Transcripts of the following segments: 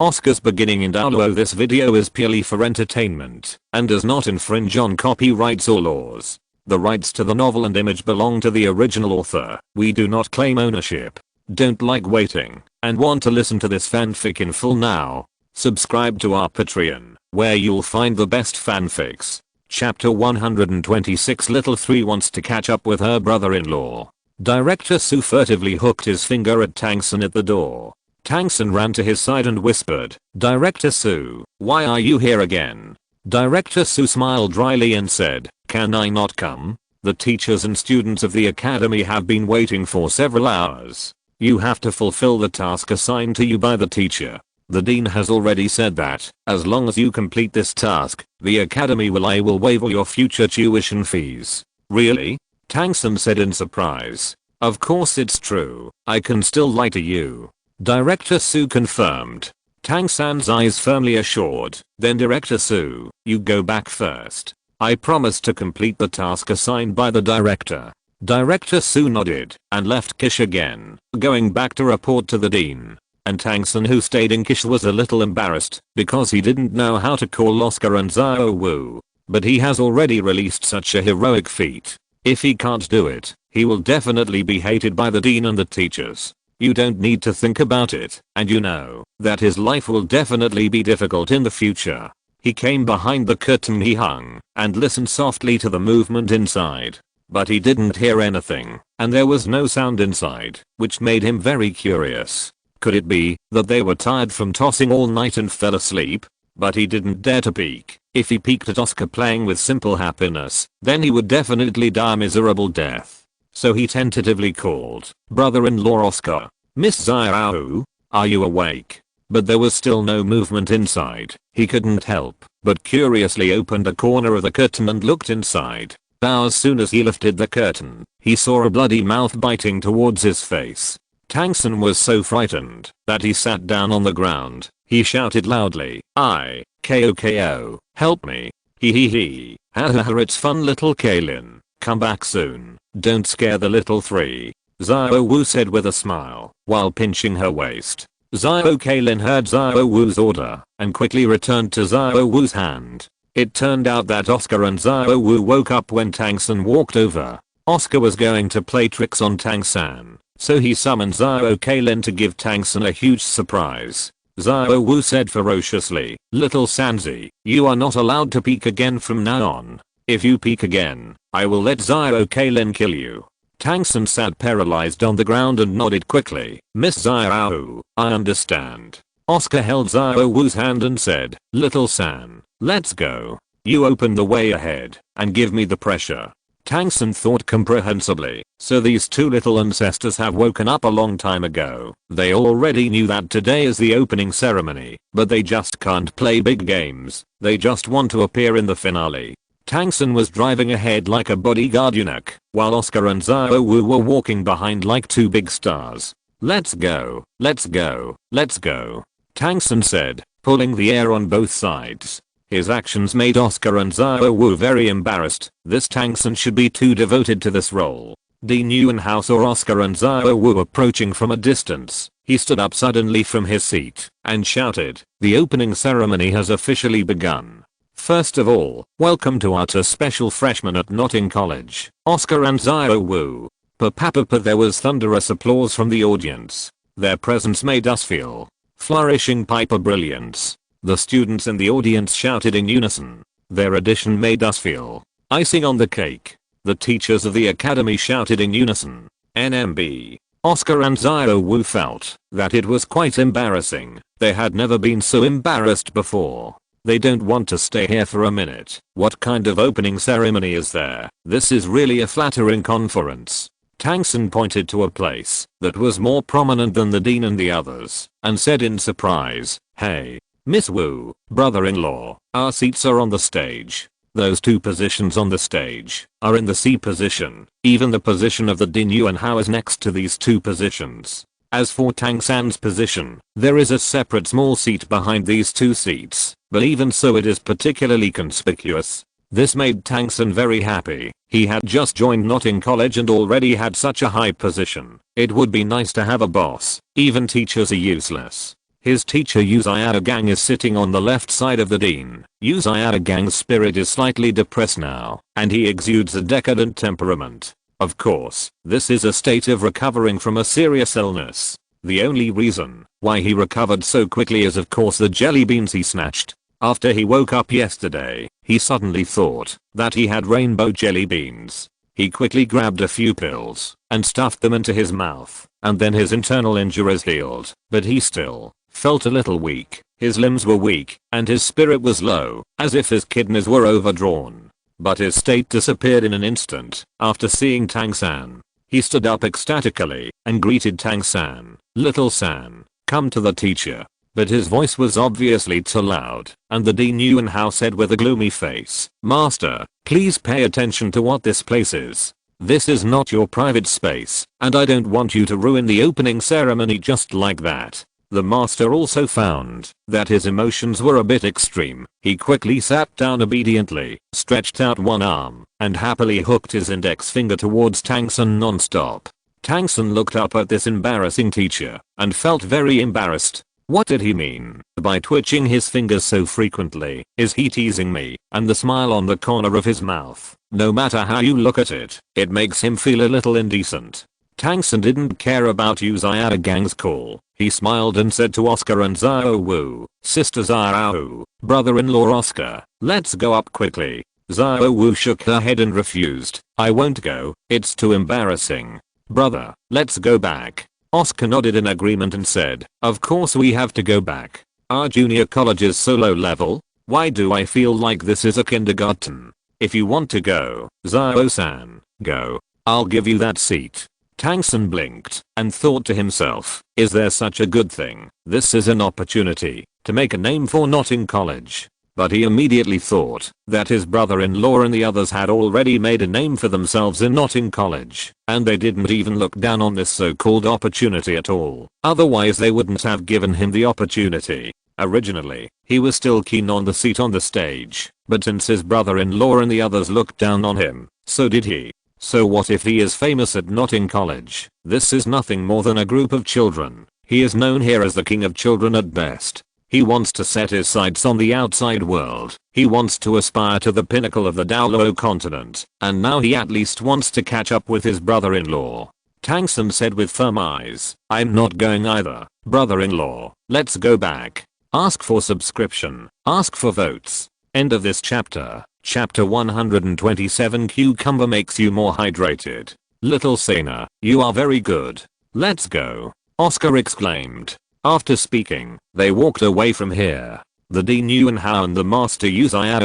Oscar's beginning in Douluo. This video is purely for entertainment and does not infringe on copyrights or laws. The rights to the novel and image belong to the original author. We do not claim ownership. Don't like waiting and want to listen to this fanfic in full now? Subscribe to our Patreon, where you'll find the best fanfics. Chapter 126. Little 3 wants to catch up with her brother-in-law. Director Su furtively hooked his finger at Tangsun at the door. Tangsun ran to his side and whispered, "Director Su, why are you here again?" Director Su smiled dryly and said, "Can I not come? The teachers and students of the academy have been waiting for several hours. You have to fulfill the task assigned to you by the teacher. The dean has already said that, as long as you complete this task, the academy will waive all your future tuition fees." "Really?" Tangsun said in surprise. "Of course it's true. I can still lie to you." Director Su confirmed. Tangsun's eyes firmly assured. "Then Director Su, you go back first. I promise to complete the task assigned by the director." Director Su nodded and left Kish again, going back to report to the dean. And Tangsun, who stayed in Kish, was a little embarrassed because he didn't know how to call Oscar and Aozhou. But he has already released such a heroic feat. If he can't do it, he will definitely be hated by the dean and the teachers. You don't need to think about it, and you know that his life will definitely be difficult in the future. He came behind the curtain he hung and listened softly to the movement inside. But he didn't hear anything, and there was no sound inside, which made him very curious. Could it be that they were tired from tossing all night and fell asleep? But he didn't dare to peek. If he peeked at Oscar playing with simple happiness, then he would definitely die a miserable death. So he tentatively called, "Brother-in-law Oscar, Miss Aozhou, are you awake?" But there was still no movement inside. He couldn't help but curiously opened a corner of the curtain and looked inside. Now as soon as he lifted the curtain, he saw a bloody mouth biting towards his face. Tangsun was so frightened that he sat down on the ground. He shouted loudly, "Ko, help me. Hee. Ha ha ha, it's fun little Kaylin. Come back soon. Don't scare the little 3. Aozhou said with a smile, while pinching her waist. Kaylin heard Aozhou's order and quickly returned to Aozhou's hand. It turned out that Oscar and Aozhou woke up when Tangsun walked over. Oscar was going to play tricks on Tangsun, so he summoned Kaylin to give Tangsun a huge surprise. Aozhou said ferociously, "Little Sanzi, you are not allowed to peek again from now on. If you peek again, I will let Kaylin kill you." Tangsun sat paralyzed on the ground and nodded quickly. "Miss Aozhou, I understand." Oscar held Aozhou's hand and said, "Little San, let's go. You open the way ahead and give me the pressure." Tangsun thought comprehensively, so these two little ancestors have woken up a long time ago. They already knew that today is the opening ceremony, but they just can't play big games. They just want to appear in the finale. Tangsun was driving ahead like a bodyguard eunuch, while Oscar and Aozhou were walking behind like two big stars. "Let's go, let's go, let's go," Tangsun said, pulling the air on both sides. His actions made Oscar and Aozhou very embarrassed. This Tangsun should be too devoted to this role. Dean Yuan House saw Oscar and Aozhou approaching from a distance. He stood up suddenly from his seat and shouted, "The opening ceremony has officially begun. First of all, welcome to our special freshmen at Notting College, Oscar and Aozhou." Pa. There was thunderous applause from the audience. Their presence made us feel flourishing piper brilliance. The students in the audience shouted in unison. Their addition made us feel icing on the cake. The teachers of the academy shouted in unison. NMB. Oscar and Aozhou felt that it was quite embarrassing. They had never been so embarrassed before. They don't want to stay here for a minute. What kind of opening ceremony is there? This is really a flattering conference. Tangsun pointed to a place that was more prominent than the dean and the others and said in surprise, "Hey, Miss Wu, brother-in-law, our seats are on the stage. Those two positions on the stage are in the C position. Even the position of the Dean Yuan Hao is next to these two positions. As for Tangsun's position, there is a separate small seat behind these two seats, but even so it is particularly conspicuous." This made Tangsun very happy. He had just joined Notting College and already had such a high position. It would be nice to have a boss. Even teachers are useless. His teacher Gang is sitting on the left side of the dean. Gang's spirit is slightly depressed now, and he exudes a decadent temperament. Of course, this is a state of recovering from a serious illness. The only reason why he recovered so quickly is of course the jelly beans he snatched. After he woke up yesterday, he suddenly thought that he had rainbow jelly beans. He quickly grabbed a few pills and stuffed them into his mouth, and then his internal injuries healed, but he still felt a little weak. His limbs were weak, and his spirit was low, as if his kidneys were overdrawn. But his state disappeared in an instant after seeing Tang-san. He stood up ecstatically and greeted Tang-san. "Little San, come to the teacher." But his voice was obviously too loud, and the Dean Yuanhao said with a gloomy face, "Master, please pay attention to what this place is. This is not your private space, and I don't want you to ruin the opening ceremony just like that." The master also found that his emotions were a bit extreme. He quickly sat down obediently, stretched out one arm, and happily hooked his index finger towards Tang-san non-stop. Tang-san looked up at this embarrassing teacher and felt very embarrassed. What did he mean by twitching his fingers so frequently? Is he teasing me? And the smile on the corner of his mouth, no matter how you look at it, it makes him feel a little indecent. Tang-san didn't care about Gang's call. He smiled and said to Oscar and Xiao Wu, "Sister Xiao Wu, brother-in-law Oscar, let's go up quickly." Xiao Wu shook her head and refused. "I won't go, it's too embarrassing." "Brother, let's go back." Oscar nodded in agreement and said, "Of course we have to go back. Our junior college is so low level. Why do I feel like this is a kindergarten? If you want to go, Xiao-san, go. I'll give you that seat." Tang-san blinked and thought to himself, is there such a good thing? This is an opportunity to make a name for Notting College. But he immediately thought that his brother-in-law and the others had already made a name for themselves in Notting College, and they didn't even look down on this so-called opportunity at all. Otherwise they wouldn't have given him the opportunity. Originally, he was still keen on the seat on the stage, but since his brother-in-law and the others looked down on him, so did he. So what if he is famous at Notting College? This is nothing more than a group of children. He is known here as the king of children at best. He wants to set his sights on the outside world. He wants to aspire to the pinnacle of the Douluo continent, and now he at least wants to catch up with his brother-in-law. Tang-san said with firm eyes, "I'm not going either, brother-in-law. Let's go back. Ask for subscription. Ask for votes." End of this chapter. Chapter 127. Cucumber makes you more hydrated. "Little Sana, you are very good. Let's go," Oscar exclaimed. After speaking, they walked away from here. The Dean Yuanhao and the Master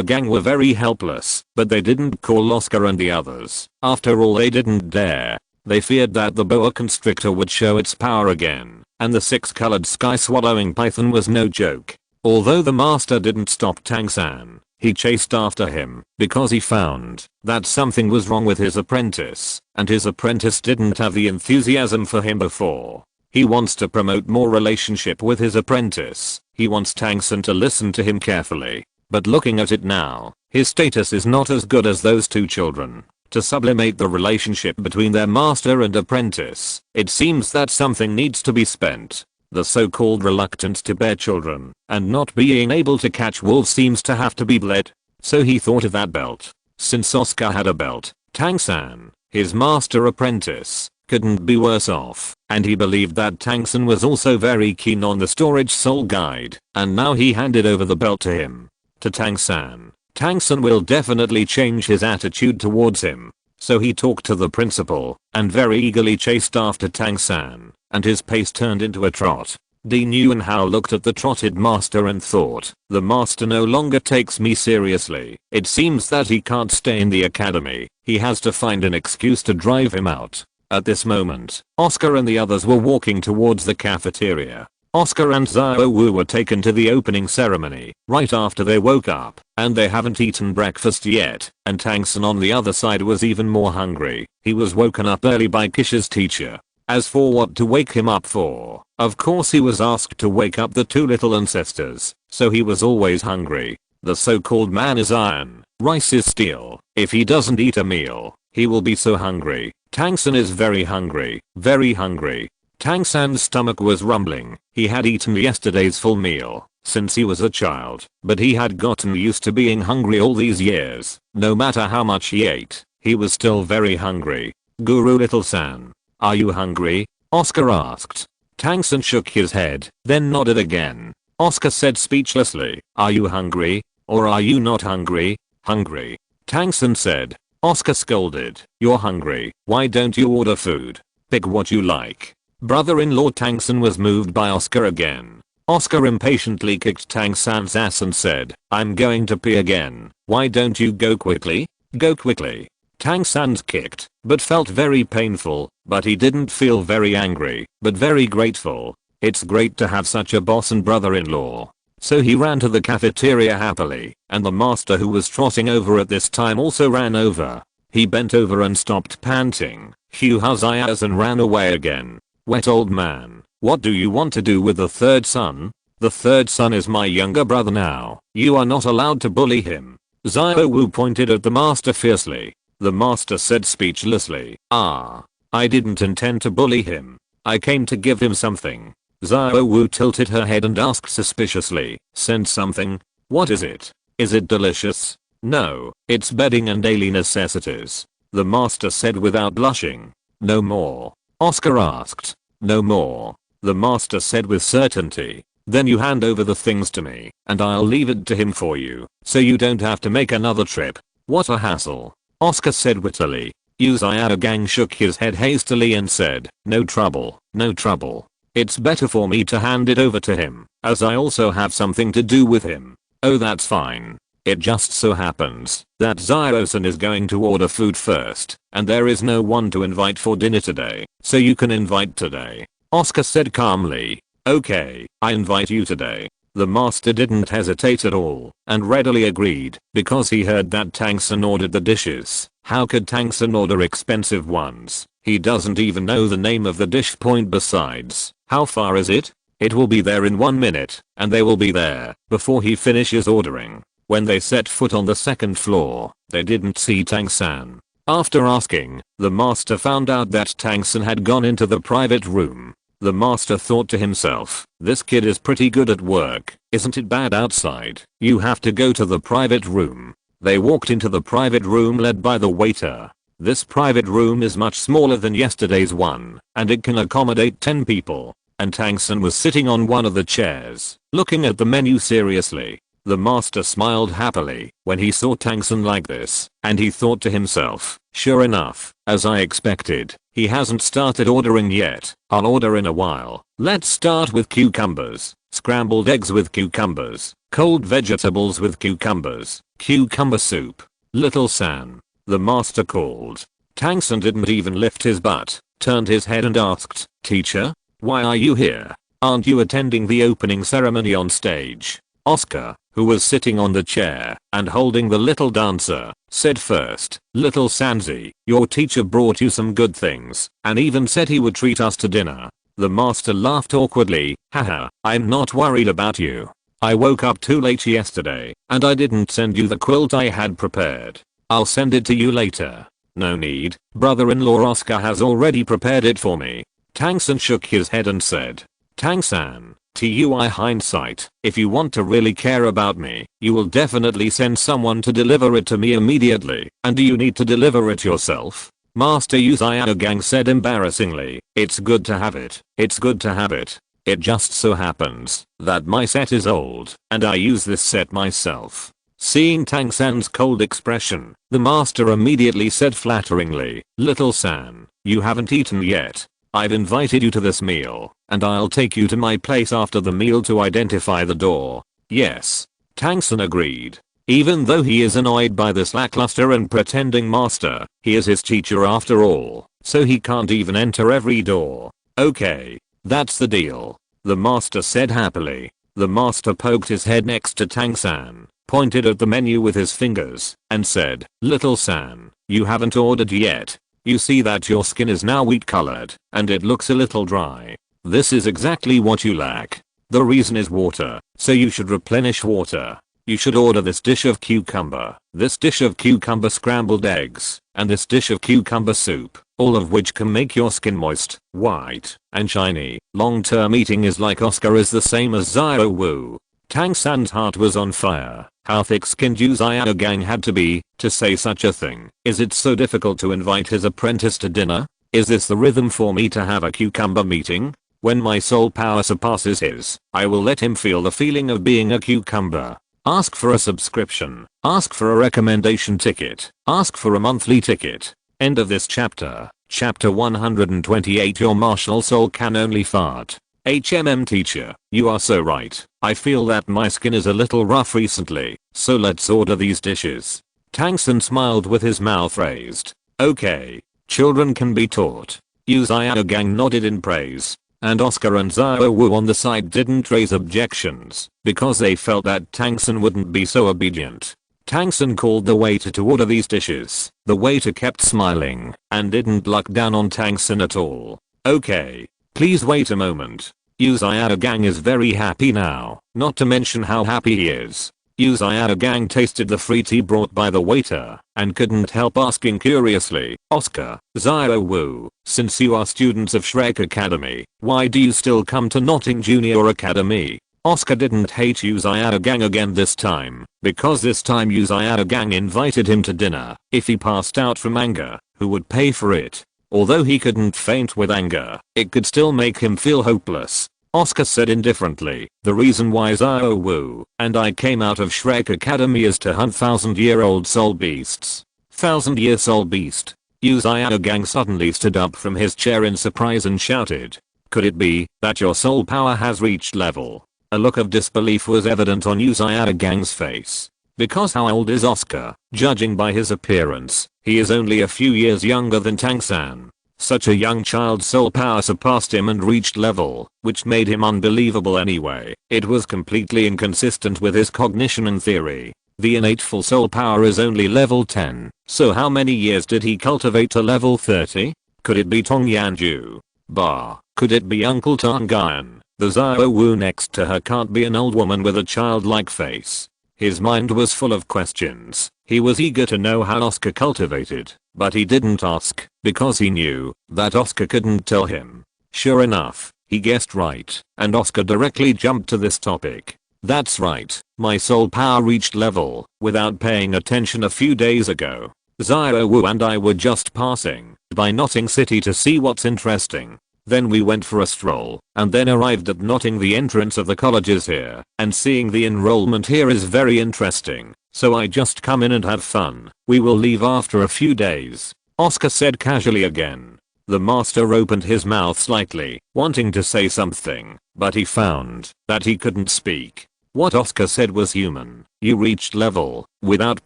Gang were very helpless, but they didn't call Oscar and the others. After all, they didn't dare. They feared that the boa constrictor would show its power again, and the six-colored sky-swallowing python was no joke. Although the Master didn't stop Tang-san, he chased after him because he found that something was wrong with his apprentice, and his apprentice didn't have the enthusiasm for him before. He wants to promote more relationship with his apprentice. He wants Tang-san to listen to him carefully. But looking at it now, his status is not as good as those two children. To sublimate the relationship between their master and apprentice, it seems that something needs to be spent. The so-called reluctance to bear children and not being able to catch wolves seems to have to be bled. So he thought of that belt. Since Oscar had a belt, Tang-san, his master apprentice, couldn't be worse off, and he believed that Tang-san was also very keen on the storage soul guide, and now he handed over the belt to him. To Tang-san, Tang-san will definitely change his attitude towards him. So he talked to the principal and very eagerly chased after Tang-san, and his pace turned into a trot. Dean Yuanhao looked at the trotted master and thought, the master no longer takes me seriously. It seems that he can't stay in the academy. He has to find an excuse to drive him out. At this moment, Oscar and the others were walking towards the cafeteria. Oscar and Xiao Wu were taken to the opening ceremony right after they woke up, and they haven't eaten breakfast yet, and Tang-san on the other side was even more hungry. He was woken up early by Kisha's teacher. As for what to wake him up for, of course he was asked to wake up the two little ancestors, so he was always hungry. The so-called man is iron, rice is steel. If he doesn't eat a meal, he will be so hungry. Tang-san is very hungry, very hungry. Tang-san's stomach was rumbling. He had eaten yesterday's full meal since he was a child, but he had gotten used to being hungry all these years. No matter how much he ate, he was still very hungry. Guru Little-san, are you hungry? Oscar asked. Tang-san shook his head, then nodded again. Oscar said speechlessly, are you hungry? Or are you not hungry? Hungry. Tang-san said. Oscar scolded, you're hungry, why don't you order food? Pick what you like. Brother-in-law Tang-san was moved by Oscar again. Oscar impatiently kicked Tang-san's ass and said, I'm going to pee again, why don't you go quickly? Go quickly. Tang-san kicked, but felt very painful, but he didn't feel very angry, but very grateful. It's great to have such a boss and brother-in-law. So he ran to the cafeteria happily, and the master who was trotting over at this time also ran over. He bent over and stopped panting, Hugh Huzzayas, and ran away again. Wet old man, what do you want to do with the third son? The third son is my younger brother now. You are not allowed to bully him. Xiao Wu pointed at the master fiercely. The master said speechlessly, I didn't intend to bully him. I came to give him something. Xiao Wu tilted her head and asked suspiciously, send something? What is it? Is it delicious? No, it's bedding and daily necessities. The master said without blushing. No more. Oscar asked. No more. The master said with certainty. Then you hand over the things to me, and I'll leave it to him for you, so you don't have to make another trip. What a hassle. Oscar said wittily. Uzayao Gang shook his head hastily and said, no trouble, no trouble. It's better for me to hand it over to him, as I also have something to do with him. Oh, that's fine. It just so happens that Xiao-san is going to order food first, and there is no one to invite for dinner today, so you can invite today. Oscar said calmly. Okay, I invite you today. The master didn't hesitate at all, and readily agreed, because he heard that Tang-san ordered the dishes. How could Tang-san order expensive ones? He doesn't even know the name of the dish. Besides, how far is it? It will be there in 1 minute, and they will be there before he finishes ordering. When they set foot on the second floor, they didn't see Tang-san. After asking, the master found out that Tang-san had gone into the private room. The master thought to himself, this kid is pretty good at work, isn't it bad outside? You have to go to the private room. They walked into the private room led by the waiter. This private room is much smaller than yesterday's one, and it can accommodate 10 people. And Tang-san was sitting on one of the chairs, looking at the menu seriously. The master smiled happily when he saw Tang-san like this, and he thought to himself, sure enough, as I expected, he hasn't started ordering yet. I'll order in a while. Let's start with cucumbers, scrambled eggs with cucumbers, cold vegetables with cucumbers, cucumber soup. Little-san, the master called. Tang-san didn't even lift his butt, turned his head and asked, teacher, why are you here? Aren't you attending the opening ceremony on stage? Oscar, who was sitting on the chair and holding the little dancer, said first, Little Sanzi, your teacher brought you some good things and even said he would treat us to dinner. The master laughed awkwardly, haha, I'm not worried about you. I woke up too late yesterday and I didn't send you the quilt I had prepared. I'll send it to you later. No need, brother-in-law Oscar has already prepared it for me. Tang-san shook his head and said, Tang-san, TUI hindsight, if you want to really care about me, you will definitely send someone to deliver it to me immediately. And do you need to deliver it yourself? Master Uzayao Gang said embarrassingly, it's good to have it. It's good to have it. It just so happens that my set is old and I use this set myself. Seeing Tang-san's cold expression, the master immediately said flatteringly, Little-san, you haven't eaten yet. I've invited you to this meal, and I'll take you to my place after the meal to identify the door. Yes. Tang-san agreed. Even though he is annoyed by this lackluster and pretending master, he is his teacher after all, so he can't even enter every door. Okay. That's the deal. The master said happily. The master poked his head next to Tang-san, pointed at the menu with his fingers, and said, Little-san, you haven't ordered yet. You see that your skin is now wheat colored, and it looks a little dry. This is exactly what you lack. The reason is water, so you should replenish water. You should order this dish of cucumber, this dish of cucumber scrambled eggs, and this dish of cucumber soup. all of which can make your skin moist, white, and shiny. Long-term eating is like Oscar is the same as Xiao Wu. Tang San's heart was on fire. How thick-skinned Yu Xiaogang had to be to say such a thing. Is it so difficult to invite his apprentice to dinner? Is this the rhythm for me to have a cucumber meeting? When my soul power surpasses his, I will let him feel the feeling of being a cucumber. Ask for a subscription. Ask for a recommendation ticket. Ask for a monthly ticket. End of this chapter. Chapter 128. Your martial soul can only fart. Teacher, you are so right. I feel that my skin is a little rough recently, so let's order these dishes. Tang San smiled with his mouth raised. Okay. Children can be taught. Yu Xiaogang nodded in praise, and Oscar and Xiao Wu on the side didn't raise objections, because they felt that Tang San wouldn't be so obedient. Tang San called the waiter to order these dishes. The waiter kept smiling, and didn't look down on Tang San at all. Okay. Please wait a moment. Yu Xiaogang is very happy now, not to mention how happy he is. Yu Xiaogang tasted the free tea brought by the waiter, and couldn't help asking curiously, Oscar, Xiao Wu, since you are students of Shrek Academy, why do you still come to Notting Junior Academy? Oscar didn't hate Yu Xiaogang again this time, because this time Yu Xiaogang invited him to dinner. If he passed out from anger, who would pay for it? Although he couldn't faint with anger, it could still make him feel hopeless. Oscar said indifferently, the reason why Xiao Wu and I came out of Shrek Academy is to hunt 1,000-year-old soul beasts. 1,000-year soul beast. Yu Xiaogang suddenly stood up from his chair in surprise and shouted. Could it be that your soul power has reached level? A look of disbelief was evident on Yu Xiaogang's face. Because how old is Oscar? Judging by his appearance, he is only a few years younger than Tang San. Such a young child's soul power surpassed him and reached level, which made him unbelievable anyway. It was completely inconsistent with his cognition and theory. The innate full soul power is only level 10, so how many years did he cultivate to level 30? Could it be Tong Yanju? Bah. Could it be Uncle Tongan? The Xiao Wu next to her can't be an old woman with a childlike face. His mind was full of questions. He was eager to know how Oscar cultivated, but he didn't ask, because he knew that Oscar couldn't tell him. Sure enough, he guessed right, and Oscar directly jumped to this topic. That's right, my soul power reached level without paying attention a few days ago. Xiao Wu and I were just passing by Notting City to see what's interesting. Then we went for a stroll, and then arrived at Notting. The entrance of the colleges here, and seeing the enrollment here is very interesting, so I just come in and have fun. We will leave after a few days, Oscar said casually again. The master opened his mouth slightly, wanting to say something, but he found that he couldn't speak. What Oscar said was human. You reached level without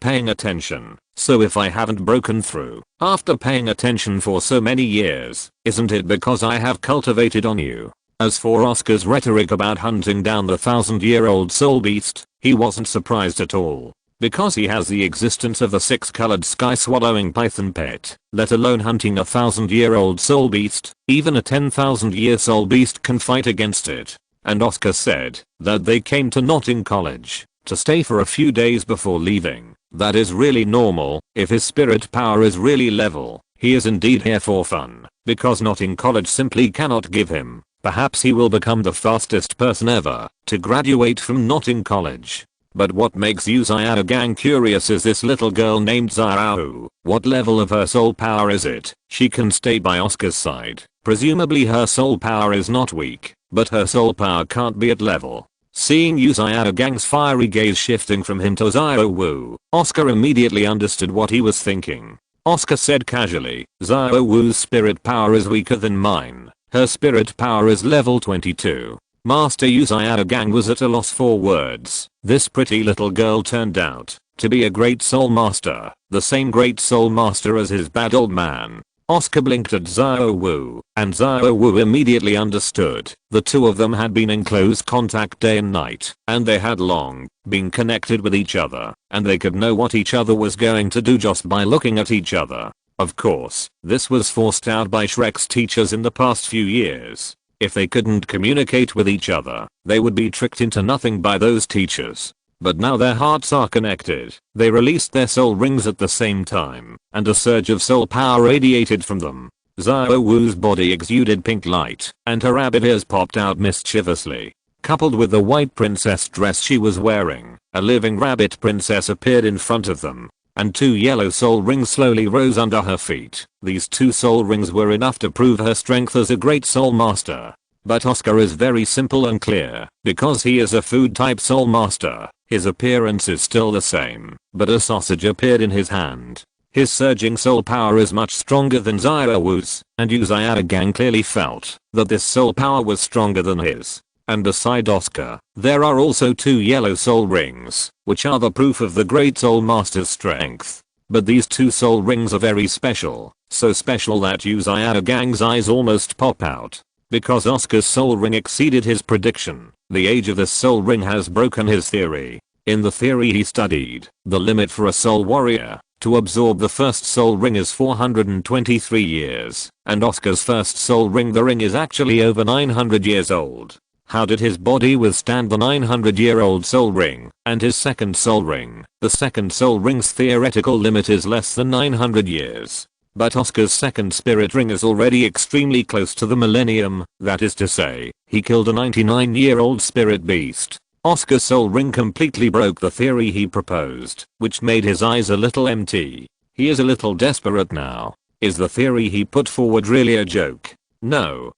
paying attention. So if I haven't broken through after paying attention for so many years, isn't it because I have cultivated on you? As for Oscar's rhetoric about hunting down the 1,000-year-old soul beast, he wasn't surprised at all. Because he has the existence of the 6-colored sky-swallowing python pet, let alone hunting a 1,000-year-old soul beast, even a 10,000-year soul beast can fight against it. And Oscar said that they came to Notting College to stay for a few days before leaving. That is really normal. If his spirit power is really level, he is indeed here for fun, because Notting College simply cannot give him. Perhaps he will become the fastest person ever to graduate from Notting College. But what makes Yu Xiaogang curious is this little girl named Xiao. What level of her soul power is it? She can stay by Oscar's side. Presumably her soul power is not weak, but her soul power can't be at level. Seeing Yu Xiaogang's fiery gaze shifting from him to Xiao Wu, Oscar immediately understood what he was thinking. Oscar said casually, Xiao Wu's spirit power is weaker than mine. Her spirit power is level 22. Master Yu Xiaogang was at a loss for words. This pretty little girl turned out to be a great soul master, the same great soul master as his bad old man. Oscar blinked at Xiao Wu, and Xiao Wu immediately understood. The two of them had been in close contact day and night, and they had long been connected with each other, and they could know what each other was going to do just by looking at each other. Of course, this was forced out by Shrek's teachers in the past few years. If they couldn't communicate with each other, they would be tricked into nothing by those teachers. But now their hearts are connected. They released their soul rings at the same time, and a surge of soul power radiated from them. Xiao Wu's body exuded pink light, and her rabbit ears popped out mischievously. Coupled with the white princess dress she was wearing, a living rabbit princess appeared in front of them, and 2 yellow soul rings slowly rose under her feet. These 2 soul rings were enough to prove her strength as a great soul master. But Oscar is very simple and clear. Because he is a food type soul master, his appearance is still the same, but a sausage appeared in his hand. His surging soul power is much stronger than Xiao Wu's, and Yu Xiaogang clearly felt that this soul power was stronger than his. And beside Oscar, there are also 2 yellow soul rings, which are the proof of the great soul master's strength. But these 2 soul rings are very special, so special that Yu Xiaogang's eyes almost pop out. Because Oscar's soul ring exceeded his prediction, the age of this soul ring has broken his theory. In the theory he studied, the limit for a soul warrior to absorb the first soul ring is 423 years, and Oscar's first soul ring, the ring, is actually over 900 years old. How did his body withstand the 900-year-old soul ring and his second soul ring? The second soul ring's theoretical limit is less than 900 years. But Oscar's second spirit ring is already extremely close to the millennium, that is to say, he killed a 99-year-old spirit beast. Oscar's soul ring completely broke the theory he proposed, which made his eyes a little empty. He is a little desperate now. Is the theory he put forward really a joke? No,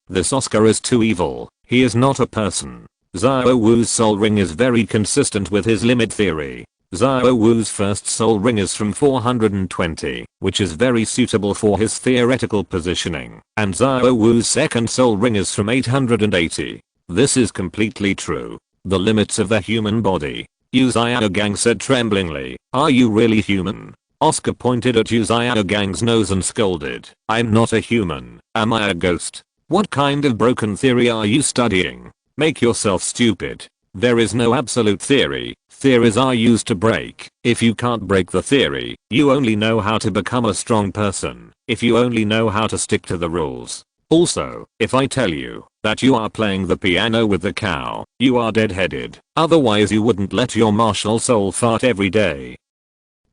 this Oscar is too evil. He is not a person. Xiao Wu's soul ring is very consistent with his limit theory. Xiao Wu's first soul ring is from 420, which is very suitable for his theoretical positioning, and Xiao Wu's second soul ring is from 880. This is completely true. The limits of the human body. Yu Xiaogang said tremblingly, "Are you really human?" Oscar pointed at Yu Xiaogang's nose and scolded, "I'm not a human. Am I a ghost? What kind of broken theory are you studying? Make yourself stupid. There is no absolute theory. Theories are used to break. If you can't break the theory, you only know how to become a strong person. If you only know how to stick to the rules. Also, if I tell you that you are playing the piano with the cow, you are dead-headed. Otherwise you wouldn't let your martial soul fart every day."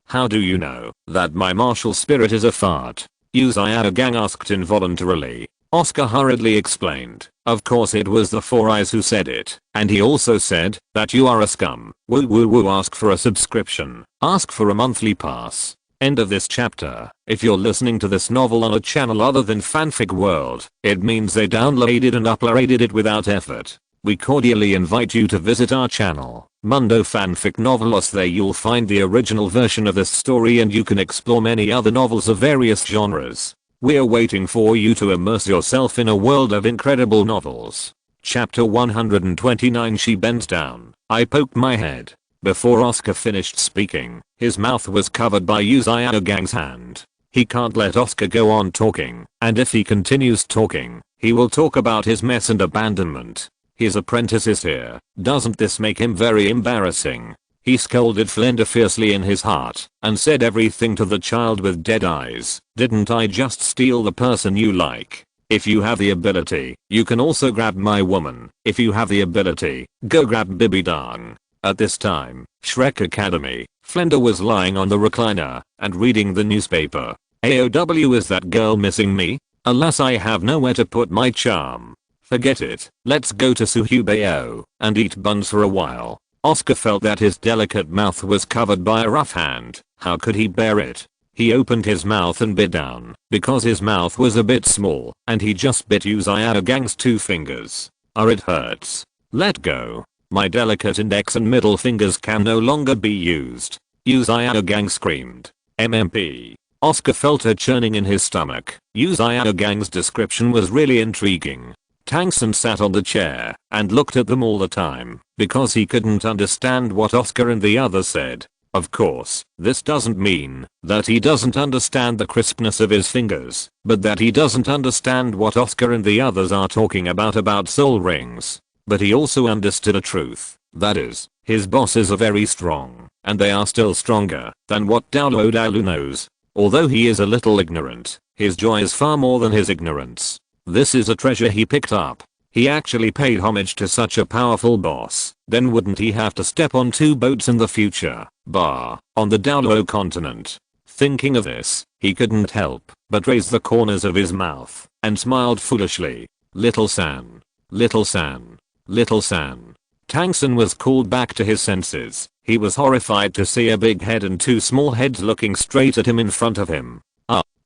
"How do you know that my martial spirit is a fart?" Yu Xiaogang asked involuntarily. Oscar hurriedly explained, "Of course it was the Four Eyes who said it, and he also said that you are a scum. Woo, ask for a subscription. Ask for a monthly pass." End of this chapter. If you're listening to this novel on a channel other than Fanfic World, it means they downloaded and uploaded it without effort. We cordially invite you to visit our channel, Mundo Fanfic Novelos. There you'll find the original version of this story and you can explore many other novels of various genres. We're waiting for you to immerse yourself in a world of incredible novels. Chapter 129. She bends down. I poked my head. Before Oscar finished speaking, his mouth was covered by Yu Xiaogang's hand. He can't let Oscar go on talking, and if he continues talking, he will talk about his mess and abandonment. His apprentice is here. Doesn't this make him very embarrassing? He scolded Flinda fiercely in his heart, and said everything to the child with dead eyes. "Didn't I just steal the person you like? If you have the ability, you can also grab my woman. If you have the ability, go grab Bibi Dang." At this time, Shrek Academy, Flinda was lying on the recliner and reading the newspaper. "AOW, is that girl missing me? Alas, I have nowhere to put my charm. Forget it. Let's go to Suhubeo and eat buns for a while." Oscar felt that his delicate mouth was covered by a rough hand. How could he bear it? He opened his mouth and bit down, because his mouth was a bit small, and he just bit Yu Xiaogang's 2 fingers. It hurts. Let go. My delicate index and middle fingers can no longer be used. Yu Xiaogang screamed. MMP. Oscar felt a churning in his stomach. Yu Xiaogang's description was really intriguing. Tangsen sat on the chair and looked at them all the time because he couldn't understand what Oscar and the others said. Of course, this doesn't mean that he doesn't understand the crispness of his fingers, but that he doesn't understand what Oscar and the others are talking about soul rings. But he also understood a truth. That is, his bosses are very strong, and they are still stronger than what Douluo Dalu knows. Although he is a little ignorant, his joy is far more than his ignorance. This is a treasure he picked up. He actually paid homage to such a powerful boss. Then wouldn't he have to step on 2 boats in the future? On the Douluo continent. Thinking of this, he couldn't help but raise the corners of his mouth and smiled foolishly. Little San. Little San. Little San. Tangsun was called back to his senses. He was horrified to see a big head and two small heads looking straight at him in front of him.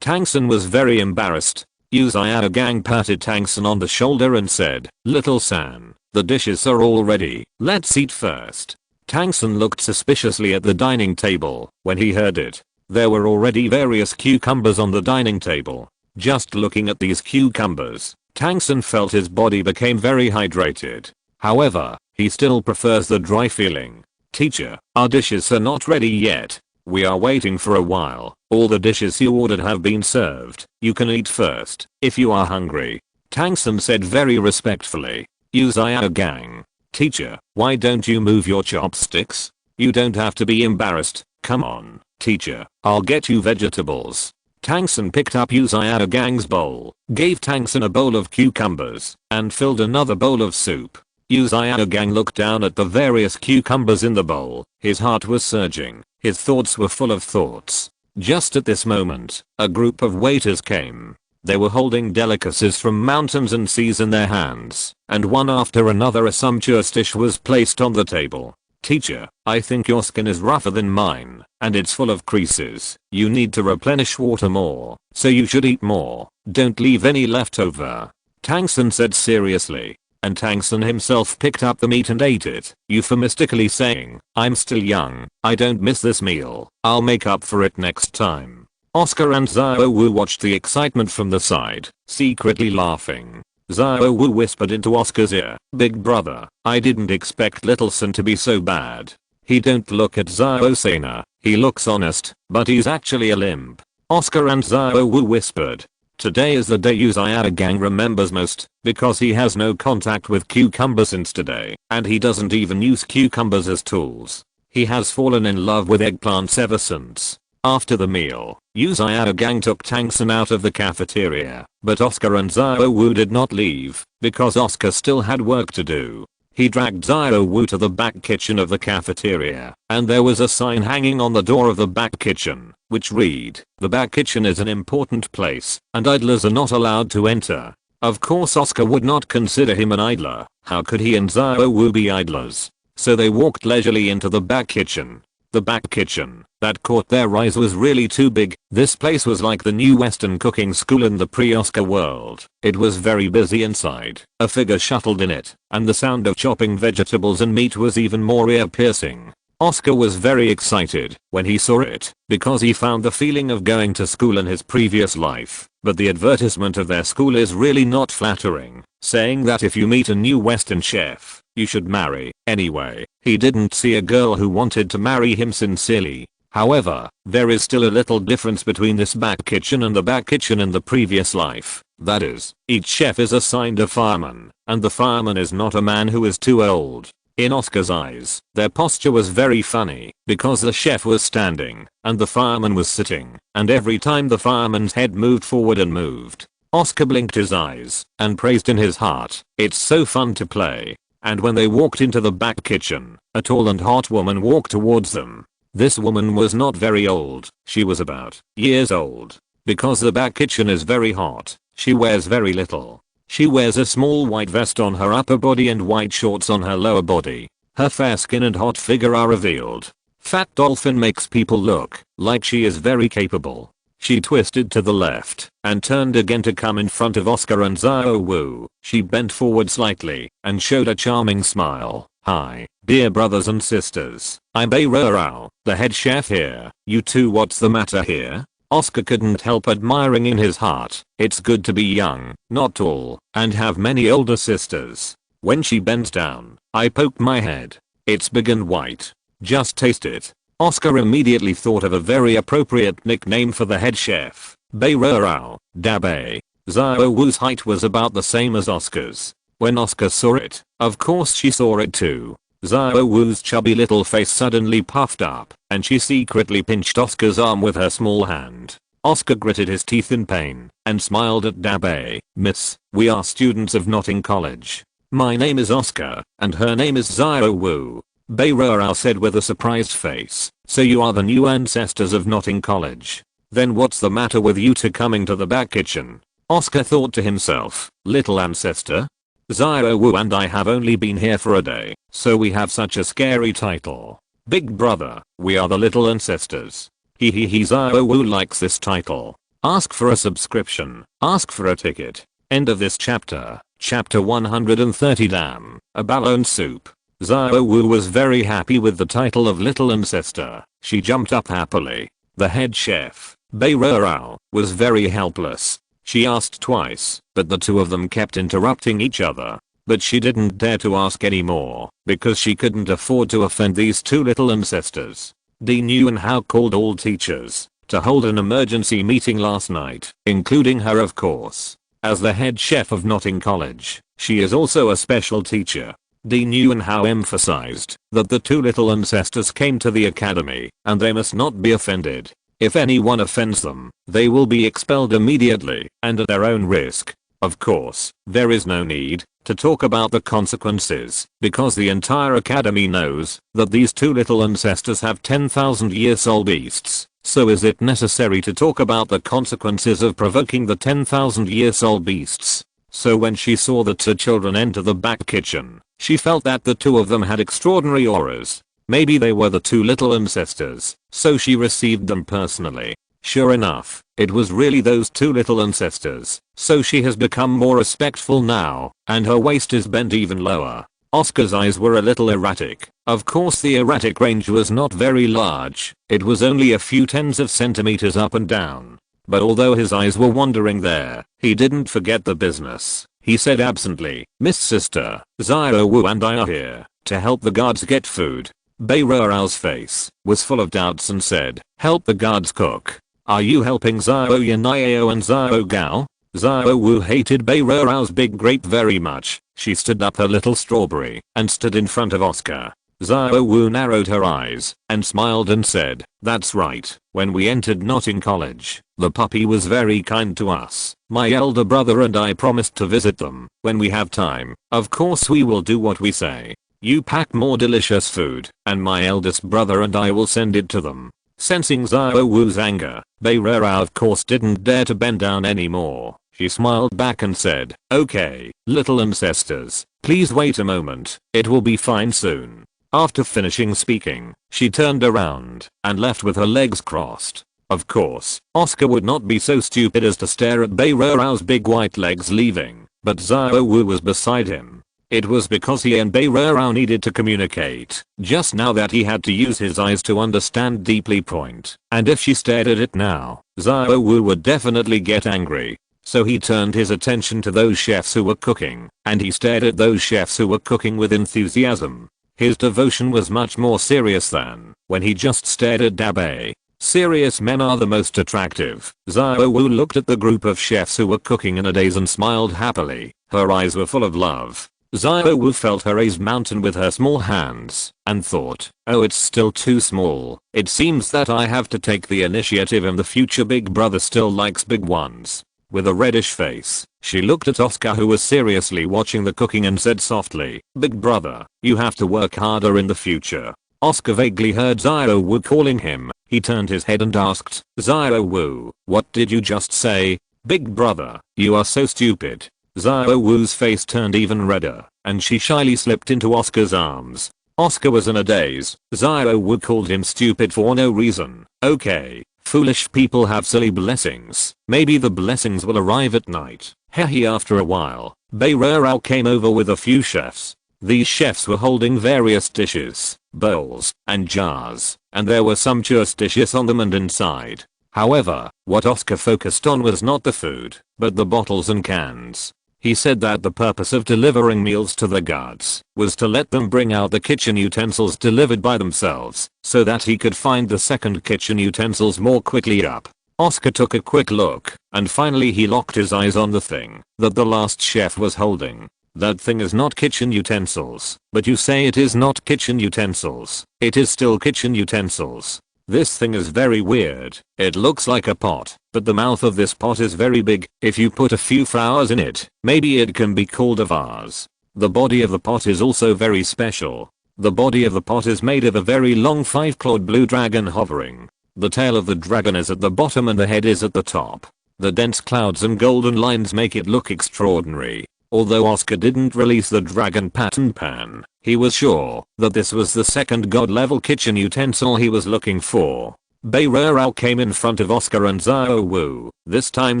Tangsun was very embarrassed. Uzayada Gang patted Tangsun on the shoulder and said, "Little San, the dishes are all ready. Let's eat first." Tangsun looked suspiciously at the dining table when he heard it. There were already various cucumbers on the dining table. Just looking at these cucumbers, Tangsun felt his body became very hydrated. However, he still prefers the dry feeling. "Teacher, our dishes are not ready yet. We are waiting for a while. All the dishes you ordered have been served. You can eat first, if you are hungry," Tangsun said very respectfully. Uzayada Gang. "Teacher, why don't you move your chopsticks? You don't have to be embarrassed. Come on, teacher, I'll get you vegetables." Tangsun picked up Uzayada Gang's bowl, gave Tangsun a bowl of cucumbers, and filled another bowl of soup. Uzayada Gang looked down at the various cucumbers in the bowl. His heart was surging. His thoughts were full of thoughts. Just at this moment, a group of waiters came. They were holding delicacies from mountains and seas in their hands, and one after another a sumptuous dish was placed on the table. "Teacher, I think your skin is rougher than mine, and it's full of creases. You need to replenish water more, so you should eat more. Don't leave any left over," Tangsun said seriously. And Tangsun himself picked up the meat and ate it, euphemistically saying, "I'm still young, I don't miss this meal. I'll make up for it next time." Oscar and Xiao Wu watched the excitement from the side, secretly laughing. Xiao Wu whispered into Oscar's ear, "Big brother, I didn't expect Little San to be so bad. He don't look at Xiao Sana, he looks honest, but he's actually a limp." Oscar and Xiao Wu whispered, "Today is the day Uzayada Gang remembers most, because he has no contact with cucumber since today, and he doesn't even use cucumbers as tools. He has fallen in love with eggplants ever since." After the meal, Uzayada Gang took Tangsun out of the cafeteria, but Oscar and Xiao Wu did not leave, because Oscar still had work to do. He dragged Xiao Wu to the back kitchen of the cafeteria, and there was a sign hanging on the door of the back kitchen, which read, "The back kitchen is an important place, and idlers are not allowed to enter." Of course Oscar would not consider him an idler. How could he and Xiao Wu be idlers? So they walked leisurely into the back kitchen. The back kitchen that caught their eyes was really too big. This place was like the new Western cooking school in the pre-Oscar world. It was very busy inside. A figure shuttled in it, and the sound of chopping vegetables and meat was even more ear-piercing. Oscar was very excited when he saw it, because he found the feeling of going to school in his previous life, but the advertisement of their school is really not flattering, saying that if you meet a new Western chef, you should marry. Anyway, he didn't see a girl who wanted to marry him sincerely. However, there is still a little difference between this back kitchen and the back kitchen in the previous life. That is, each chef is assigned a fireman, and the fireman is not a man who is too old. In Oscar's eyes, their posture was very funny, because the chef was standing, and the fireman was sitting, and every time the fireman's head moved forward and moved, Oscar blinked his eyes, and praised in his heart, "It's so fun to play." And when they walked into the back kitchen, a tall and hot woman walked towards them. This woman was not very old, she was about years old. Because the back kitchen is very hot, she wears very little. She wears a small white vest on her upper body and white shorts on her lower body. Her fair skin and hot figure are revealed. Fat Dolphin makes people look like she is very capable. She twisted to the left and turned again to come in front of Oscar and Xiao Wu. She bent forward slightly and showed a charming smile. "Hi, dear brothers and sisters. I'm Bei Rao, the head chef here. You two, what's the matter here?" Oscar couldn't help admiring in his heart. It's good to be young, not tall, and have many older sisters. When she bent down, I poked my head. It's big and white. Just taste it. Oscar immediately thought of a very appropriate nickname for the head chef. Bei Rao, Dabe. Xiao Wu's height was about the same as Oscar's. When Oscar saw it, of course she saw it too. Xiao Wu's chubby little face suddenly puffed up, and she secretly pinched Oscar's arm with her small hand. Oscar gritted his teeth in pain, and smiled at Dabe. "Miss, we are students of Notting College. My name is Oscar, and her name is Xiao Wu." Beirao said with a surprised face. So you are the new ancestors of Notting College. Then what's the matter with you two coming to the back kitchen? Oscar thought to himself, little ancestor? Xiao Wu and I have only been here for a day, so we have such a scary title. Big brother, we are the little ancestors. Xiao Wu likes this title. Ask for a subscription. Ask for a ticket. End of this chapter. Chapter 130. Damn, a balloon soup. Xiao Wu was very happy with the title of Little Ancestor. She jumped up happily. The head chef, Beirao, was very helpless. She asked twice, but the two of them kept interrupting each other. But she didn't dare to ask any more, because she couldn't afford to offend these two little ancestors. Dean Yuan Hao called all teachers to hold an emergency meeting last night, including her of course. As the head chef of Notting College, she is also a special teacher. Dean Yuan Hao emphasized that the two little ancestors came to the academy, and they must not be offended. If anyone offends them, they will be expelled immediately, and at their own risk. Of course, there is no need to talk about the consequences, because the entire academy knows that these two little ancestors have 10,000-year-old beasts. So is it necessary to talk about the consequences of provoking the 10,000-year-old beasts? So when she saw the two children enter the back kitchen, she felt that the two of them had extraordinary auras. Maybe they were the two little ancestors, so she received them personally. Sure enough, it was really those two little ancestors, so she has become more respectful now, and her waist is bent even lower. Oscar's eyes were a little erratic. Of course the erratic range was not very large, it was only a few tens of centimeters up and down. But although his eyes were wandering there, he didn't forget the business. He said absently, Miss Sister, Xiao Wu and I are here to help the guards get food. Beirao's face was full of doubts and said, help the guards cook? Are you helping Xiao Yanao and Xiao Gao? Xiao Wu hated Beirao's big grape very much. She stood up her little strawberry and stood in front of Oscar. Xiao Wu narrowed her eyes and smiled and said, that's right, when we entered Notting College, the puppy was very kind to us. My elder brother and I promised to visit them when we have time. Of course we will do what we say. You pack more delicious food, and my eldest brother and I will send it to them. Sensing Xiao Wu's anger, Beirao of course didn't dare to bend down anymore. She smiled back and said, okay, little ancestors, please wait a moment, it will be fine soon. After finishing speaking, she turned around and left with her legs crossed. Of course, Oscar would not be so stupid as to stare at Beirao's big white legs leaving, but Xiao Wu was beside him. It was because he and Beirao needed to communicate just now that he had to use his eyes to understand deeply point, and if she stared at it now, Xiao Wu would definitely get angry. So he turned his attention to those chefs who were cooking, and he stared at those chefs who were cooking with enthusiasm. His devotion was much more serious than when he just stared at Dabe. Serious men are the most attractive. Xiao Wu looked at the group of chefs who were cooking in a daze and smiled happily. Her eyes were full of love. Xiao Wu felt her raise mountain with her small hands, and thought, oh it's still too small. It seems that I have to take the initiative and the future big brother still likes big ones. With a reddish face, she looked at Oscar who was seriously watching the cooking and said softly, big brother, you have to work harder in the future. Oscar vaguely heard Xiao Wu calling him. He turned his head and asked, Xiao Wu, what did you just say? Big brother, you are so stupid. Xiao Wu's face turned even redder, and she shyly slipped into Oscar's arms. Oscar was in a daze. Xiao Wu called him stupid for no reason. Okay, foolish people have silly blessings. Maybe the blessings will arrive at night. Hehe. After a while, Beirao came over with a few chefs. These chefs were holding various dishes, bowls, and jars, and there were sumptuous dishes on them and inside. However, what Oscar focused on was not the food, but the bottles and cans. He said that the purpose of delivering meals to the guards was to let them bring out the kitchen utensils delivered by themselves, so that he could find the second kitchen utensils more quickly up. Oscar took a quick look, and finally he locked his eyes on the thing that the last chef was holding. That thing is not kitchen utensils, but you say it is not kitchen utensils. It is still kitchen utensils. This thing is very weird. It looks like a pot, but the mouth of this pot is very big. If you put a few flowers in it, maybe it can be called a vase. The body of the pot is also very special. The body of the pot is made of a very long 5-clawed blue dragon hovering. The tail of the dragon is at the bottom and the head is at the top. The dense clouds and golden lines make it look extraordinary. Although Oscar didn't release the dragon pattern pan, he was sure that this was the second god level kitchen utensil he was looking for. Beirao came in front of Oscar and Xiao Wu. This time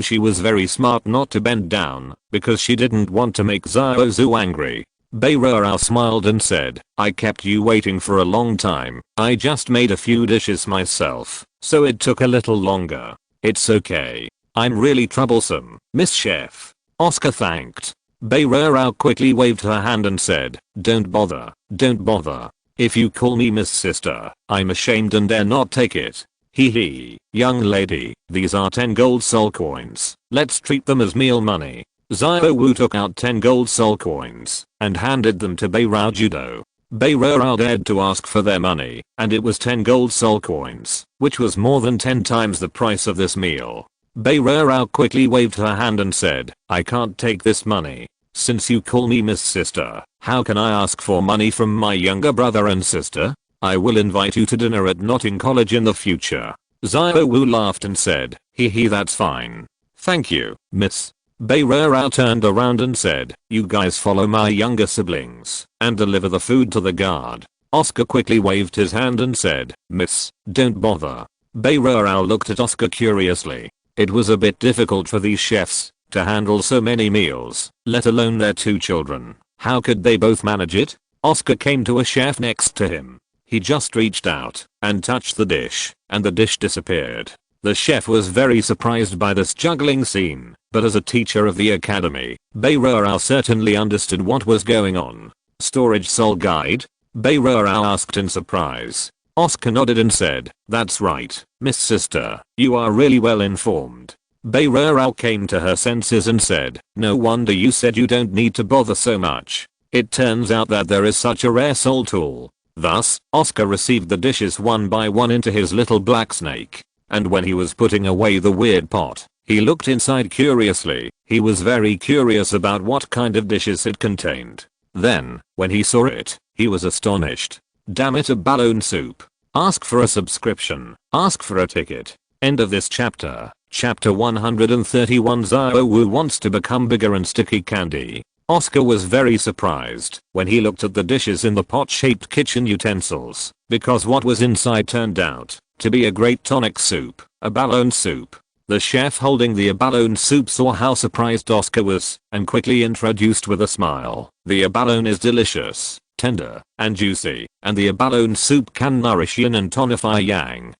she was very smart not to bend down, because she didn't want to make Xiao Zhu angry. Beirao smiled and said, I kept you waiting for a long time. I just made a few dishes myself, so it took a little longer. It's okay. I'm really troublesome, Miss Chef. Oscar thanked. Beirao quickly waved her hand and said, don't bother, don't bother. If you call me Miss Sister, I'm ashamed and dare not take it. Hee hee, young lady, these are 10 gold soul coins. Let's treat them as meal money. Xiao Wu took out 10 gold soul coins and handed them to Beirao Judo. Beirao dared to ask for their money, and it was 10 gold soul coins, which was more than 10 times the price of this meal. Beirao quickly waved her hand and said, I can't take this money. Since you call me Miss Sister, how can I ask for money from my younger brother and sister? I will invite you to dinner at Notting College in the future. Xiao Wu laughed and said, hee hee, that's fine. Thank you, miss. Beirao turned around and said, you guys follow my younger siblings and deliver the food to the guard. Oscar quickly waved his hand and said, miss, don't bother. Beirao looked at Oscar curiously. It was a bit difficult for these chefs to handle so many meals, let alone their 2 children. How could they both manage it? Oscar came to a chef next to him. He just reached out and touched the dish, and the dish disappeared. The chef was very surprised by this juggling scene, but as a teacher of the academy, Beirao certainly understood what was going on. Storage soul guide? Beirao asked in surprise. Oscar nodded and said, that's right, Miss Sister, you are really well informed. Beirao came to her senses and said, no wonder you said you don't need to bother so much. It turns out that there is such a rare soul tool. Thus, Oscar received the dishes one by one into his little black snake. And when he was putting away the weird pot, he looked inside curiously. He was very curious about what kind of dishes it contained. Then, when he saw it, he was astonished. Damn it, a balloon soup. Ask for a subscription. Ask for a ticket. End of this chapter. Chapter 131. Xiao Wu wants to become bigger and sticky candy. Oscar was very surprised when he looked at the dishes in the pot-shaped kitchen utensils, because what was inside turned out to be a great tonic soup, a balloon soup. The chef holding the abalone soup saw how surprised Oscar was and quickly introduced with a smile. The abalone is delicious, tender, and juicy, and the abalone soup can nourish yin and tonify yang.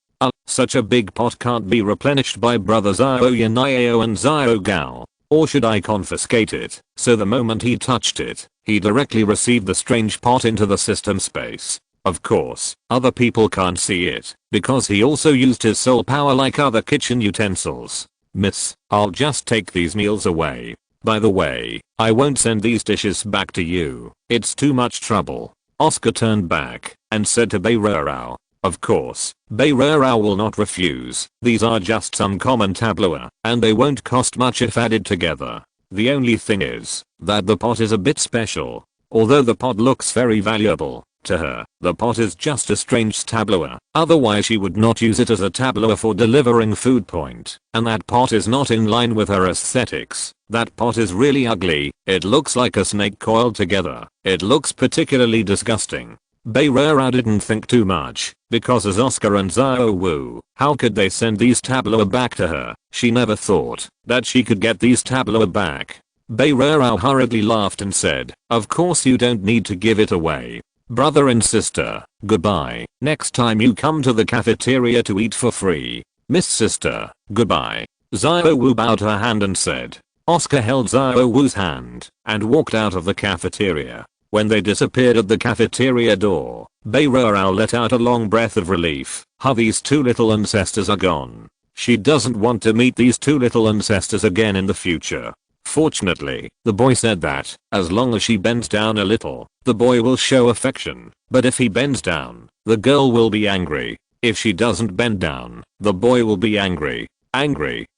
Such a big pot can't be replenished by brothers Xiao Yanio and Xiao Gao. Or should I confiscate it? So the moment he touched it, he directly received the strange pot into the system space. Of course, other people can't see it, because he also used his soul power like other kitchen utensils. Miss, I'll just take these meals away. By the way, I won't send these dishes back to you. It's too much trouble. Oscar turned back and said to Beirao. Of course, Beirao will not refuse. These are just some common tableaux, and they won't cost much if added together. The only thing is that the pot is a bit special. Although the pot looks very valuable, to her, the pot is just a strange tableau. Otherwise she would not use it as a tableau for delivering food point. And that pot is not in line with her aesthetics. That pot is really ugly. It looks like a snake coiled together. It looks particularly disgusting. Beirao didn't think too much, because as Oscar and Xiao Wu, how could they send these tableaux back to her? She never thought that she could get these tableaux back. Beirao hurriedly laughed and said, of course you don't need to give it away. Brother and sister, goodbye. Next time you come to the cafeteria to eat for free. Miss Sister, goodbye. Xiao Wu bowed her hand and said. Oscar held Xiao Wu's hand and walked out of the cafeteria. When they disappeared at the cafeteria door, Beirao let out a long breath of relief. These 2 little ancestors are gone. She doesn't want to meet these 2 little ancestors again in the future. Fortunately, the boy said that, as long as she bends down a little, the boy will show affection. But if he bends down, the girl will be angry. If she doesn't bend down, the boy will be angry.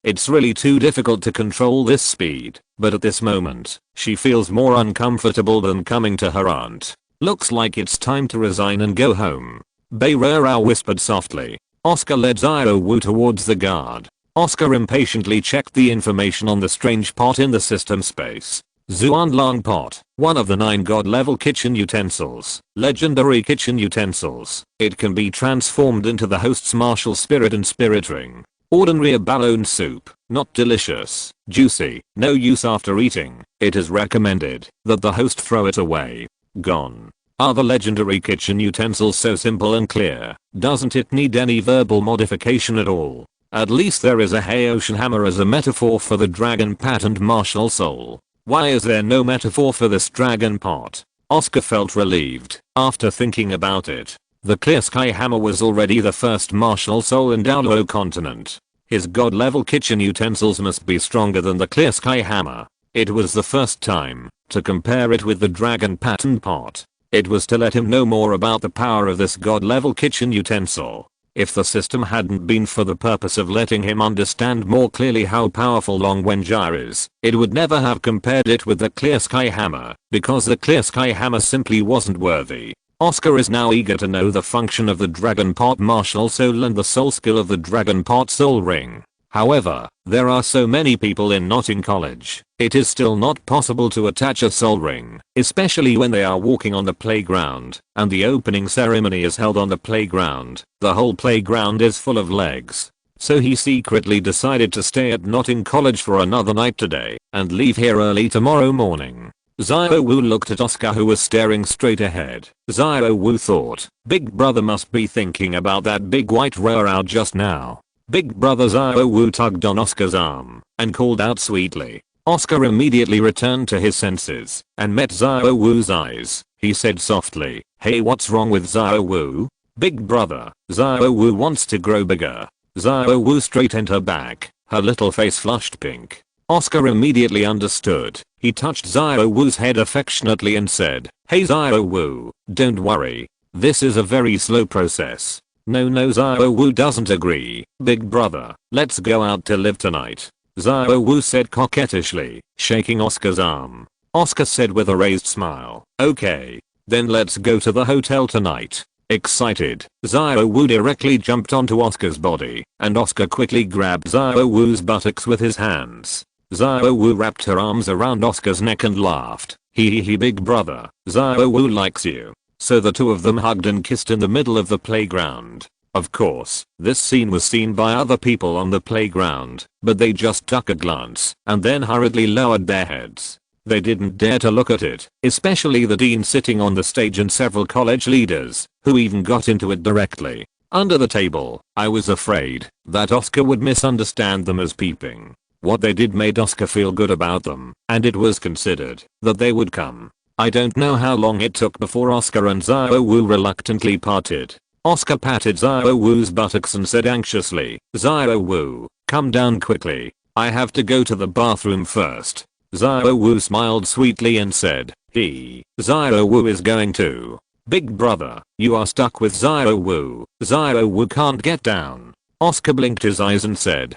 It's really too difficult to control this speed, but at this moment, she feels more uncomfortable than coming to her aunt. Looks like it's time to resign and go home. Beirao whispered softly. Oscar led Xiaowu towards the guard. Oscar impatiently checked the information on the strange pot in the system space. Zuanlong pot, one of the 9 god-level kitchen utensils, legendary kitchen utensils. It can be transformed into the host's martial spirit and spirit ring. Ordinary abalone soup, not delicious, juicy, no use after eating. It is recommended that the host throw it away. Gone. Are the legendary kitchen utensils so simple and clear? Doesn't it need any verbal modification at all? At least there is a Haoshan hammer as a metaphor for the dragon patterned martial soul. Why is there no metaphor for this dragon pot? Oscar felt relieved after thinking about it. The clear sky hammer was already the first martial soul in Douluo continent. His god level kitchen utensils must be stronger than the clear sky hammer. It was the first time to compare it with the dragon patterned pot. It was to let him know more about the power of this god level kitchen utensil. If the system hadn't been for the purpose of letting him understand more clearly how powerful Long Wenjia is, it would never have compared it with the clear sky hammer, because the clear sky hammer simply wasn't worthy. Oscar is now eager to know the function of the dragon pot martial soul and the soul skill of the dragon pot soul ring. However, there are so many people in Notting College, it is still not possible to attach a soul ring, especially when they are walking on the playground, and the opening ceremony is held on the playground. The whole playground is full of legs. So he secretly decided to stay at Notting College for another night today, and leave here early tomorrow morning. Xiaowu looked at Oscar, who was staring straight ahead. Xiaowu thought, Big Brother must be thinking about that big white roar just now. Big Brother Xiaowu tugged on Oscar's arm and called out sweetly. Oscar immediately returned to his senses and met Xiaowu's eyes. He said softly, "Hey, what's wrong with Xiaowu?" "Big Brother, Xiaowu wants to grow bigger." Xiaowu straightened her back. Her little face flushed pink. Oscar immediately understood. He touched Xiaowu's head affectionately and said, "Hey Xiaowu, don't worry. This is a very slow process." No, Xiaowu doesn't agree. "Big Brother, let's go out to live tonight," Xiaowu said coquettishly, shaking Oscar's arm. Oscar said with a raised smile, "Okay. Then let's go to the hotel tonight." Excited, Xiaowu directly jumped onto Oscar's body, and Oscar quickly grabbed Xiaowu's buttocks with his hands. Xiaowu wrapped her arms around Oscar's neck and laughed. Hee, Big Brother, Xiaowu likes you." So the two of them hugged and kissed in the middle of the playground. Of course, this scene was seen by other people on the playground, but they just took a glance and then hurriedly lowered their heads. They didn't dare to look at it, especially the dean sitting on the stage and several college leaders, who even got into it directly. Under the table, I was afraid that Oscar would misunderstand them as peeping. What they did made Oscar feel good about them, and it was considered that they would come. I don't know how long it took before Oscar and Xiaowu reluctantly parted. Oscar patted Xiaowu's buttocks and said anxiously, "Xiaowu, come down quickly. I have to go to the bathroom first." Xiaowu smiled sweetly and said, Xiaowu is going to. "Big Brother, you are stuck with Xiaowu. Xiaowu can't get down." Oscar blinked his eyes and said,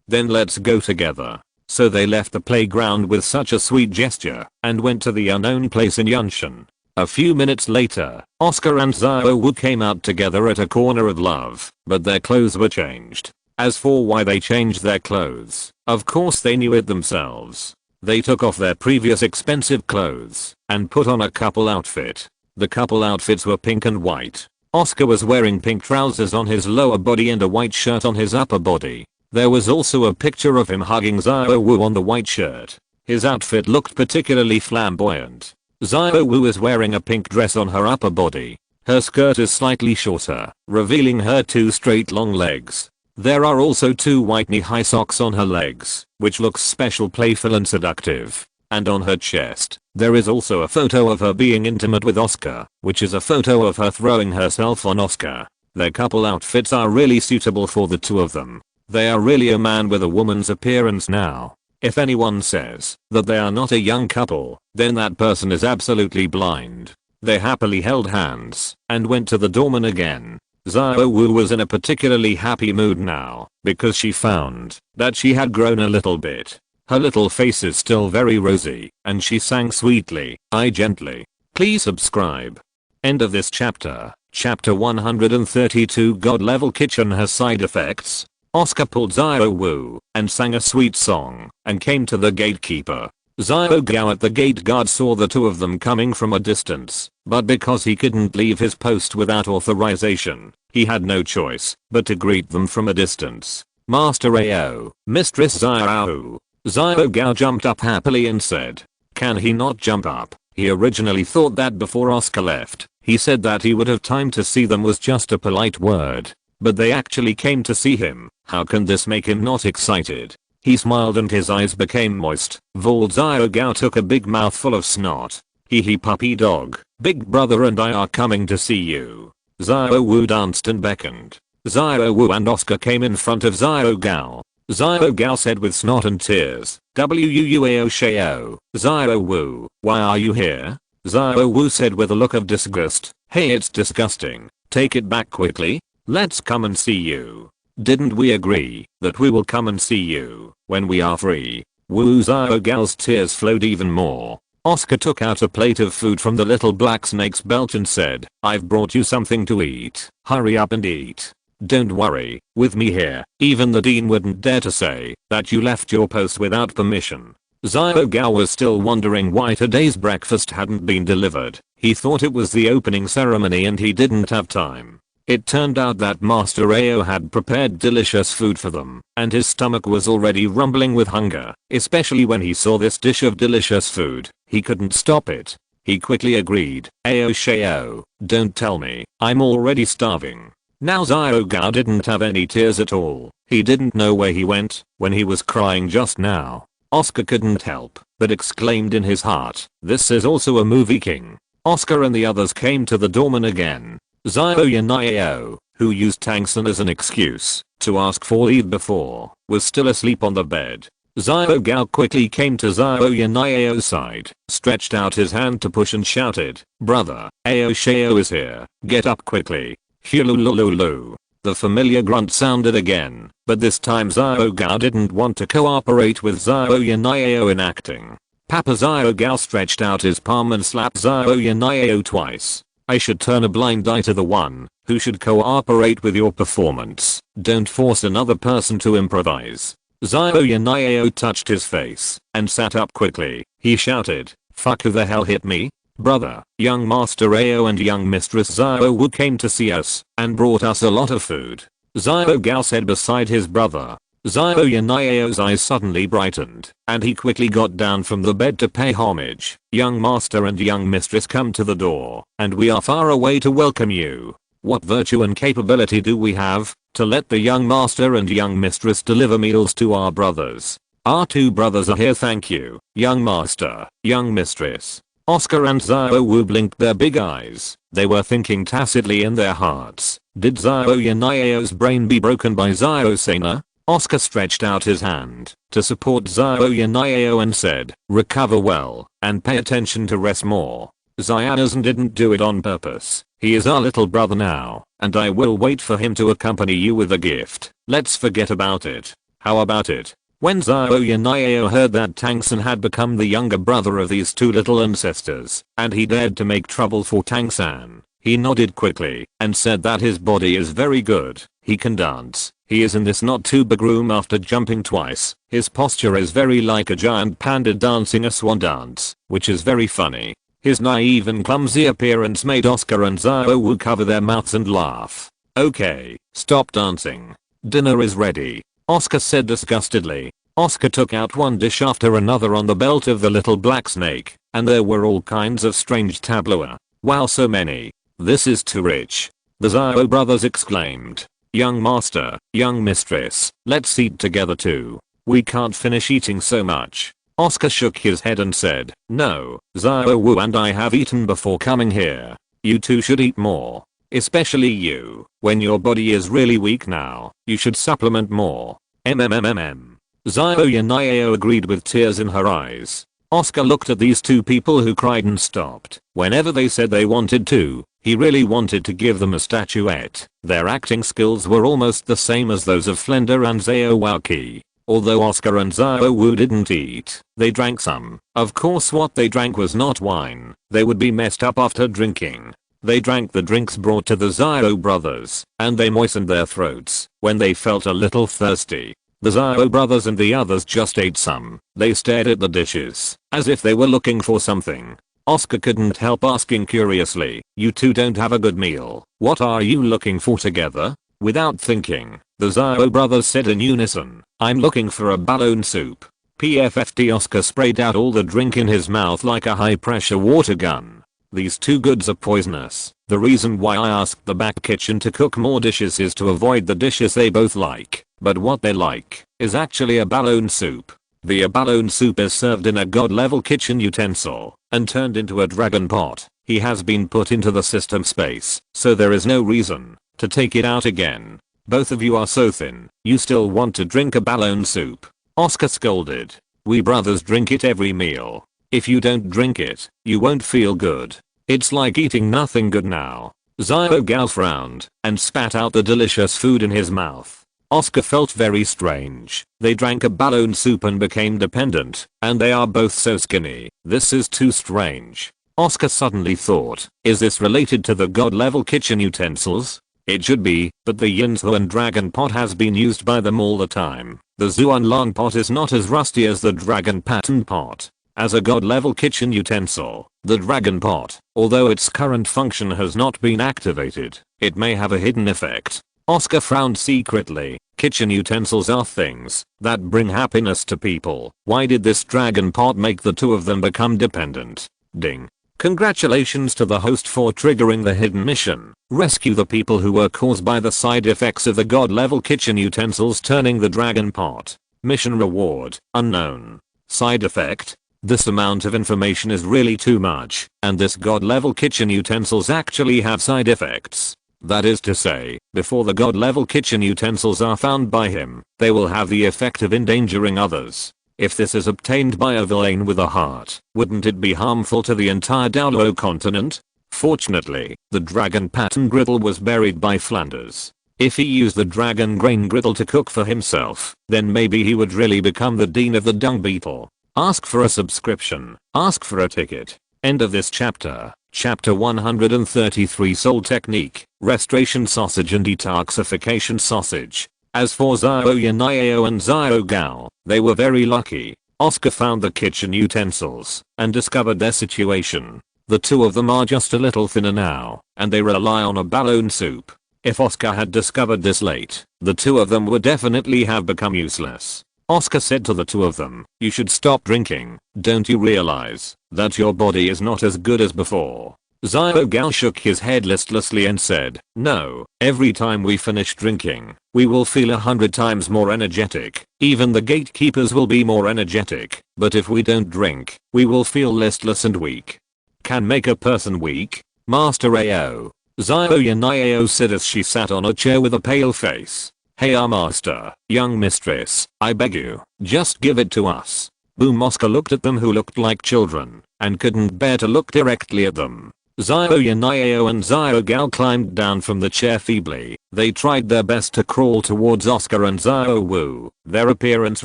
Then let's go together." So they left the playground with such a sweet gesture and went to the unknown place in Yunshan. A few minutes later, Oscar and Xiaowu came out together at a corner of love, but their clothes were changed. As for why they changed their clothes, of course they knew it themselves. They took off their previous expensive clothes and put on a couple outfit. The couple outfits were pink and white. Oscar was wearing pink trousers on his lower body and a white shirt on his upper body. There was also a picture of him hugging Xiaowu on the white shirt. His outfit looked particularly flamboyant. Xiaowu is wearing a pink dress on her upper body. Her skirt is slightly shorter, revealing her two straight long legs. There are also two white knee-high socks on her legs, which looks special, playful and seductive. And on her chest, there is also a photo of her being intimate with Oscar, which is a photo of her throwing herself on Oscar. Their couple outfits are really suitable for the two of them. They are really a man with a woman's appearance now. If anyone says that they are not a young couple, then that person is absolutely blind. They happily held hands and went to the doorman again. Xiaowu was in a particularly happy mood now because she found that she had grown a little bit. Her little face is still very rosy, and she sang sweetly, "I gently." Please subscribe. End of this chapter. Chapter 132. God level kitchen has side effects. Oscar pulled Xiao and sang a sweet song and came to the gatekeeper. Xiao Gao at the gate guard saw the two of them coming from a distance, but because he couldn't leave his post without authorization, he had no choice but to greet them from a distance. Master Ao, Mistress Xiao. Xiao Gao jumped up happily and said, "Can he not jump up?" He originally thought that before Oscar left, he said that he would have time to see them was just a polite word. But they actually came to see him. How can this make him not excited? He smiled and his eyes became moist. Xiao Gao took a big mouthful of snot. Hee hee puppy dog, big brother and I are coming to see you. Xiao Wu danced and beckoned. Xiao Wu and Oscar came in front of Xiao Gao. Xiao Gao said with snot and tears, "Wuao. Xiao Wu, why are you here?" Xiao Wu said with a look of disgust, "Hey, it's disgusting. Take it back quickly. Let's come and see you. Didn't we agree that we will come and see you when we are free?" Xiao Gao's tears flowed even more. Oscar took out a plate of food from the little black snake's belt and said, "I've brought you something to eat. Hurry up and eat. Don't worry, with me here, even the dean wouldn't dare to say that you left your post without permission." Xiao Gao was still wondering why today's breakfast hadn't been delivered. He thought it was the opening ceremony and he didn't have time. It turned out that Master Ao had prepared delicious food for them, and his stomach was already rumbling with hunger, especially when he saw this dish of delicious food. He couldn't stop it. He quickly agreed, "Ao, don't tell me, I'm already starving." Now Xiao Gao didn't have any tears at all. He didn't know where he went when he was crying just now. Oscar couldn't help but exclaimed in his heart, "This is also a movie king." Oscar and the others came to the doorman again. Xiao Yanao, who used Tangsun as an excuse to ask for leave before, was still asleep on the bed. Xiao Gao quickly came to Xiao Yanao's side, stretched out his hand to push and shouted, "Brother, Ao is here, get up quickly." Hululululu. The familiar grunt sounded again, but this time Xiao Gao didn't want to cooperate with Xiao Yanao in acting. Papa Xiao Gao stretched out his palm and slapped Xiao Yanao twice. "I should turn a blind eye to the one who should cooperate with your performance. Don't force another person to improvise." Xiao Yanao touched his face and sat up quickly. He shouted, "Fuck, who the hell hit me? Brother, young Master Ao and young Mistress Xiao Wu came to see us and brought us a lot of food." Xiao Gao said beside his brother. Xiao Yanao's eyes suddenly brightened, and he quickly got down from the bed to pay homage. "Young Master and young Mistress come to the door, and we are far away to welcome you. What virtue and capability do we have to let the young Master and young Mistress deliver meals to our brothers? Our two brothers are here, thank you, young Master, young Mistress." Oscar and Xiao Wu blinked their big eyes. They were thinking tacitly in their hearts, did Xiao Yanao's brain be broken by Xiao Sana? Oscar stretched out his hand to support Xiao Yanao and said, "Recover well, and pay attention to rest more. Xianazan didn't do it on purpose. He is our little brother now, and I will wait for him to accompany you with a gift. Let's forget about it. How about it?" When Xiao Yanao heard that Tangsun had become the younger brother of these two little ancestors, and he dared to make trouble for Tangsan, he nodded quickly and said that his body is very good. He can dance. He is in this not too big room after jumping twice. His posture is very like a giant panda dancing a swan dance, which is very funny. His naive and clumsy appearance made Oscar and Xiao Wu cover their mouths and laugh. "Okay, stop dancing. Dinner is ready," Oscar said disgustedly. Oscar took out one dish after another on the belt of the little black snake, and there were all kinds of strange tableaux. "Wow, so many. This is too rich." The Xiao brothers exclaimed, "Young Master, young Mistress, let's eat together too. We can't finish eating so much." Oscar shook his head and said, "No, Xiao Wu and I have eaten before coming here. You two should eat more. Especially you. When your body is really weak now, you should supplement more." Xiao Yanao agreed with tears in her eyes. Oscar looked at these two people who cried and stopped whenever they said they wanted to. He really wanted to give them a statuette. Their acting skills were almost the same as those of Flender and Zhao Waoqi. Although Oscar and Xiaowu didn't eat, they drank some. Of course what they drank was not wine. They would be messed up after drinking. They drank the drinks brought to the Xiao brothers, and they moistened their throats when they felt a little thirsty. The Xiao brothers and the others just ate some. They stared at the dishes, as if they were looking for something. Oscar couldn't help asking curiously, "You two don't have a good meal. What are you looking for together?" Without thinking, the Xiao brothers said in unison, "I'm looking for a balloon soup." PFFT. Oscar sprayed out all the drink in his mouth like a high pressure water gun. These two goods are poisonous. The reason why I asked the back kitchen to cook more dishes is to avoid the dishes they both like, but what they like is actually a balloon soup. The balloon soup is served in a god level kitchen utensil and turned into a dragon pot. He has been put into the system space, so there is no reason to take it out again. Both of you are so thin, you still want to drink a balloon soup? Oscar scolded. We brothers drink it every meal. If you don't drink it, you won't feel good. It's like eating nothing good now. Xiao Gao frowned and spat out the delicious food in his mouth. Oscar felt very strange. They drank a balloon soup and became dependent, and they are both so skinny. This is too strange. Oscar suddenly thought, is this related to the god level kitchen utensils? It should be, but the Yinzuan dragon pot has been used by them all the time. The Zuanlong pot is not as rusty as the dragon pattern pot. As a god level kitchen utensil, the dragon pot, although its current function has not been activated, it may have a hidden effect. Oscar frowned secretly. Kitchen utensils are things that bring happiness to people. Why did this dragon pot make the two of them become dependent? Ding. Congratulations to the host for triggering the hidden mission. Rescue the people who were caused by the side effects of the god level kitchen utensils turning the dragon pot. Mission reward, unknown. Side effect? This amount of information is really too much, and this god level kitchen utensils actually have side effects. That is to say, before the god level kitchen utensils are found by him, they will have the effect of endangering others. If this is obtained by a villain with a heart, wouldn't it be harmful to the entire Douluo continent? Fortunately, the dragon pattern griddle was buried by Flanders. If he used the dragon grain griddle to cook for himself, then maybe he would really become the dean of the dung beetle. Ask for a subscription. Ask for a ticket. End of this chapter. Chapter 133 Soul Technique, Restoration Sausage and Detoxification Sausage. As for Xiao Yanao and Xiao Gao, they were very lucky. Oscar found the kitchen utensils and discovered their situation. The two of them are just a little thinner now, and they rely on a balloon soup. If Oscar had discovered this late, the two of them would definitely have become useless. Oscar said to the two of them, "You should stop drinking. Don't you realize that your body is not as good as before?" Xiao Gao shook his head listlessly and said, "No, every time we finish drinking, we will feel 100 times more energetic. Even the gatekeepers will be more energetic, but if we don't drink, we will feel listless and weak." Can make a person weak? Master Ao. Xiao Yanao said as she sat on a chair with a pale face. "Hey our master, young mistress, I beg you, just give it to us." Boom. Oscar looked at them who looked like children, and couldn't bear to look directly at them. Xiao Yanao and Xiao Gao climbed down from the chair feebly. They tried their best to crawl towards Oscar and Xiaowu. Their appearance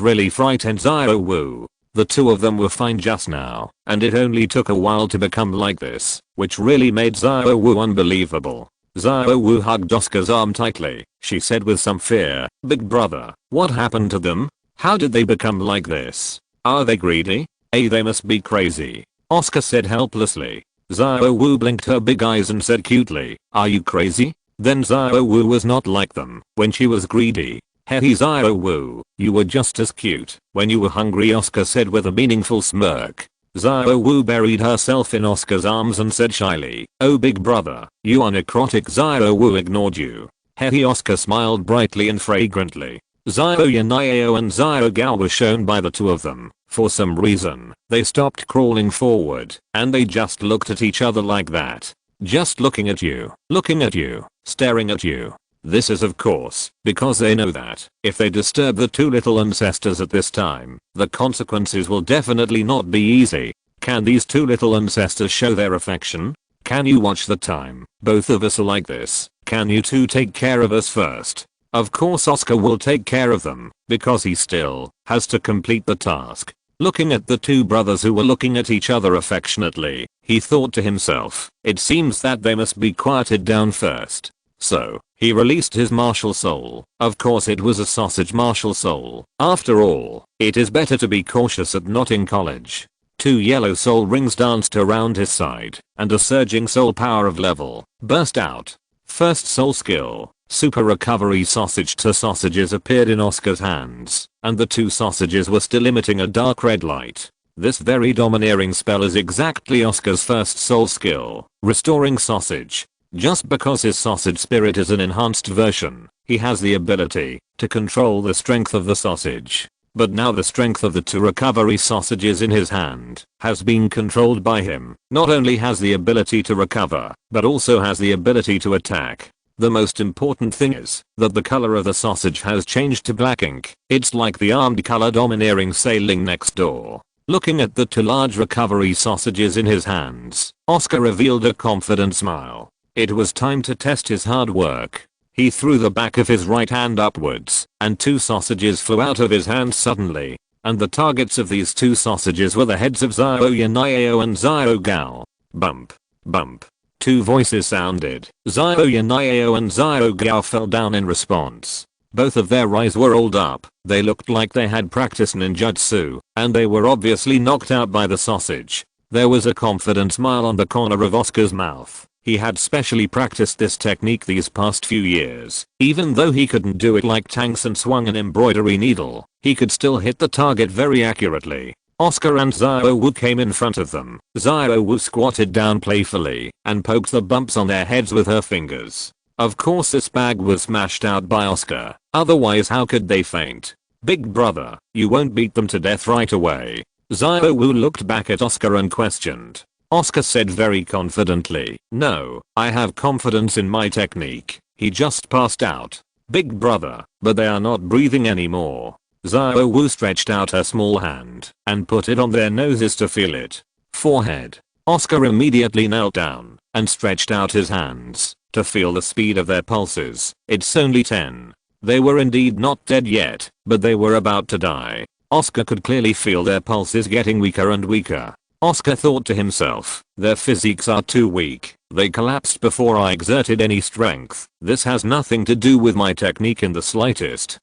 really frightened Xiaowu. The two of them were fine just now, and it only took a while to become like this, which really made Xiaowu unbelievable. Xiaowu hugged Oscar's arm tightly. She said with some fear, "Big brother, what happened to them? How did they become like this? Are they greedy? They must be crazy." Oscar said helplessly. Xiaowu blinked her big eyes and said cutely, "Are you crazy?" Then Xiaowu was not like them when she was greedy. "Hey Xiaowu, you were just as cute when you were hungry," Oscar said with a meaningful smirk. Xiaowu buried herself in Oscar's arms and said shyly, "Oh big brother, you are necrotic." Xiaowu ignored you. Hey Oscar smiled brightly and fragrantly. Xiao Yanao and Xiao Gao were shown by the two of them. For some reason, they stopped crawling forward, and they just looked at each other like that. Just looking at you, staring at you. This is of course, because they know that, if they disturb the two little ancestors at this time, the consequences will definitely not be easy. Can these two little ancestors show their affection? Can you watch the time? Both of us are like this. Can you two take care of us first? Of course Oscar will take care of them, because he still has to complete the task. Looking at the two brothers who were looking at each other affectionately, he thought to himself, it seems that they must be quieted down first. So, he released his martial soul. Of course it was a sausage martial soul. After all, it is better to be cautious at not in college. 2 yellow soul rings danced around his side, and a surging soul power of level burst out. First soul skill, super recovery sausage. 2 sausages appeared in Oscar's hands, and the 2 sausages were still emitting a dark red light. This very domineering spell is exactly Oscar's first soul skill, restoring sausage. Just because his sausage spirit is an enhanced version, he has the ability to control the strength of the sausage. But now the strength of the 2 recovery sausages in his hand has been controlled by him. Not only has the ability to recover, but also has the ability to attack. The most important thing is that the color of the sausage has changed to black ink. It's like the armed color domineering sailing next door. Looking at the 2 large recovery sausages in his hands, Oscar revealed a confident smile. It was time to test his hard work. He threw the back of his right hand upwards, and 2 sausages flew out of his hand suddenly. And the targets of these 2 sausages were the heads of Xiao Yanio and Xiao Gao. Bump. Bump. 2 voices sounded. Xiao Yanio and Xiao Gao fell down in response. Both of their eyes were rolled up. They looked like they had practiced ninjutsu, and they were obviously knocked out by the sausage. There was a confident smile on the corner of Oscar's mouth. He had specially practiced this technique these past few years. Even though he couldn't do it like tanks and swung an embroidery needle, he could still hit the target very accurately. Oscar and Xiao Wu came in front of them. Xiao Wu squatted down playfully and poked the bumps on their heads with her fingers. Of course this bag was smashed out by Oscar, otherwise how could they faint? Big brother, you won't beat them to death right away. Xiao Wu looked back at Oscar and questioned. Oscar said very confidently, no, I have confidence in my technique. He just passed out. Big brother, but they are not breathing anymore. Xiao Wu stretched out her small hand and put it on their noses to feel it. Forehead. Oscar immediately knelt down and stretched out his hands to feel the speed of their pulses. It's only 10. They were indeed not dead yet, but they were about to die. Oscar could clearly feel their pulses getting weaker and weaker. Oscar thought to himself, their physiques are too weak. They collapsed before I exerted any strength. This has nothing to do with my technique in the slightest.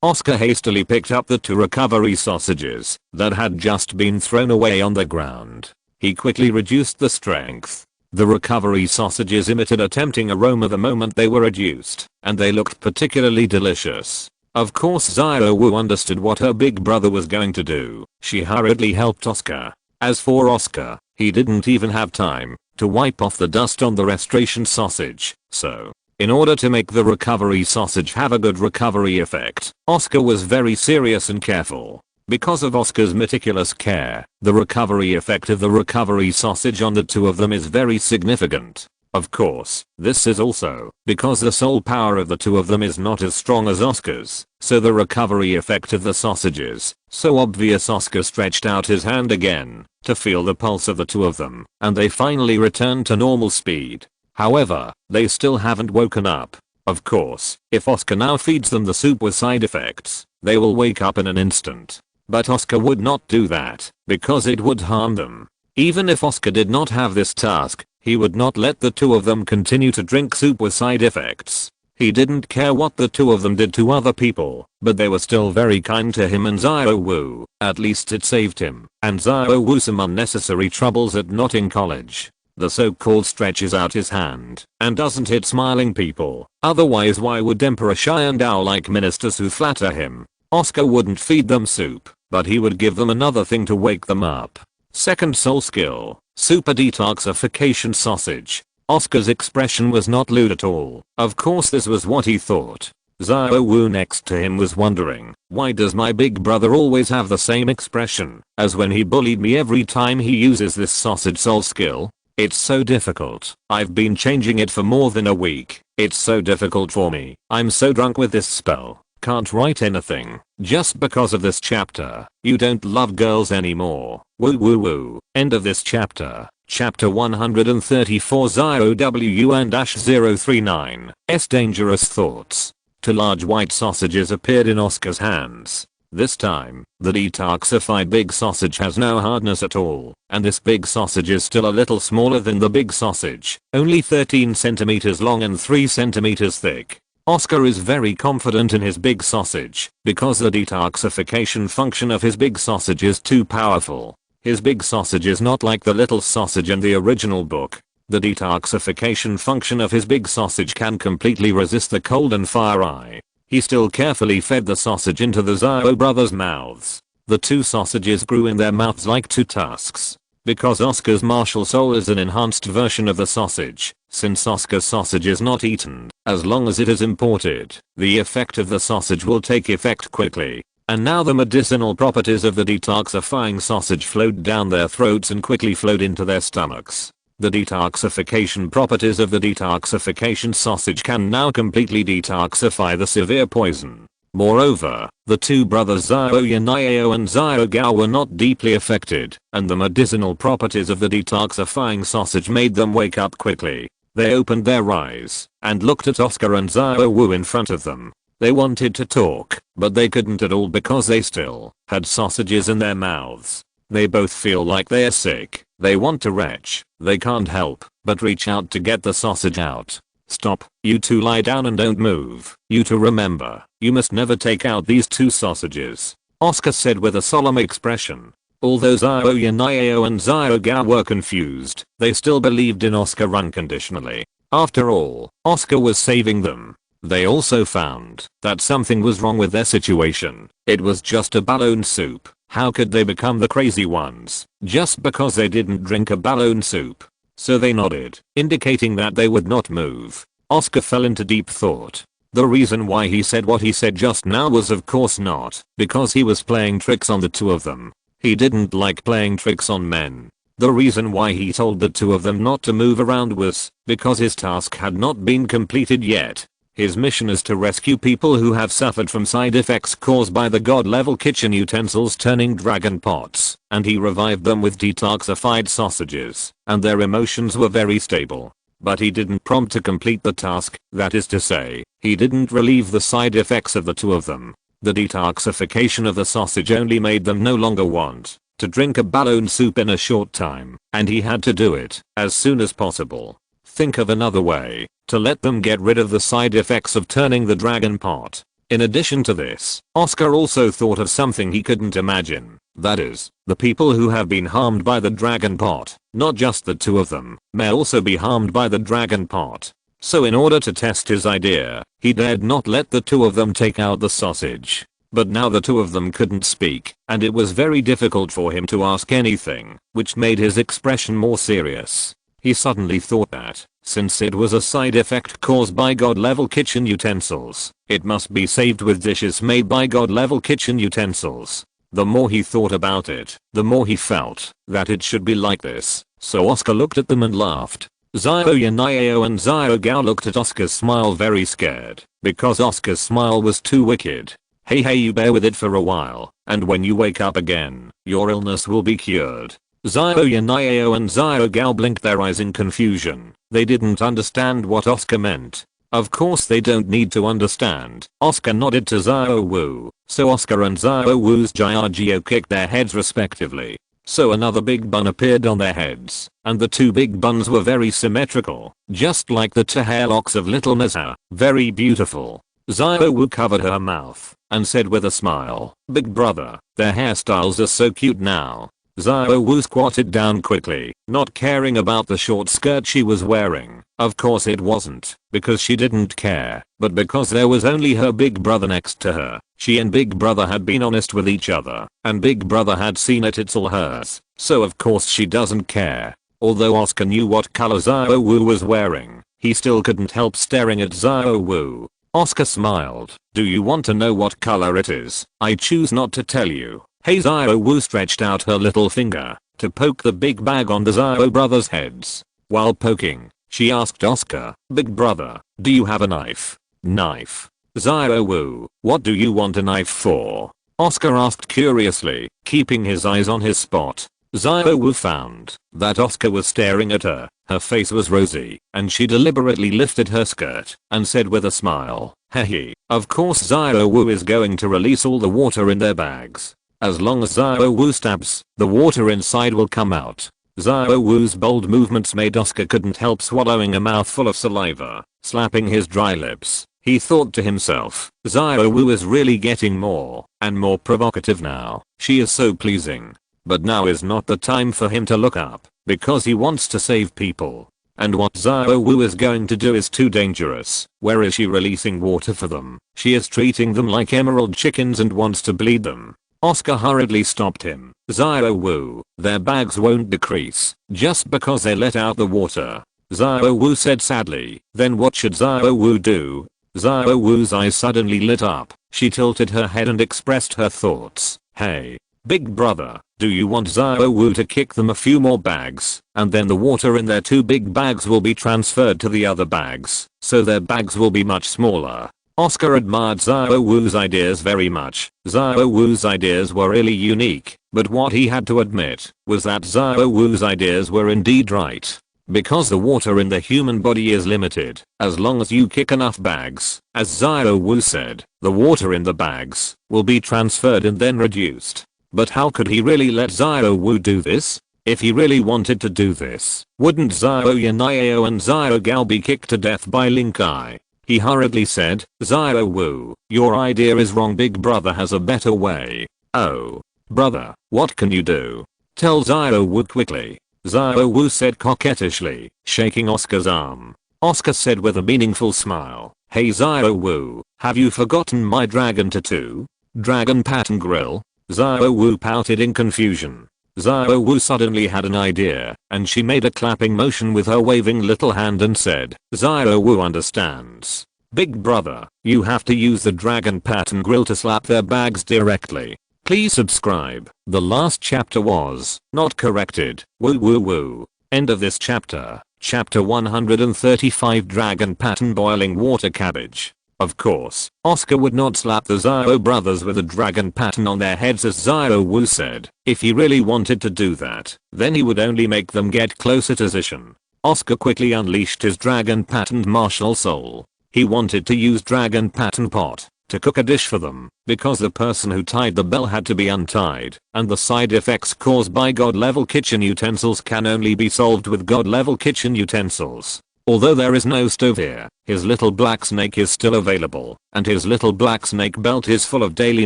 Oscar hastily picked up the 2 recovery sausages that had just been thrown away on the ground. He quickly reduced the strength. The recovery sausages emitted a tempting aroma the moment they were reduced, and they looked particularly delicious. Of course Xiao Wu understood what her big brother was going to do. She hurriedly helped Oscar. As for Oscar, he didn't even have time to wipe off the dust on the restoration sausage, so in order to make the recovery sausage have a good recovery effect, Oscar was very serious and careful. Because of Oscar's meticulous care, the recovery effect of the recovery sausage on the 2 of them is very significant. Of course, this is also because the soul power of the 2 of them is not as strong as Oscar's, so the recovery effect of the sausages so obvious. Oscar stretched out his hand again to feel the pulse of the 2 of them, and they finally returned to normal speed. However, they still haven't woken up. Of course, if Oscar now feeds them the soup with side effects, they will wake up in an instant. But Oscar would not do that, because it would harm them. Even if Oscar did not have this task, he would not let the 2 of them continue to drink soup with side effects. He didn't care what the 2 of them did to other people, but they were still very kind to him and Xiao Wu. At least it saved him and Xiao Wu some unnecessary troubles at not in college. The so-called stretches out his hand and doesn't hit smiling people. Otherwise why would Emperor Xiandao like ministers who flatter him? Oscar wouldn't feed them soup, but he would give them another thing to wake them up. Second soul skill, super detoxification sausage. Oscar's expression was not lewd at all. Of course this was what he thought. Xiao Wu next to him was wondering, why does my big brother always have the same expression as when he bullied me every time he uses this sausage soul skill? It's so difficult. I've been changing it for more than a week. It's so difficult for me. I'm so drunk with this spell. Can't write anything. Just because of this chapter, you don't love girls anymore. Woo woo woo. End of this chapter. Chapter 134 Douluo Dalu-themed S dangerous thoughts. Two large white sausages appeared in Oscar's hands. This time, the detoxified big sausage has no hardness at all, and this big sausage is still a little smaller than the big sausage, only 13 centimeters long and 3 centimeters thick. Oscar is very confident in his big sausage, because the detoxification function of his big sausage is too powerful. His big sausage is not like the little sausage in the original book. The detoxification function of his big sausage can completely resist the cold and fire eye. He still carefully fed the sausage into the Douluo brothers' mouths. The two sausages grew in their mouths like two tusks. Because Oscar's martial soul is an enhanced version of the sausage, since Oscar's sausage is not eaten, as long as it is imported, the effect of the sausage will take effect quickly. And now the medicinal properties of the detoxifying sausage flowed down their throats and quickly flowed into their stomachs. The detoxification properties of the detoxification sausage can now completely detoxify the severe poison. Moreover, the two brothers Douluo and Douluo Gao were not deeply affected, and the medicinal properties of the detoxifying sausage made them wake up quickly. They opened their eyes and looked at Oscar and Douluo in front of them. They wanted to talk, but they couldn't at all because they still had sausages in their mouths. They both feel like they're sick. They want to retch. They can't help but reach out to get the sausage out. Stop, you two lie down and don't move. You two remember, you must never take out these two sausages, Oscar said with a solemn expression. Although Douluo and Douluo Gao were confused, they still believed in Oscar unconditionally. After all, Oscar was saving them. They also found that something was wrong with their situation. It was just a balloon soup. How could they become the crazy ones just because they didn't drink a balloon soup? So they nodded, indicating that they would not move. Oscar fell into deep thought. The reason why he said what he said just now was of course not because he was playing tricks on the two of them. He didn't like playing tricks on men. The reason why he told the two of them not to move around was because his task had not been completed yet. His mission is to rescue people who have suffered from side effects caused by the god-level kitchen utensils turning dragon pots, and he revived them with detoxified sausages, and their emotions were very stable. But he didn't prompt to complete the task, that is to say, he didn't relieve the side effects of the two of them. The detoxification of the sausage only made them no longer want to drink a balloon soup in a short time, and he had to do it as soon as possible. Think of another way to let them get rid of the side effects of turning the dragon pot. In addition to this, Oscar also thought of something he couldn't imagine. That is, the people who have been harmed by the dragon pot, not just the two of them, may also be harmed by the dragon pot. So in order to test his idea, he dared not let the two of them take out the sausage. But now the two of them couldn't speak, and it was very difficult for him to ask anything, which made his expression more serious. He suddenly thought that, since it was a side effect caused by god-level kitchen utensils, it must be saved with dishes made by god-level kitchen utensils. The more he thought about it, the more he felt that it should be like this. So Oscar looked at them and laughed. Douluo and Douluo Gao looked at Oscar's smile very scared, because Oscar's smile was too wicked. Hey, you bear with it for a while, and when you wake up again, your illness will be cured. Douluo and Douluo Gao blinked their eyes in confusion. They didn't understand what Oscar meant. Of course they don't need to understand. Oscar nodded to Douluo, so Oscar and Douluo's Giorgio kicked their heads respectively. So another big bun appeared on their heads, and the two big buns were very symmetrical, just like the two hair locks of little Nessa. Very beautiful. Douluo covered her mouth and said with a smile, "Big brother, their hairstyles are so cute now." Douluo squatted down quickly, not caring about the short skirt she was wearing. Of course it wasn't because she didn't care, but because there was only her big brother next to her. She and big brother had been honest with each other, and big brother had seen it's all hers, so of course she doesn't care. Although Oscar knew what color Douluo was wearing, he still couldn't help staring at Douluo. Oscar smiled. "Do you want to know what color it is? I choose not to tell you." Hey, Douluo stretched out her little finger to poke the big bag on the Douluo brothers' heads. While poking, she asked Oscar, "Big brother, do you have a knife?" "Knife?" "Douluo, what do you want a knife for?" Oscar asked curiously, keeping his eyes on his spot. Xiaowu found that Oscar was staring at her. Her face was rosy, and she deliberately lifted her skirt and said with a smile, "Hehe, of course Xiaowu is going to release all the water in their bags. As long as Xiaowu stabs, the water inside will come out." Xiaowu's bold movements made Oscar couldn't help swallowing a mouthful of saliva, slapping his dry lips. He thought to himself, Xiaowu is really getting more and more provocative now. She is so pleasing. But now is not the time for him to look up, because he wants to save people. And what Xiaowu is going to do is too dangerous. Where is she releasing water for them? She is treating them like emerald chickens and wants to bleed them. Oscar hurriedly stopped him. Xiaowu, their bags won't decrease just because they let out the water. Xiaowu said sadly. Then what should Xiaowu do? Xiaowu's eyes suddenly lit up. She tilted her head and expressed her thoughts. Hey, big brother, do you want Xiaowu to kick them a few more bags, and then the water in their 2 big bags will be transferred to the other bags, so their bags will be much smaller? Oscar admired Xiaowu's ideas very much. Xiaowu's ideas were really unique, but what he had to admit was that Xiaowu's ideas were indeed right. Because the water in the human body is limited, as long as you kick enough bags, as Xiaowu said, the water in the bags will be transferred and then reduced. But how could he really let Xiaowu do this? If he really wanted to do this, wouldn't Xiao Yanao and Xiao Gao be kicked to death by Lin Kai? He hurriedly said, Xiaowu, your idea is wrong. Big brother has a better way. Oh, brother, what can you do? Tell Xiaowu quickly. Xiaowu said coquettishly, shaking Oscar's arm. Oscar said with a meaningful smile, Hey Xiaowu, have you forgotten my dragon tattoo? Dragon pattern grill? Xiaowu pouted in confusion. Xiaowu suddenly had an idea, and she made a clapping motion with her waving little hand and said, Xiaowu understands. Big brother, you have to use the dragon pattern grill to slap their bags directly. Please subscribe. The last chapter was not corrected. Woo woo woo. End of this chapter. Chapter 135 Dragon Pattern Boiling Water Cabbage. Of course, Oscar would not slap the Xiao brothers with a dragon pattern on their heads as Xiaowu said. If he really wanted to do that, then he would only make them get closer to Zishan. Oscar quickly unleashed his dragon patterned martial soul. He wanted to use dragon pattern pot to cook a dish for them, because the person who tied the bell had to be untied, and the side effects caused by god level kitchen utensils can only be solved with god level kitchen utensils. Although there is no stove here, his little black snake is still available, and his little black snake belt is full of daily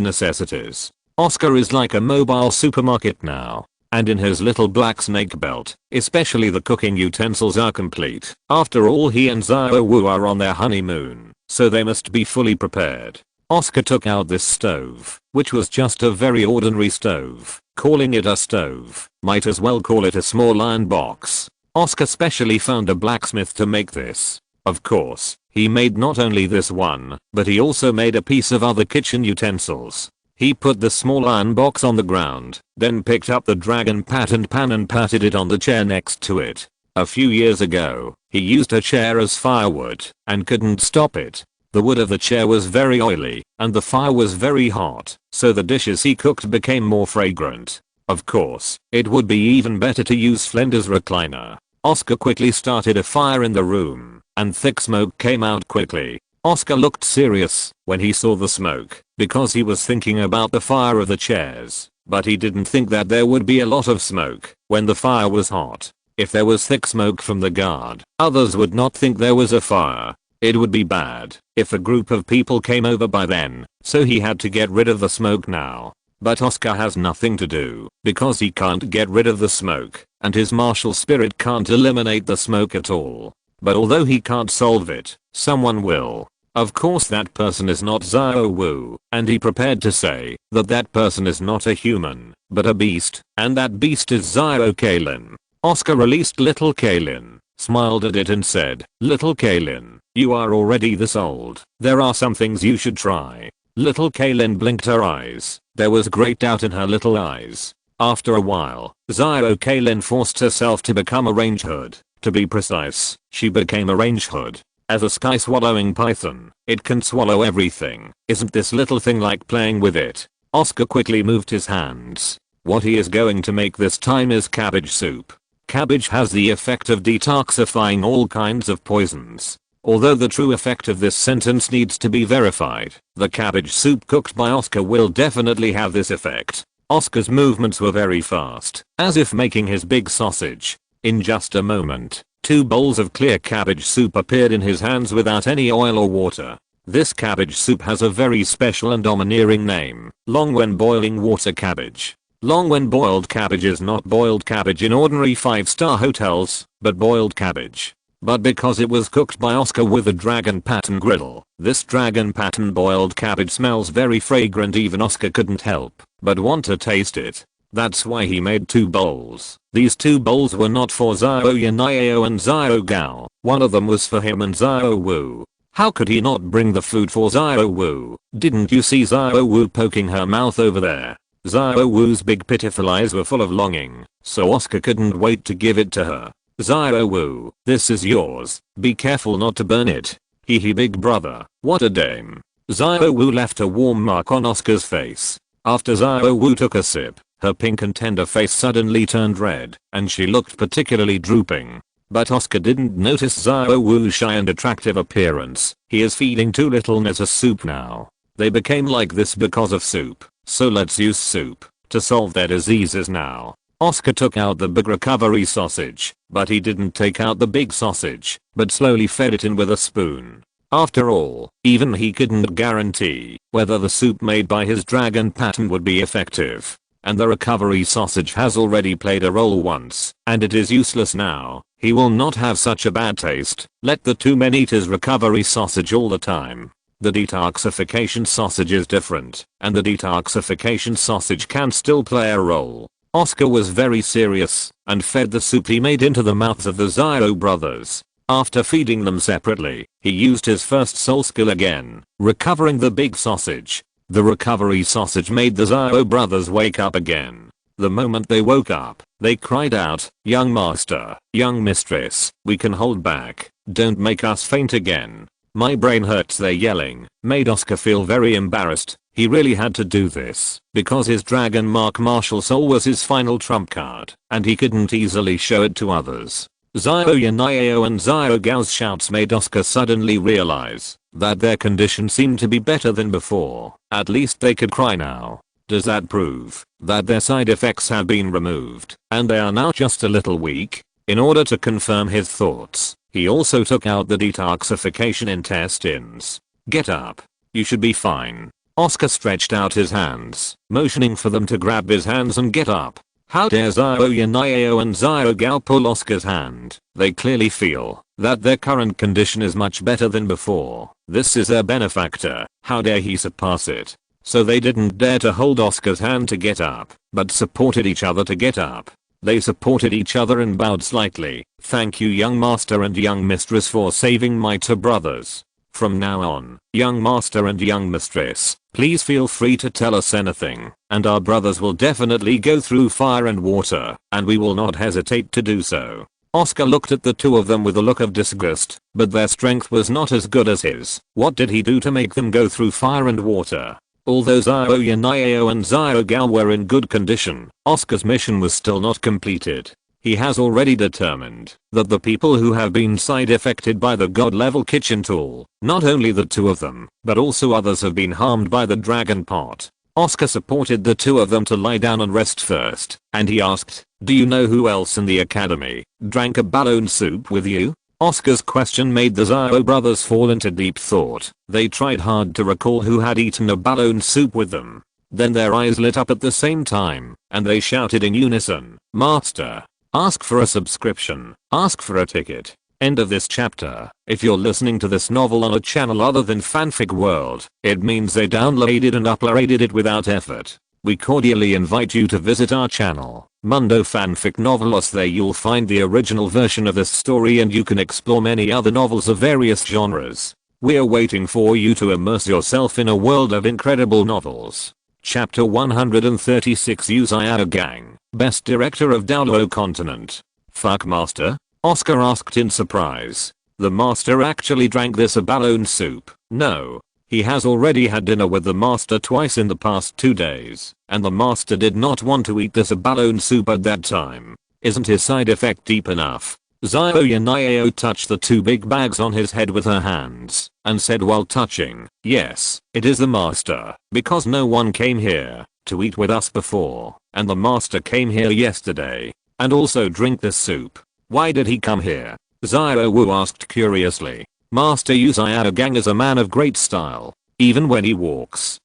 necessities. Oscar is like a mobile supermarket now, and in his little black snake belt, especially the cooking utensils are complete. After all, he and Xiaowu are on their honeymoon, so they must be fully prepared. Oscar took out this stove, which was just a very ordinary stove. Calling it a stove, might as well call it a small iron box. Oscar specially found a blacksmith to make this. Of course, he made not only this one, but he also made a piece of other kitchen utensils. He put the small iron box on the ground, then picked up the dragon patterned pan and patted it on the chair next to it. A few years ago, he used a chair as firewood, and couldn't stop it. The wood of the chair was very oily, and the fire was very hot, so the dishes he cooked became more fragrant. Of course, it would be even better to use Flender's recliner. Oscar quickly started a fire in the room, and thick smoke came out quickly. Oscar looked serious when he saw the smoke, because he was thinking about the fire of the chairs, but he didn't think that there would be a lot of smoke when the fire was hot. If there was thick smoke from the guard, others would not think there was a fire. It would be bad if a group of people came over by then, so he had to get rid of the smoke now. But Oscar has nothing to do, because he can't get rid of the smoke, and his martial spirit can't eliminate the smoke at all. But although he can't solve it, someone will. Of course that person is not Xiaowu, and he prepared to say that that person is not a human, but a beast, and that beast is Xiao Kailin. Oscar released little Kailin, smiled at it and said, Little Kailin, you are already this old. There are some things you should try. Little Kailin blinked her eyes. There was great doubt in her little eyes. After a while, Xiao Kailin forced herself to become a range hood. To be precise, she became a range hood. As a sky swallowing python, it can swallow everything. Isn't this little thing like playing with it? Oscar quickly moved his hands. What he is going to make this time is cabbage soup. Cabbage has the effect of detoxifying all kinds of poisons. Although the true effect of this sentence needs to be verified, the cabbage soup cooked by Oscar will definitely have this effect. Oscar's movements were very fast, as if making his big sausage. In just a moment, 2 bowls of clear cabbage soup appeared in his hands without any oil or water. This cabbage soup has a very special and domineering name, long when boiling water cabbage. Long when boiled cabbage is not boiled cabbage in ordinary 5-star hotels, but boiled cabbage. But because it was cooked by Oscar with a dragon pattern griddle, this dragon pattern boiled cabbage smells very fragrant. Even Oscar couldn't help but want to taste it. That's why he made 2 bowls. These 2 bowls were not for Xiao Yanao and Xiao Gao. One of them was for him and Xiao Wu. How could he not bring the food for Xiao Wu? Didn't you see Xiao Wu poking her mouth over there? Xiao Wu's big pitiful eyes were full of longing, so Oscar couldn't wait to give it to her. Xiao Wu, this is yours. Be careful not to burn it. Hee big brother, what a dame. Xiao Wu left a warm mark on Oscar's face. After Xiao Wu took a sip, her pink and tender face suddenly turned red, and she looked particularly drooping. But Oscar didn't notice Xiao Wu's shy and attractive appearance. He is feeding 2 little Nessa soup now. They became like this because of soup, so let's use soup to solve their diseases now. Oscar took out the big recovery sausage, but he didn't take out the big sausage, but slowly fed it in with a spoon. After all, even he couldn't guarantee whether the soup made by his dragon pattern would be effective. And the recovery sausage has already played a role once, and it is useless now. He will not have such a bad taste. Let the 2 men eat his recovery sausage all the time. The detoxification sausage is different, and the detoxification sausage can still play a role. Oscar was very serious and fed the soup he made into the mouths of the Xiao brothers. After feeding them separately, he used his first soul skill again, recovering the big sausage. The recovery sausage made the Xiao brothers wake up again. The moment they woke up, they cried out, "Young master, young mistress, we can hold back. Don't make us faint again." My brain hurts, their yelling made Oscar feel very embarrassed. He really had to do this because his dragon mark martial soul was his final trump card, and he couldn't easily show it to others. Xiao Yanao and Xiao Gao's shouts made Oscar suddenly realize that their condition seemed to be better than before. At least they could cry now. Does that prove that their side effects have been removed and they are now just a little weak? In order to confirm his thoughts, he also took out the detoxification intestines. Get up. You should be fine. Oscar stretched out his hands, motioning for them to grab his hands and get up. How dare Xiao Yanao and Xiao Gao pull Oscar's hand? They clearly feel that their current condition is much better than before. This is their benefactor. How dare he surpass it? So they didn't dare to hold Oscar's hand to get up, but supported each other to get up. They supported each other and bowed slightly. Thank you, young master and young mistress, for saving my 2 brothers. From now on, young master and young mistress, please feel free to tell us anything, and our brothers will definitely go through fire and water, and we will not hesitate to do so. Oscar looked at the 2 of them with a look of disgust, but their strength was not as good as his. What did he do to make them go through fire and water? Although Xiao Yanao and Xiao Gao were in good condition, Oscar's mission was still not completed. He has already determined that the people who have been side affected by the god level kitchen tool, not only the 2 of them, but also others have been harmed by the dragon pot. Oscar supported the 2 of them to lie down and rest first, and he asked, "Do you know who else in the academy drank a balloon soup with you?" Oscar's question made the Xiao brothers fall into deep thought. They tried hard to recall who had eaten a balloon soup with them. Then their eyes lit up at the same time, and they shouted in unison, "Master! Ask for a subscription. Ask for a ticket." End of this chapter. If you're listening to this novel on a channel other than Fanfic World, it means they downloaded and uploaded it without effort. We cordially invite you to visit our channel, Mundo Fanfic Novelos. There you'll find the original version of this story, and you can explore many other novels of various genres. We're waiting for you to immerse yourself in a world of incredible novels. Chapter 136, Uzaya Gang, Best Director of Douluo Continent. Fuck master? Oscar asked in surprise. The master actually drank this balloon soup? No. He has already had dinner with the master twice in the past 2 days, and the master did not want to eat this abalone soup at that time. Isn't his side effect deep enough? Xiao Yanio touched the 2 big bags on his head with her hands, and said while touching, yes, it is the master, because no one came here to eat with us before, and the master came here yesterday, and also drink this soup. Why did he come here? Xiao Wu asked curiously. Master Yu Xiaogang is a man of great style. Even when he walks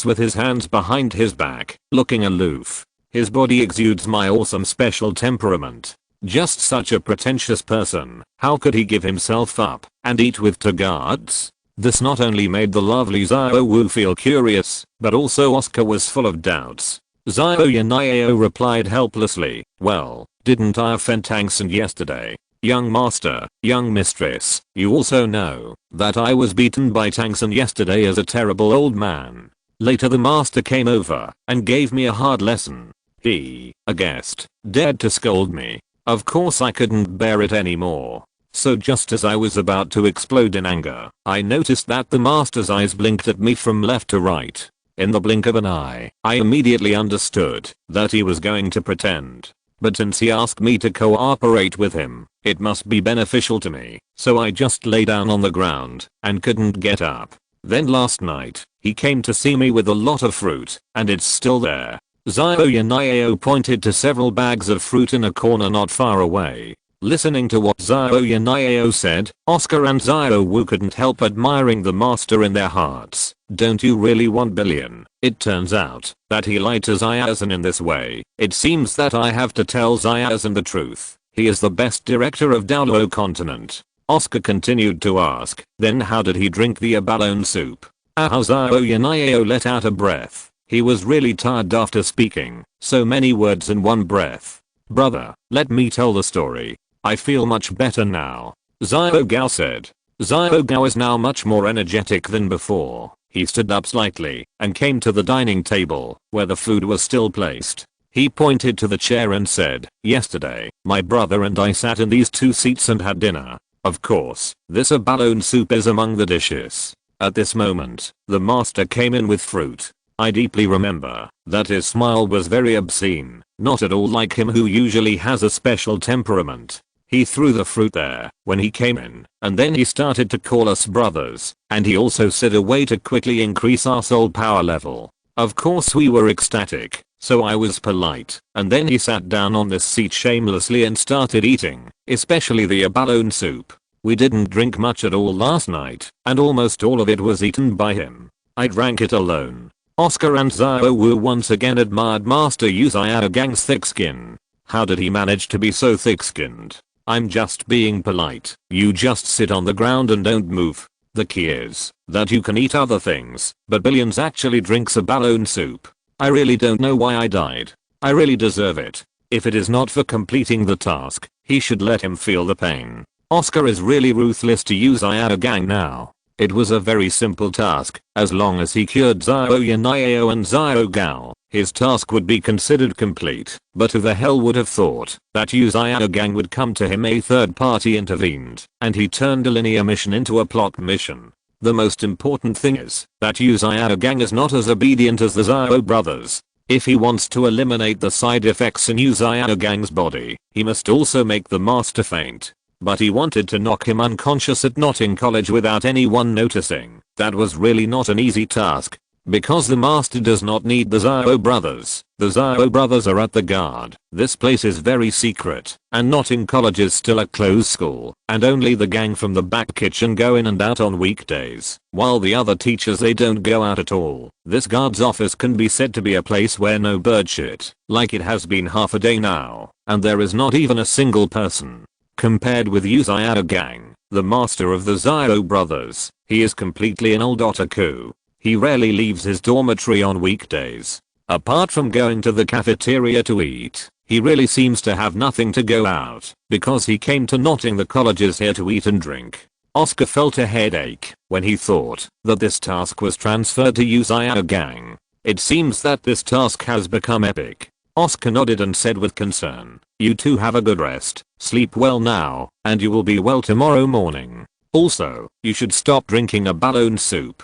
with his hands behind his back, looking aloof. His body exudes my awesome special temperament. Just such a pretentious person, how could he give himself up and eat with 2 guards? This not only made the lovely Xiao Wu feel curious, but also Oscar was full of doubts. Xiao Yanio replied helplessly, well, didn't I offend Tangsen yesterday? Young master, young mistress, you also know that I was beaten by Tangsen yesterday as a terrible old man. Later the master came over and gave me a hard lesson. He, a guest, dared to scold me. Of course I couldn't bear it anymore. So just as I was about to explode in anger, I noticed that the master's eyes blinked at me from left to right. In the blink of an eye, I immediately understood that he was going to pretend. But since he asked me to cooperate with him, it must be beneficial to me, so I just lay down on the ground and couldn't get up. Then last night, he came to see me with a lot of fruit, and it's still there. Xiao Yanio pointed to several bags of fruit in a corner not far away. Listening to what Xiao Yanio said, Oscar and Xiao Wu couldn't help admiring the master in their hearts. Don't you really want billion? It turns out that he lied to Xiaozhen in this way. It seems that I have to tell Xiaozhen the truth. He is the best director of Douluo continent. Oscar continued to ask, then how did he drink the abalone soup? Xiao Yanio let out a breath. He was really tired after speaking so many words in one breath. Brother, let me tell the story. I feel much better now. Xiao Gao said. Xiao Gao is now much more energetic than before. He stood up slightly and came to the dining table where the food was still placed. He pointed to the chair and said, yesterday, my brother and I sat in these 2 seats and had dinner. Of course, this abalone soup is among the dishes. At this moment, the master came in with fruit. I deeply remember that his smile was very obscene, not at all like him who usually has a special temperament. He threw the fruit there when he came in, and then he started to call us brothers, and he also said a way to quickly increase our soul power level. Of course we were ecstatic, so I was polite, and then he sat down on this seat shamelessly and started eating, especially the abalone soup. We didn't drink much at all last night, and almost all of it was eaten by him. I drank it alone. Oscar and Xiao Wu once again admired Master Yu Xiaogang's thick skin. How did he manage to be so thick-skinned? I'm just being polite. You just sit on the ground and don't move. The key is that you can eat other things, but Billions actually drinks abalone soup. I really don't know why I died. I really deserve it. If it is not for completing the task, he should let him feel the pain. Oscar is really ruthless to use Xiaogang now. It was a very simple task. As long as he cured Xiao Yanio and Xiao Gao, his task would be considered complete. But who the hell would have thought that Yu Xiaogang would come to him? A third party intervened, and he turned a linear mission into a plot mission. The most important thing is that Yu Xiaogang is not as obedient as the Xiao brothers. If he wants to eliminate the side effects in Yu Xiaogang's body, he must also make the master faint. But he wanted to knock him unconscious at Notting College without anyone noticing. That was really not an easy task. Because the master does not need the Xiao brothers. The Xiao brothers are at the guard. This place is very secret, and Notting College is still a closed school, and only the gang from the back kitchen go in and out on weekdays, while the other teachers, they don't go out at all. This guard's office can be said to be a place where no bird shit, like it has been half a day now, and there is not even a single person. Compared with Yu Xiaogang, the master of the Xiao brothers, he is completely an old otaku. He rarely leaves his dormitory on weekdays. Apart from going to the cafeteria to eat, he really seems to have nothing to go out, because he came to Notting the colleges here to eat and drink. Oscar felt a headache when he thought that this task was transferred to Yu Xiaogang. It seems that this task has become epic. Oscar nodded and said with concern, "You two have a good rest, sleep well now, and you will be well tomorrow morning. Also, you should stop drinking abalone soup.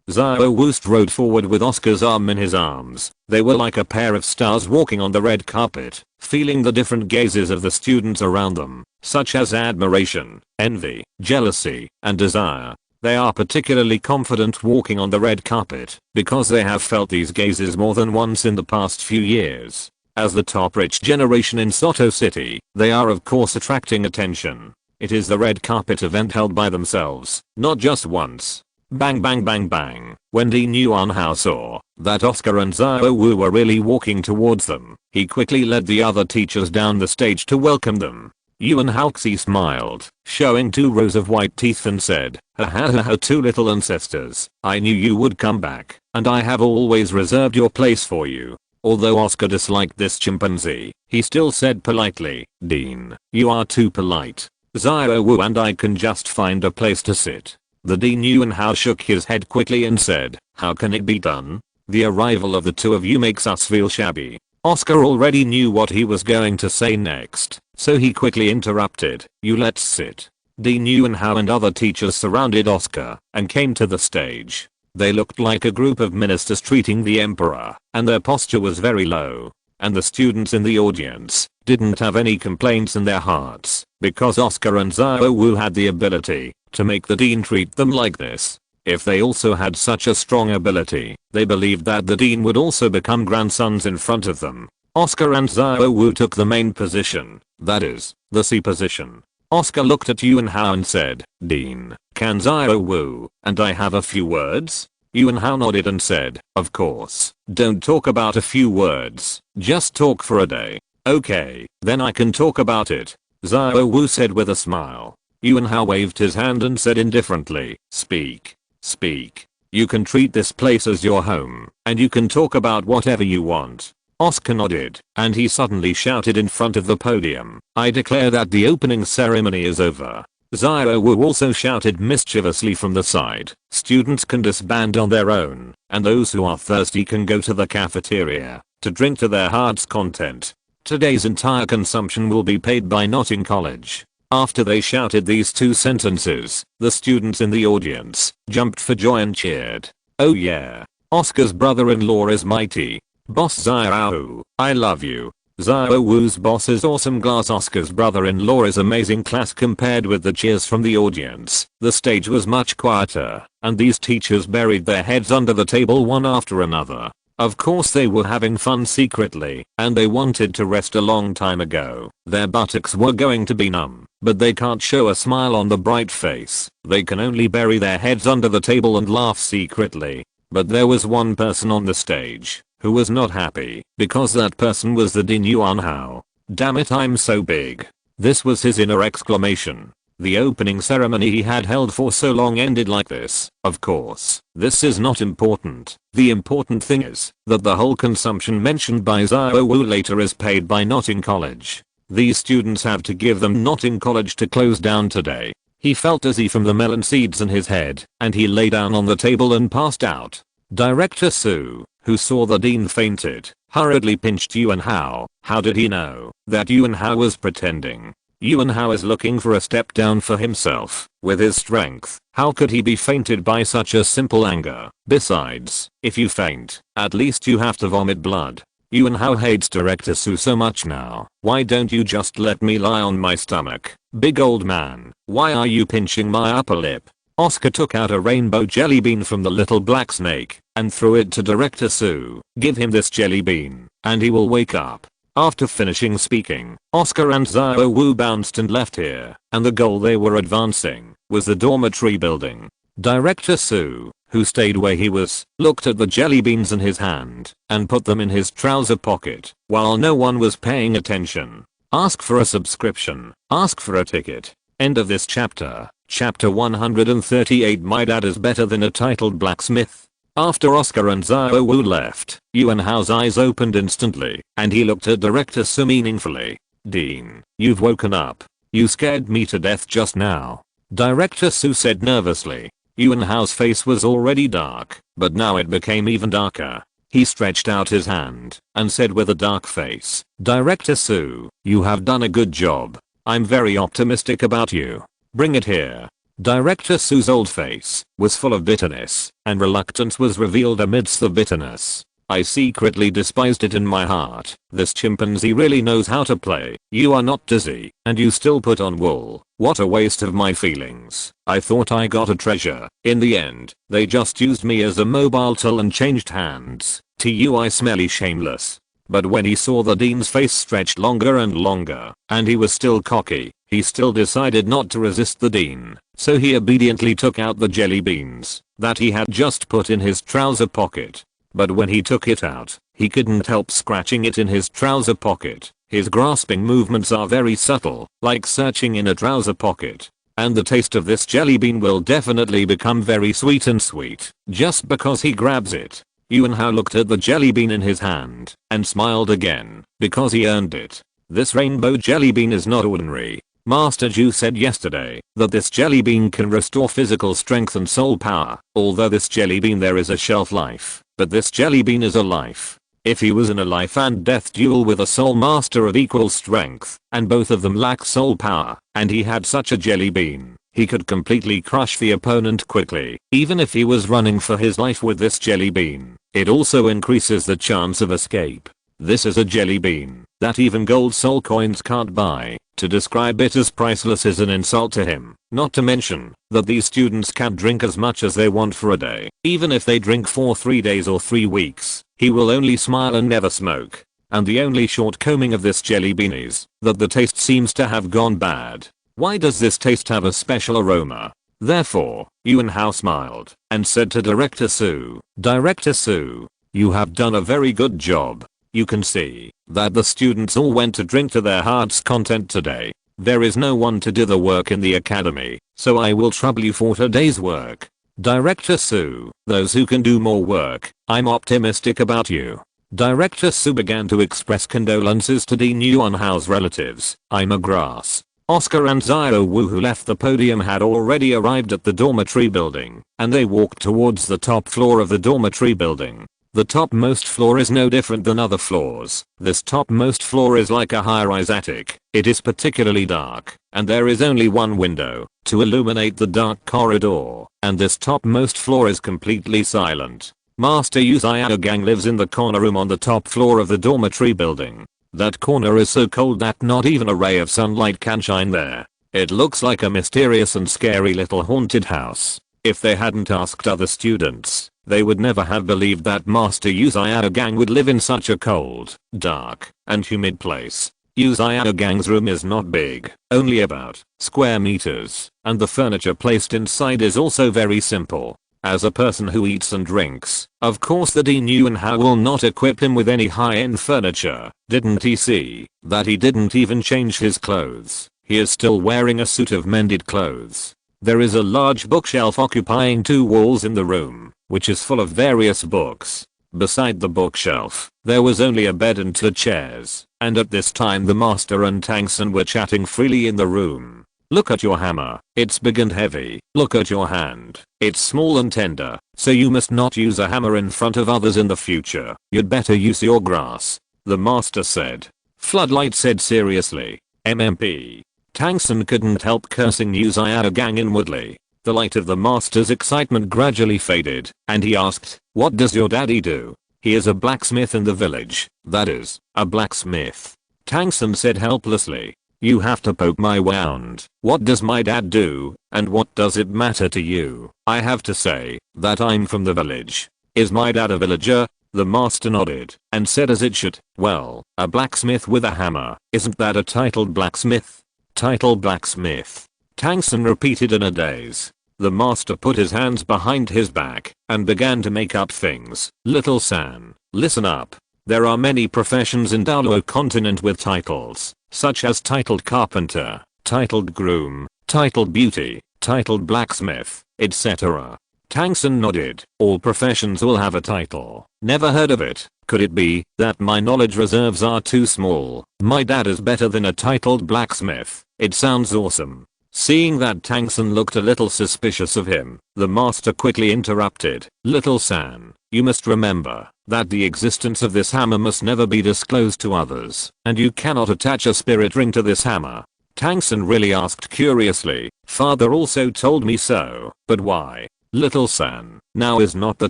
Xiao Wu strode forward with Oscar's arm in his arms. They were like a pair of stars walking on the red carpet, feeling the different gazes of the students around them, such as admiration, envy, jealousy, and desire. They are particularly confident walking on the red carpet because they have felt these gazes more than once in the past few years. As the top rich generation in Soto City, they are of course attracting attention. It is the red carpet event held by themselves, not just once. Bang bang bang bang. When Dean Yuanhao saw that Oscar and Xiao Wu were really walking towards them, he quickly led the other teachers down the stage to welcome them. Yuanhao smiled, showing 2 rows of white teeth and said, "Ha ha ha ha, 2 little ancestors, I knew you would come back, and I have always reserved your place for you." Although Oscar disliked this chimpanzee, he still said politely, "Dean, you are too polite. Xiao Wu and I can just find a place to sit." The Dean Yuanhao shook his head quickly and said, "How can it be done? The arrival of the 2 of you makes us feel shabby." Oscar already knew what he was going to say next, so he quickly interrupted, "You let's sit." Dean Yuanhao and other teachers surrounded Oscar and came to the stage. They looked like a group of ministers treating the emperor, and their posture was very low. And the students in the audience didn't have any complaints in their hearts, because Oscar and Xiao Wu had the ability to make the dean treat them like this. If they also had such a strong ability, they believed that the dean would also become grandsons in front of them. Oscar and Xiao Wu took the main position, that is, the C position. Oscar looked at Yuanhao and said, "Dean, can Xiao Wu and I have a few words?" Yuanhao nodded and said, "Of course. Don't talk about a few words, just talk for a day." "Okay, then I can talk about it," Xiao Wu said with a smile. Yuanhao waved his hand and said indifferently, "Speak. Speak. You can treat this place as your home, and you can talk about whatever you want." Oscar nodded, and he suddenly shouted in front of the podium, "I declare that the opening ceremony is over." Xiao Wu also shouted mischievously from the side, "Students can disband on their own, and those who are thirsty can go to the cafeteria to drink to their heart's content. Today's entire consumption will be paid by not in college." After they shouted these 2 sentences, the students in the audience jumped for joy and cheered. "Oh yeah. Oscar's brother-in-law is mighty. Boss Xiao, I love you." Xiao Wu's boss is awesome glass. Oscar's brother-in-law is amazing class. Compared with the cheers from the audience, the stage was much quieter, and these teachers buried their heads under the table one after another. Of course they were having fun secretly, and they wanted to rest a long time ago. Their buttocks were going to be numb, but they can't show a smile on the bright face. They can only bury their heads under the table and laugh secretly. But there was one person on the stage who was not happy, because that person was the Dean Yuanhao. "Damn it, I'm so big." This was his inner exclamation. The opening ceremony he had held for so long ended like this. Of course, this is not important. The important thing is that the whole consumption mentioned by Xiao Wu later is paid by not in college. These students have to give them not in college to close down today. He felt dizzy from the melon seeds in his head, and he lay down on the table and passed out. Director Su, who saw the dean fainted, hurriedly pinched Yuanhao. How did he know that Yuanhao was pretending? Yuanhao is looking for a step down for himself. With his strength, how could he be fainted by such a simple anger? Besides, if you faint, at least you have to vomit blood. Yuanhao hates Director Su so much now. "Why don't you just let me lie on my stomach? Big old man, why are you pinching my upper lip?" Oscar took out a rainbow jelly bean from the little black snake and threw it to Director Su. "Give him this jelly bean, and he will wake up." After finishing speaking, Oscar and Xiao Wu bounced and left here, and the goal they were advancing was the dormitory building. Director Su, who stayed where he was, looked at the jelly beans in his hand and put them in his trouser pocket while no one was paying attention. Ask for a subscription. Ask for a ticket. End of this chapter. Chapter 138. My dad is better than a titled blacksmith. After Oscar and Xiao Wu left, Yuanhao's eyes opened instantly, and he looked at Director Su meaningfully. "Dean, you've woken up. You scared me to death just now." Director Su said nervously. Yuanhao's face was already dark, but now it became even darker. He stretched out his hand and said with a dark face, "Director Su, you have done a good job. I'm very optimistic about you. Bring it here." Director Su's old face was full of bitterness, and reluctance was revealed amidst the bitterness. I secretly despised it in my heart. This chimpanzee really knows how to play. You are not dizzy, and you still put on wool. What a waste of my feelings. I thought I got a treasure. In the end, they just used me as a mobile tool and changed hands. TUI smelly shameless. But when he saw the dean's face stretch longer and longer, and he was still cocky, he still decided not to resist the dean. So he obediently took out the jelly beans that he had just put in his trouser pocket. But when he took it out, he couldn't help scratching it in his trouser pocket. His grasping movements are very subtle, like searching in a trouser pocket. And the taste of this jelly bean will definitely become very sweet and sweet, just because he grabs it. Yuan Hao looked at the jelly bean in his hand, and smiled again, because he earned it. This rainbow jelly bean is not ordinary. Master Zhu said yesterday that this jelly bean can restore physical strength and soul power. Although this jelly bean there is a shelf life, but this jelly bean is a life. If he was in a life and death duel with a soul master of equal strength, and both of them lack soul power, and he had such a jelly bean, he could completely crush the opponent quickly, even if he was running for his life with this jelly bean. It also increases the chance of escape. This is a jelly bean that even gold soul coins can't buy. To describe it as priceless is an insult to him. Not to mention that these students can drink as much as they want for a day. Even if they drink for 3 days or 3 weeks, he will only smile and never smoke. And the only shortcoming of this jelly bean is that the taste seems to have gone bad. Why does this taste have a special aroma? Therefore, Yuan Hao smiled and said to Director Su, Director Su, you have done a very good job. You can see that the students all went to drink to their heart's content today. There is no one to do the work in the academy, so I will trouble you for today's work. Director Su, those who can do more work, I'm optimistic about you. Director Su began to express condolences to Dean Yuan Hao's relatives. I'm a grass. Oscar and Xiao Wu, who left the podium, had already arrived at the dormitory building, and they walked towards the top floor of the dormitory building. The topmost floor is no different than other floors. This topmost floor is like a high-rise attic. It is particularly dark, and there is only one window to illuminate the dark corridor, and this topmost floor is completely silent. Master Yu Xiaogang lives in the corner room on the top floor of the dormitory building. That corner is so cold that not even a ray of sunlight can shine there. It looks like a mysterious and scary little haunted house. If they hadn't asked other students, they would never have believed that Master Yu Xiaogang would live in such a cold, dark, and humid place. Yu Xiaogang's room is not big, only about square meters, and the furniture placed inside is also very simple. As a person who eats and drinks, of course the Dean Yuan Hao will not equip him with any high-end furniture. Didn't he see that he didn't even change his clothes? He is still wearing a suit of mended clothes. There is a large bookshelf occupying 2 walls in the room, which is full of various books. Beside the bookshelf, there was only a bed and 2 chairs, and at this time the master and Tang Sun were chatting freely in the room. Look at your hammer, it's big and heavy. Look at your hand, it's small and tender, so you must not use a hammer in front of others in the future. You'd better use your grass, the master said. Floodlight said seriously. MMP. Tang Sun couldn't help cursing Yu Xiaogang inwardly. The light of the master's excitement gradually faded, and he asked, what does your daddy do? He is a blacksmith in the village. That is, a blacksmith. Tang Sun said helplessly. You have to poke my wound. What does my dad do, and what does it matter to you? I have to say that I'm from the village. Is my dad a villager? The master nodded and said as it should, well, a blacksmith with a hammer. Isn't that a titled blacksmith? Titled blacksmith. Tang Sun repeated in a daze. The master put his hands behind his back and began to make up things. Little San, listen up. There are many professions in Douluo continent with titles, such as titled carpenter, titled groom, titled beauty, titled blacksmith, etc. Tang Sun nodded. All professions will have a title. Never heard of it. Could it be that my knowledge reserves are too small? My dad is better than a titled blacksmith. It sounds awesome. Seeing that Tang Sun looked a little suspicious of him, the master quickly interrupted. Little San, you must remember that the existence of this hammer must never be disclosed to others, and you cannot attach a spirit ring to this hammer. Tangsun really asked curiously. Father also told me so, but why? Little San, now is not the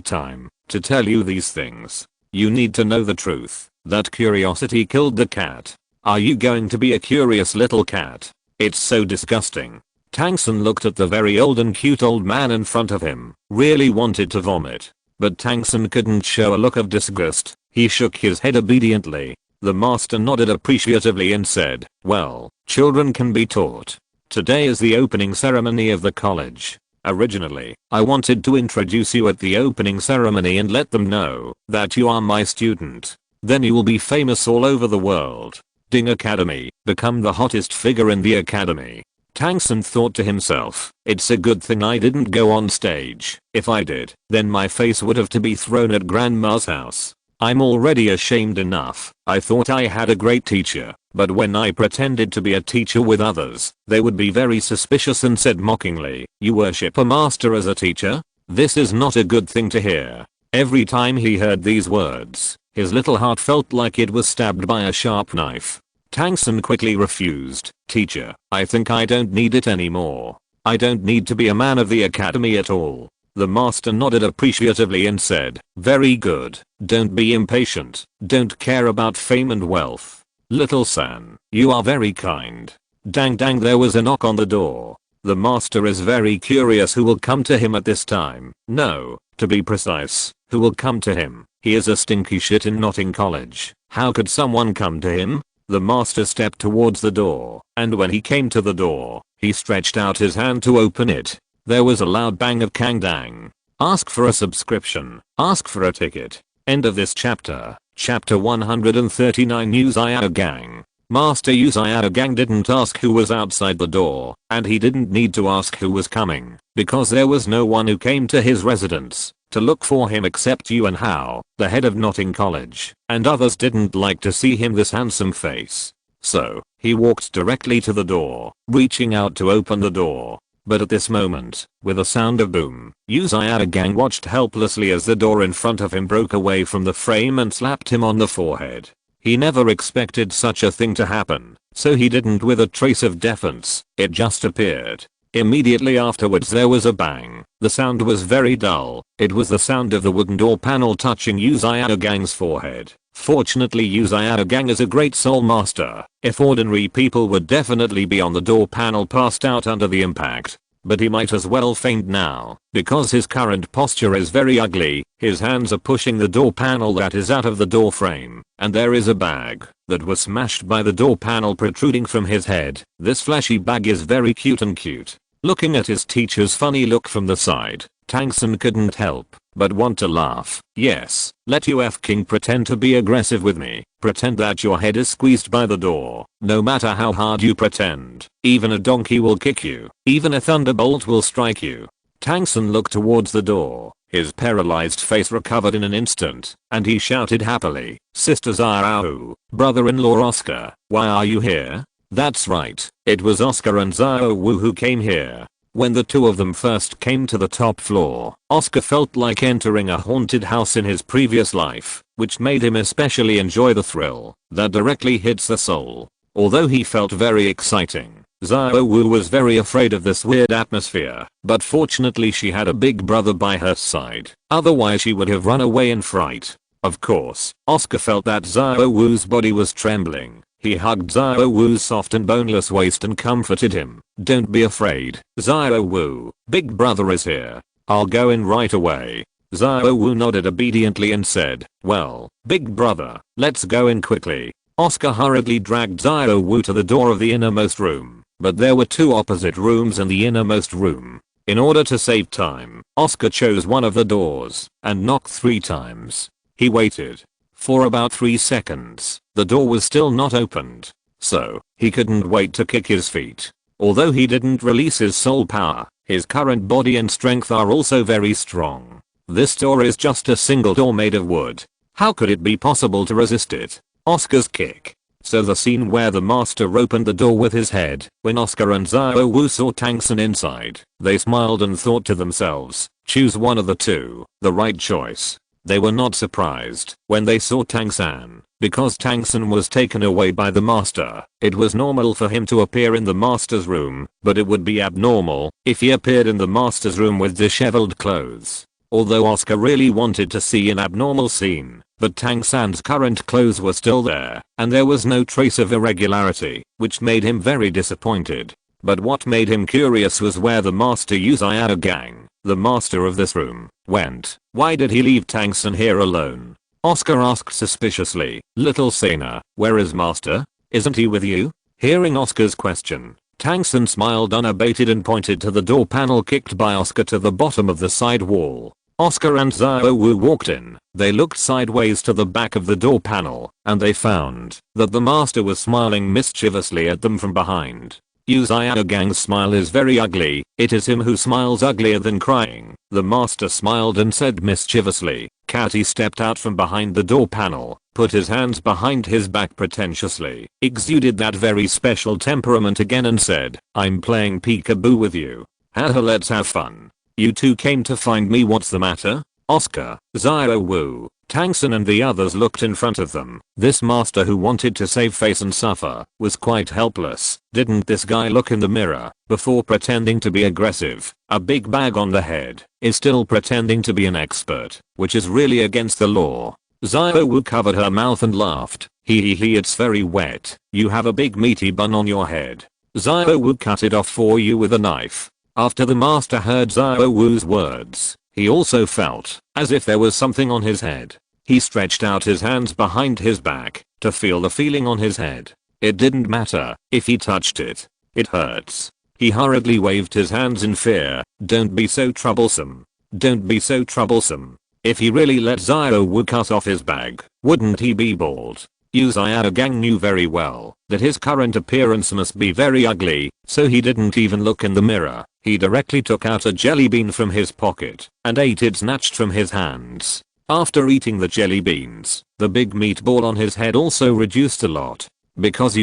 time to tell you these things. You need to know the truth. That curiosity killed the cat. Are you going to be a curious little cat? It's so disgusting. Tangsun looked at the very old and cute old man in front of him, really wanted to vomit. But Tangsun couldn't show a look of disgust. He shook his head obediently. The master nodded appreciatively and said, well, children can be taught. Today is the opening ceremony of the college. Originally, I wanted to introduce you at the opening ceremony and let them know that you are my student. Then you will be famous all over the world. Ding Academy, become the hottest figure in the academy. Tangsun thought to himself, it's a good thing I didn't go on stage. If I did, then my face would have to be thrown at grandma's house. I'm already ashamed enough. I thought I had a great teacher, but when I pretended to be a teacher with others, they would be very suspicious and said mockingly, you worship a master as a teacher? This is not a good thing to hear. Every time he heard these words, his little heart felt like it was stabbed by a sharp knife. Tangsun quickly refused. Teacher, I think I don't need it anymore. I don't need to be a man of the academy at all. The master nodded appreciatively and said, very good. Don't be impatient. Don't care about fame and wealth. Little San, you are very kind. Dang dang, there was a knock on the door. The master is very curious who will come to him at this time. No, to be precise, who will come to him. He is a stinky shit in Notting College. How could someone come to him? The master stepped towards the door, and when he came to the door, he stretched out his hand to open it. There was a loud bang of kang dang. Ask for a subscription. Ask for a ticket. End of this chapter. Chapter 139. Uzayao Gang. Master Uzayao Gang didn't ask who was outside the door, and he didn't need to ask who was coming, because there was no one who came to his residence to look for him except Yuan Hao, the head of Notting College, and others didn't like to see him this handsome face. So, he walked directly to the door, reaching out to open the door. But at this moment, with a sound of boom, Uzayao Gang watched helplessly as the door in front of him broke away from the frame and slapped him on the forehead. He never expected such a thing to happen, so he didn't with a trace of defense, it just appeared. Immediately afterwards there was a bang. The sound was very dull. It was the sound of the wooden door panel touching Uzayao Gang's forehead. Fortunately Uzayao Gang is a great soul master. If ordinary people would definitely be on the door panel passed out under the impact. But he might as well faint now, because his current posture is very ugly. His hands are pushing the door panel that is out of the door frame, and there is a bag that was smashed by the door panel protruding from his head. This flashy bag is very cute. Looking at his teacher's funny look from the side, Tangsun couldn't help but want to laugh. Yes, let UF King pretend to be aggressive with me. Pretend that your head is squeezed by the door. No matter how hard you pretend, even a donkey will kick you. Even a thunderbolt will strike you. Tangsun looked towards the door. His paralyzed face recovered in an instant, and he shouted happily, Sister Aozhou, brother-in-law Oscar, why are you here? That's right, it was Oscar and Aozhou who came here. When the two of them first came to the top floor, Oscar felt like entering a haunted house in his previous life, which made him especially enjoy the thrill that directly hits the soul. Although he felt very exciting, Aozhou was very afraid of this weird atmosphere, but fortunately she had a big brother by her side, otherwise she would have run away in fright. Of course, Oscar felt that Aozhou's body was trembling. He hugged Aozhou's soft and boneless waist and comforted him. Don't be afraid, Aozhou, big brother is here. I'll go in right away. Aozhou nodded obediently and said, well, big brother, let's go in quickly. Oscar hurriedly dragged Aozhou to the door of the innermost room, but there were two opposite rooms in the innermost room. In order to save time, Oscar chose one of the doors and knocked 3 times. He waited. For about 3 seconds, the door was still not opened. So, he couldn't wait to kick his feet. Although he didn't release his soul power, his current body and strength are also very strong. This door is just a single door made of wood. How could it be possible to resist it? Oscar's kick. So the scene where the master opened the door with his head, when Oscar and Aozhou saw Tangsun inside, they smiled and thought to themselves, choose one of the two, the right choice. They were not surprised when they saw Tang-san, because Tang-san was taken away by the master. It was normal for him to appear in the master's room, but it would be abnormal if he appeared in the master's room with disheveled clothes. Although Oscar really wanted to see an abnormal scene, but Tang-san's current clothes were still there, and there was no trace of irregularity, which made him very disappointed. But what made him curious was where the master Gang, the master of this room, went. Why did he leave Tang-san here alone? Oscar asked suspiciously. Little Sana, where is master? Isn't he with you? Hearing Oscar's question, Tang-san smiled unabated and pointed to the door panel kicked by Oscar to the bottom of the side wall. Oscar and Xiao Wu walked in. They looked sideways to the back of the door panel, and they found that the master was smiling mischievously at them from behind. Gang's smile is very ugly. It is him who smiles uglier than crying. The master smiled and said mischievously. Catty stepped out from behind the door panel, put his hands behind his back pretentiously, exuded that very special temperament again and said, I'm playing peekaboo with you. Haha, let's have fun. You two came to find me, what's the matter? Oscar, Xiao Wu, Tang-san and the others looked in front of them. This master who wanted to save face and suffer was quite helpless. Didn't this guy look in the mirror before pretending to be aggressive? A big bag on the head is still pretending to be an expert, which is really against the law. Xiao Wu covered her mouth and laughed. Hee, it's very wet. You have a big meaty bun on your head. Xiao Wu cut it off for you with a knife. After the master heard Xiao Wu's words, he also felt as if there was something on his head. He stretched out his hands behind his back to feel the feeling on his head. It didn't matter if he touched it. It hurts. He hurriedly waved his hands in fear. Don't be so troublesome. Don't be so troublesome. If he really let Xiao Wu cut off his bag, wouldn't he be bald? Gang knew very well that his current appearance must be very ugly, so he didn't even look in the mirror. He directly took out a jelly bean from his pocket and ate it snatched from his hands. After eating the jelly beans, the big meatball on his head also reduced a lot. Because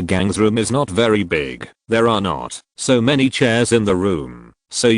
Gang's room is not very big, there are not so many chairs in the room, so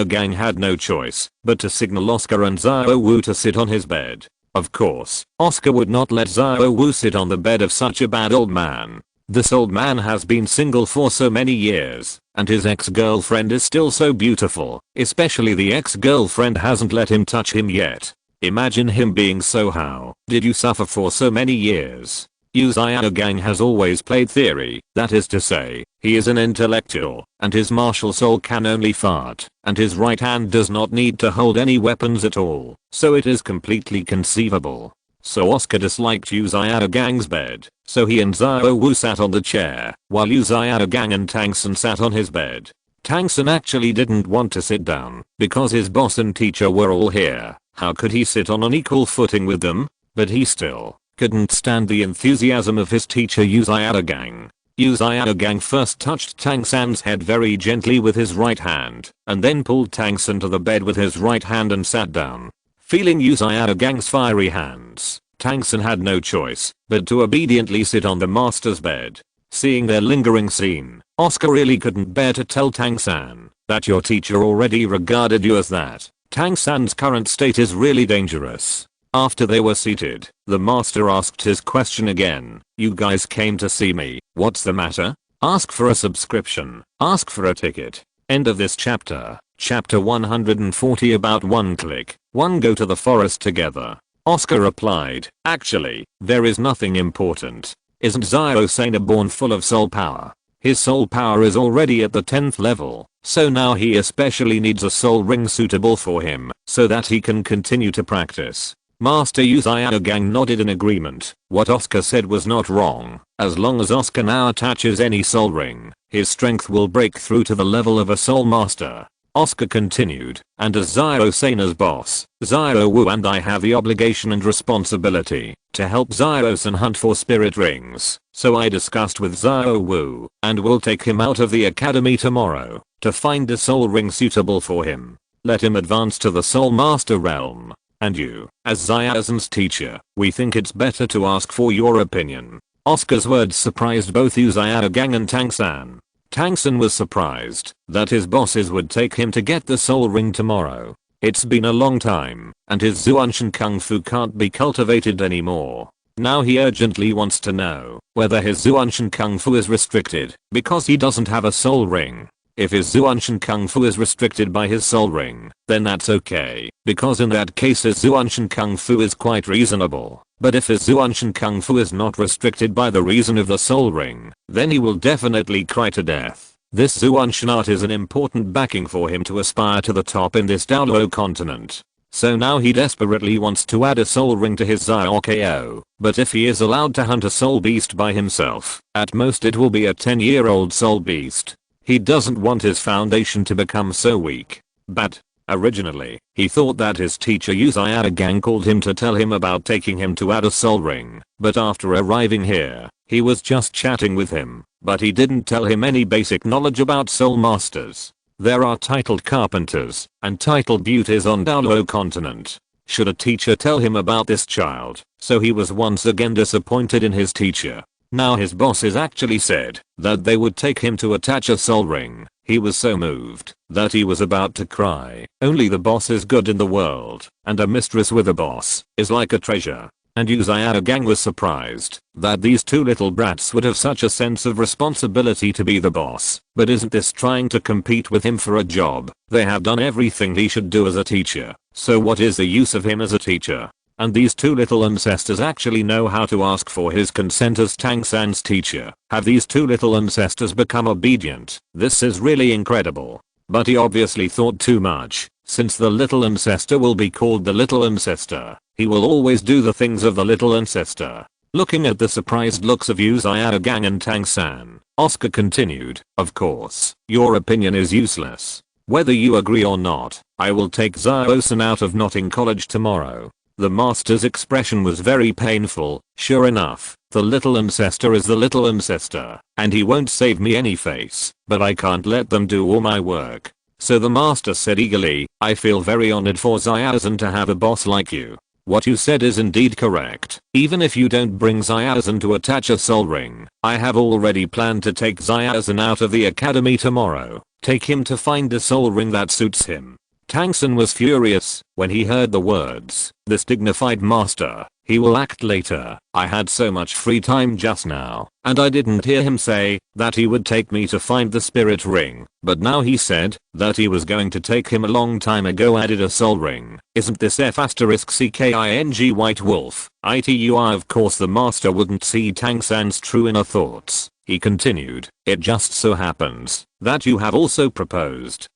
Gang had no choice but to signal Oscar and Xiao Wu to sit on his bed. Of course, Oscar would not let Xiao Wu sit on the bed of such a bad old man. This old man has been single for so many years, and his ex-girlfriend is still so beautiful, especially the ex-girlfriend hasn't let him touch him yet. Imagine him being so how did you suffer for so many years? Gang has always played theory, that is to say, he is an intellectual, and his martial soul can only fart, and his right hand does not need to hold any weapons at all, so it is completely conceivable. So Oscar disliked Gang's bed, so he and Xiao Wu sat on the chair, while Gang and Tang-san sat on his bed. Tang-san actually didn't want to sit down, because his boss and teacher were all here. How could he sit on an equal footing with them? But he still couldn't stand the enthusiasm of his teacher Gang. Gang first touched Tang-san's head very gently with his right hand, and then pulled Tang-san to the bed with his right hand and sat down. Feeling Gang's fiery hands, Tang-san had no choice but to obediently sit on the master's bed. Seeing their lingering scene, Oscar really couldn't bear to tell Tang-san that your teacher already regarded you as that. Tang-san's current state is really dangerous. After they were seated, the master asked his question again. You guys came to see me, what's the matter? Ask for a subscription. Ask for a ticket. End of this chapter. Chapter 140 about one click, one go to the forest together. Oscar replied, actually, there is nothing important. Isn't Xiao born full of soul power? His soul power is already at the 10th level, so now he especially needs a soul ring suitable for him, so that he can continue to practice. Master Gang nodded in agreement. What Oscar said was not wrong. As long as Oscar now attaches any soul ring, his strength will break through to the level of a soul master. Oscar continued, and as Xiao-san's boss, Xiao Wu and I have the obligation and responsibility to help Xiao-san hunt for spirit rings. So I discussed with Xiao Wu, and will take him out of the academy tomorrow to find a soul ring suitable for him. Let him advance to the soul master realm. And you, as Xiao-san's teacher, we think it's better to ask for your opinion. Oscar's words surprised both Gang and Tang-san. Tang-san was surprised that his bosses would take him to get the soul ring tomorrow. It's been a long time, and his Zuanshan Kung Fu can't be cultivated anymore. Now he urgently wants to know whether his Zuanshan Kung Fu is restricted because he doesn't have a soul ring. If his Zuanshan Kung Fu is restricted by his soul ring, then that's okay, because in that case his Zuanshan Kung Fu is quite reasonable. But if his Zuanshan Kung Fu is not restricted by the reason of the soul ring, then he will definitely cry to death. This Zuanshan art is an important backing for him to aspire to the top in this Douluo continent. So now he desperately wants to add a soul ring to his Zyokao, but if he is allowed to hunt a soul beast by himself, at most it will be a 10-year-old soul beast. He doesn't want his foundation to become so weak. But originally, he thought that his teacher Uzayada Gang called him to tell him about taking him to add a soul ring, but after arriving here, he was just chatting with him, but he didn't tell him any basic knowledge about soul masters. There are titled carpenters and titled beauties on Douluo continent. Should a teacher tell him about this child? So he was once again disappointed in his teacher. Now his bosses actually said that they would take him to attach a soul ring. He was so moved that he was about to cry. Only the boss is good in the world, and a mistress with a boss is like a treasure. And Uzayada Gang was surprised that these two little brats would have such a sense of responsibility to be the boss. But isn't this trying to compete with him for a job? They have done everything he should do as a teacher, so what is the use of him as a teacher? And these two little ancestors actually know how to ask for his consent as Tang San's teacher. Have these two little ancestors become obedient? This is really incredible. But he obviously thought too much. Since the little ancestor will be called the little ancestor, he will always do the things of the little ancestor. Looking at the surprised looks of Uzayada Gang and Tang San, Oscar continued, "Of course, your opinion is useless. Whether you agree or not, I will take Zio-san out of Notting College tomorrow." The master's expression was very painful. Sure enough, the little ancestor is the little ancestor, and he won't save me any face, but I can't let them do all my work. So the master said eagerly, "I feel very honored for Zio-san to have a boss like you. What you said is indeed correct. Even if you don't bring Zio-san to attach a soul ring, I have already planned to take Zio-san out of the academy tomorrow. Take him to find a soul ring that suits him." Tang San was furious when he heard the words, "This dignified master, he will act later." I had so much free time just now, and I didn't hear him say that he would take me to find the spirit ring, but now he said that he was going to take him a long time ago added a soul ring. Isn't this F***king White Wolf? ITUI Of course the master wouldn't see Tang San's true inner thoughts. He continued, "It just so happens that you have also proposed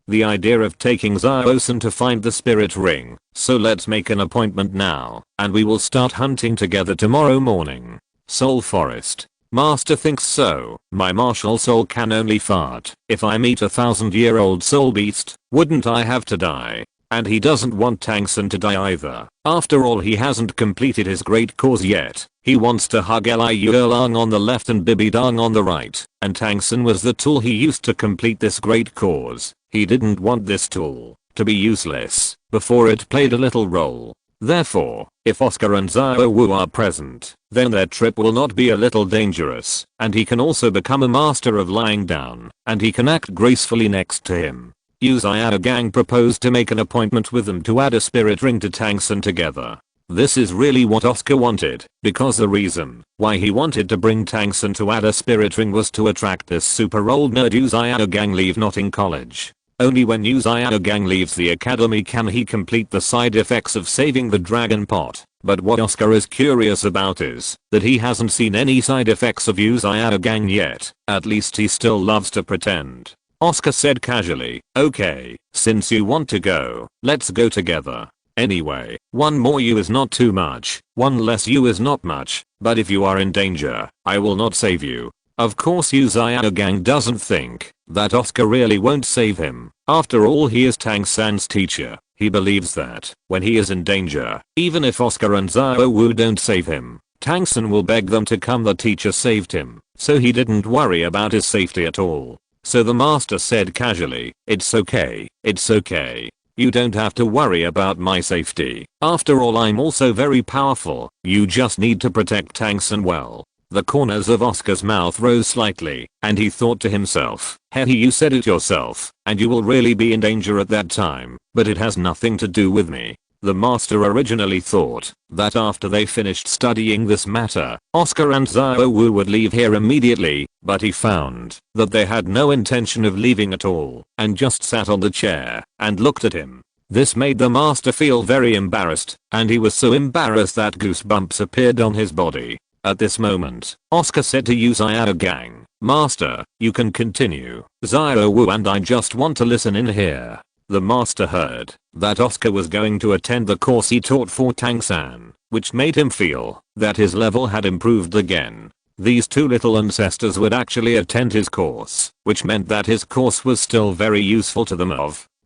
the idea of taking Zio-san to find the spirit ring, so let's make an appointment now, and we will start hunting together tomorrow morning." Soul Forest. Master thinks so. My martial soul can only fart. If I meet a 1000-year-old soul beast, wouldn't I have to die? And he doesn't want Tang San to die either. After all, he hasn't completed his great cause yet. He wants to hug Liu Erlang on the left and Bibi Dang on the right, and Tang San was the tool he used to complete this great cause. He didn't want this tool to be useless before it played a little role. Therefore, if Oscar and Zio are present, then their trip will not be a little dangerous, and he can also become a master of lying down, and he can act gracefully next to him. Uzayada Gang proposed to make an appointment with them to add a spirit ring to Tang San together. This is really what Oscar wanted, because the reason why he wanted to bring Tang San to add a spirit ring was to attract this super old nerd Uzayada Gang leave Notting College. Only when Uzayada Gang leaves the academy can he complete the side effects of saving the dragon pot. But what Oscar is curious about is that he hasn't seen any side effects of Uzayada Gang yet. At least he still loves to pretend. Oscar said casually, "Okay, since you want to go, let's go together. Anyway, one more you is not too much, one less you is not much, but if you are in danger, I will not save you." Of course Uzayada Gang doesn't think that Oscar really won't save him. After all, he is Tang San's teacher. He believes that when he is in danger, even if Oscar and Zio don't save him, Tang San will beg them to come. The teacher saved him, so he didn't worry about his safety at all. So the master said casually, "It's okay, it's okay. You don't have to worry about my safety. After all, I'm also very powerful. You just need to protect Tang San well." The corners of Oscar's mouth rose slightly, and he thought to himself, hey, you said it yourself, and you will really be in danger at that time, but it has nothing to do with me. The master originally thought that after they finished studying this matter, Oscar and Xiao Wu would leave here immediately, but he found that they had no intention of leaving at all, and just sat on the chair and looked at him. This made the master feel very embarrassed, and he was so embarrassed that goosebumps appeared on his body. At this moment, Oscar said to Xiao Gang, "Master, you can continue. Xiao Wu and I just want to listen in here." The master heard that Oscar was going to attend the course he taught for Tang San, which made him feel that his level had improved again. These two little ancestors would actually attend his course, which meant that his course was still very useful to them